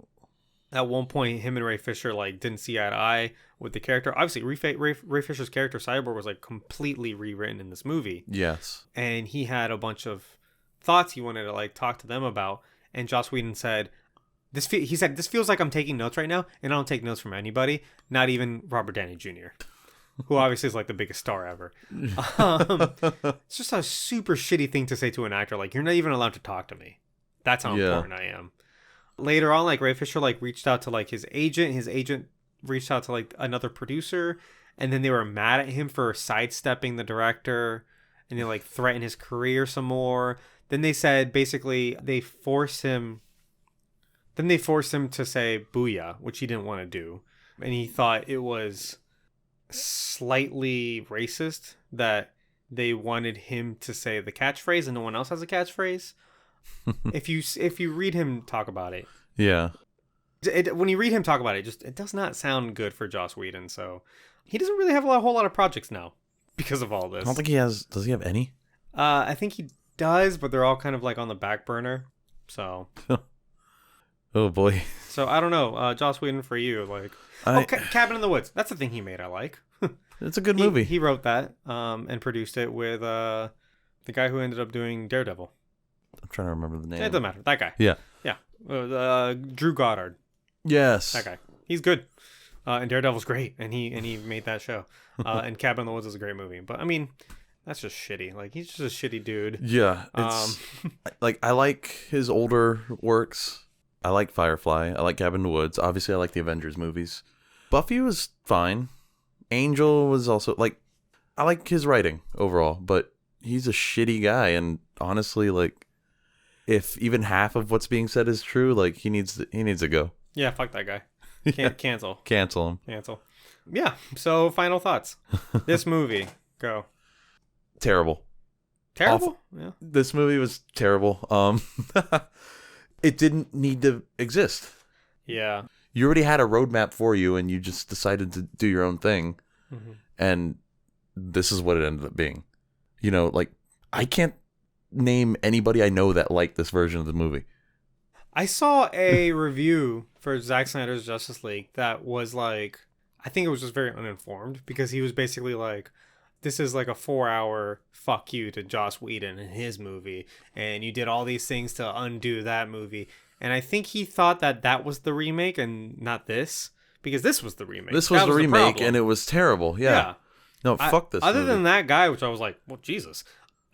at one point, him and Ray Fisher like didn't see eye to eye with the character. Obviously, Ray Fisher's character Cyborg was like completely rewritten in this movie. Yes. And he had a bunch of thoughts he wanted to like talk to them about. And Joss Whedon said, he said, this feels like I'm taking notes right now, and I don't take notes from anybody, not even Robert Downey Jr., who obviously is like the biggest star ever. It's just a super shitty thing to say to an actor. Like, you're not even allowed to talk to me. That's how important I am. Later on, like, Ray Fisher like reached out to like his agent. His agent reached out to like another producer, and then they were mad at him for sidestepping the director, and they like threatened his career some more. Then they said basically they forced him. Then they forced him to say "booyah," which he didn't want to do, and he thought it was slightly racist that they wanted him to say the catchphrase and no one else has a catchphrase. If you read him talk about it, when you read him talk about it, it does not sound good for Joss Whedon. So he doesn't really have a whole lot of projects now because of all this. I don't think he has. Does he have any? I think he does, but they're all kind of like on the back burner. So. Oh boy. So I don't know, Joss Whedon for you, like Cabin in the Woods. That's the thing he made. I like. It's a good movie. He wrote that and produced it with the guy who ended up doing Daredevil. I'm trying to remember the name. It doesn't matter. That guy. Yeah. Drew Goddard. Yes. That guy. He's good. And Daredevil's great, and he made that show. And Cabin in the Woods is a great movie. But I mean, that's just shitty. Like, he's just a shitty dude. Yeah. It's like, I like his older works. I like Firefly. I like Cabin in the Woods. Obviously, I like the Avengers movies. Buffy was fine. Angel was also, like, I like his writing overall, but he's a shitty guy. And honestly, like, if even half of what's being said is true, like, he needs to go. Yeah, fuck that guy. Cancel. Cancel him. Cancel. Yeah. So, final thoughts. This movie. Go. Terrible. Terrible? Yeah. This movie was terrible. It didn't need to exist. Yeah. You already had a roadmap for you, and you just decided to do your own thing. Mm-hmm. And this is what it ended up being. You know, like, I can't name anybody I know that liked this version of the movie. I saw a review for Zack Snyder's Justice League that was like, I think it was just very uninformed, because he was basically like, this is like a 4-hour fuck you to Joss Whedon and his movie, and you did all these things to undo that movie. And I think he thought that was the remake and not this, because this was the remake. This was the remake, and it was terrible. Yeah. No, fuck this Other movie. than that guy, which I was like, well, Jesus.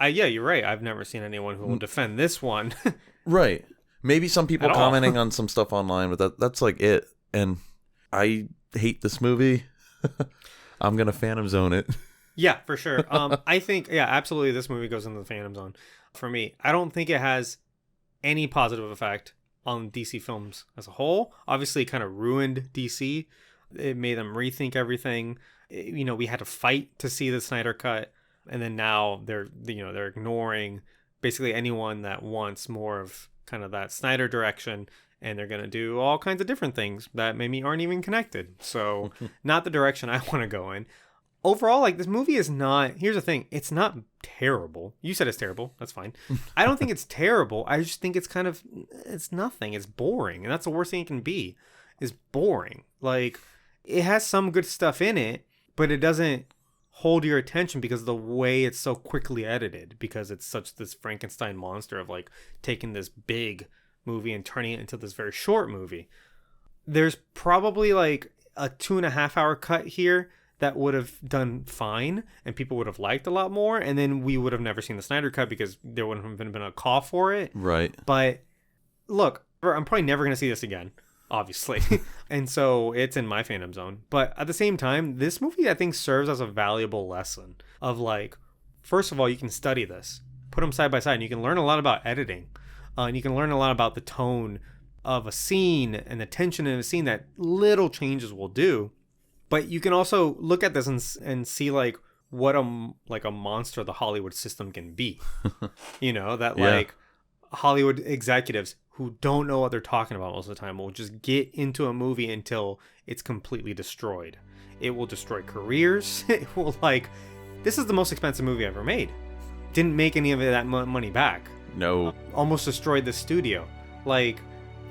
Yeah, you're right. I've never seen anyone who will defend this one. Right. Maybe some people commenting on some stuff online, but that's like it. And I hate this movie. I'm going to Phantom Zone it. Yeah, for sure. I think, absolutely, this movie goes into the Phantom Zone for me. I don't think it has any positive effect on DC films as a whole. Obviously, it kind of ruined DC. It made them rethink everything. We had to fight to see the Snyder Cut, and then now they're ignoring basically anyone that wants more of kind of that Snyder direction, and they're going to do all kinds of different things that maybe aren't even connected. So, not the direction I want to go in. Overall, like, this movie is not, here's the thing, it's not terrible. You said it's terrible. That's fine. I don't think it's terrible. I just think it's it's nothing. It's boring. And that's the worst thing it can be, is boring. Like, it has some good stuff in it, but it doesn't hold your attention because of the way it's so quickly edited, because it's such this Frankenstein monster of, like, taking this big movie and turning it into this very short movie. There's probably, like, a 2.5-hour cut here that would have done fine and people would have liked a lot more, and then we would have never seen the Snyder Cut because there wouldn't have been a call for it. Right. But look, I'm probably never going to see this again, obviously. And so it's in my Phantom Zone. But at the same time, this movie, I think, serves as a valuable lesson of, like, first of all, you can study this, put them side by side, and you can learn a lot about editing. And you can learn a lot about the tone of a scene and the tension in a scene that little changes will do. But you can also look at this and see, like, what a monster the Hollywood system can be. That Yeah. like Hollywood executives who don't know what they're talking about most of the time will just get into a movie until it's completely destroyed. It will destroy careers. It will this is the most expensive movie ever made. Didn't make any of that money back. No. Almost destroyed the studio.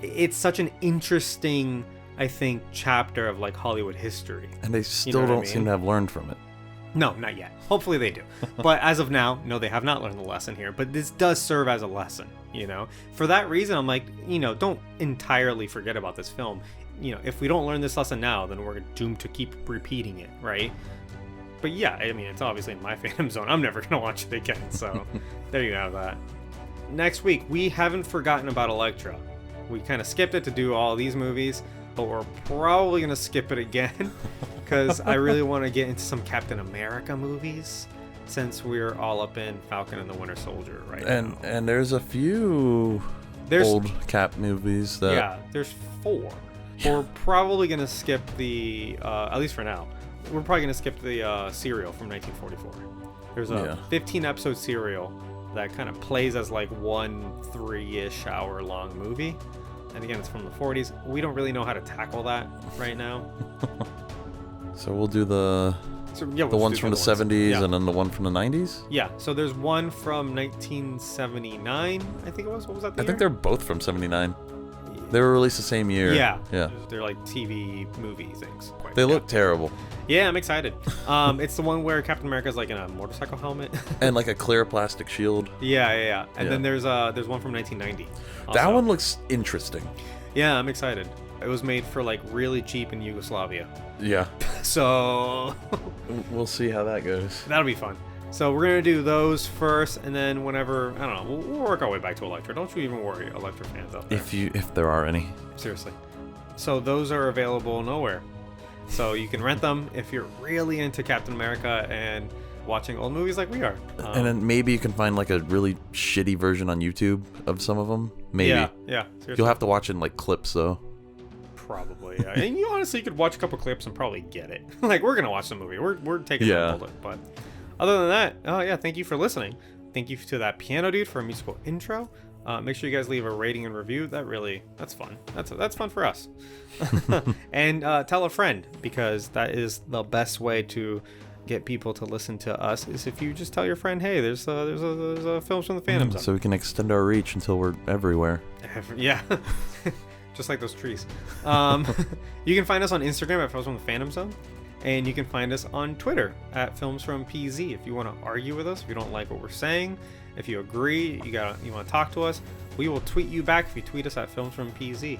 It's such an interesting, I think, chapter of Hollywood history. And they still don't seem to have learned from it. No, not yet. Hopefully they do. But as of now, no, they have not learned the lesson here. But this does serve as a lesson, For that reason, I'm don't entirely forget about this film. If we don't learn this lesson now, then we're doomed to keep repeating it, right? But yeah, I mean, it's obviously in my fandom zone. I'm never going to watch it again. So there you have that. Next week, we haven't forgotten about Elektra. We kind of skipped it to do all these movies, but we're probably going to skip it again because I really want to get into some Captain America movies since we're all up in Falcon and the Winter Soldier right now. And there's a few old Cap movies that... Yeah, there's 4. Yeah. We're probably going to skip the, at least for now, we're probably going to skip the serial from 1944. There's a 15-episode serial that kind of plays as one 3-ish hour long movie. And again, it's from the 40s. We don't really know how to tackle that right now. So we'll do the ones from the 70s and then the one from the 90s? Yeah, so there's one from 1979, I think it was. What was that? I think they're both from 79. They were released the same year. Yeah. Yeah. They're TV movie things. They look terrible. Yeah, I'm excited. It's the one where Captain America's in a motorcycle helmet. And a clear plastic shield. Yeah. And then there's one from 1990. Also. That one looks interesting. Yeah, I'm excited. It was made for really cheap in Yugoslavia. Yeah. So we'll see how that goes. That'll be fun. So we're gonna do those first, and then whenever, I don't know, we'll work our way back to Elektra. Don't you even worry, Elektra fans out there. If there are any. Seriously. So those are available nowhere. So you can rent them if you're really into Captain America and watching old movies like we are. And then maybe you can find a really shitty version on YouTube of some of them. Maybe. Yeah. Seriously. You'll have to watch it in clips though. Probably, yeah. And honestly, you could watch a couple clips and probably get it. We're gonna watch the movie. We're taking a bullet. But other than that, thank you for listening. Thank you to that piano dude for a musical intro. Make sure you guys leave a rating and review. That's fun. That's fun for us. And tell a friend, because that is the best way to get people to listen to us. Is if you just tell your friend, hey, there's a films from the fandom zone. So we can extend our reach until we're everywhere. Yeah. Just like those trees. You can find us on Instagram at Films from the Phantom Zone, and you can find us on Twitter at Films from PZ. If you want to argue with us, if you don't like what we're saying, if you agree, you want to talk to us, we will tweet you back if you tweet us at Films from PZ.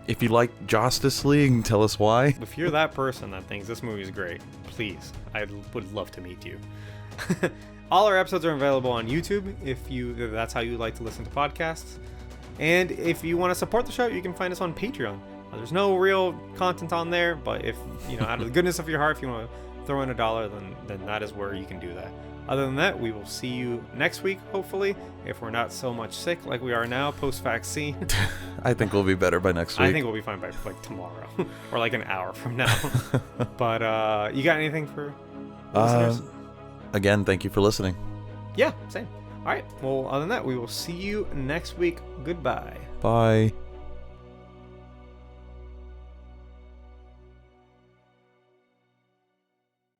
If you like Josstice League, tell us why. If you're that person that thinks this movie is great, please, I would love to meet you. All our episodes are available on YouTube if that's how you like to listen to podcasts. And if you want to support the show, you can find us on Patreon. There's no real content on there, but if, out of the goodness of your heart, if you want to throw in $1, then that is where you can do that. Other than that, we will see you next week, hopefully, if we're not so much sick like we are now, post-vaccine. I think we'll be better by next week. I think we'll be fine by tomorrow, or an hour from now. But you got anything for listeners? Again, thank you for listening. Yeah, same. All right. Well, other than that, we will see you next week. Goodbye. Bye.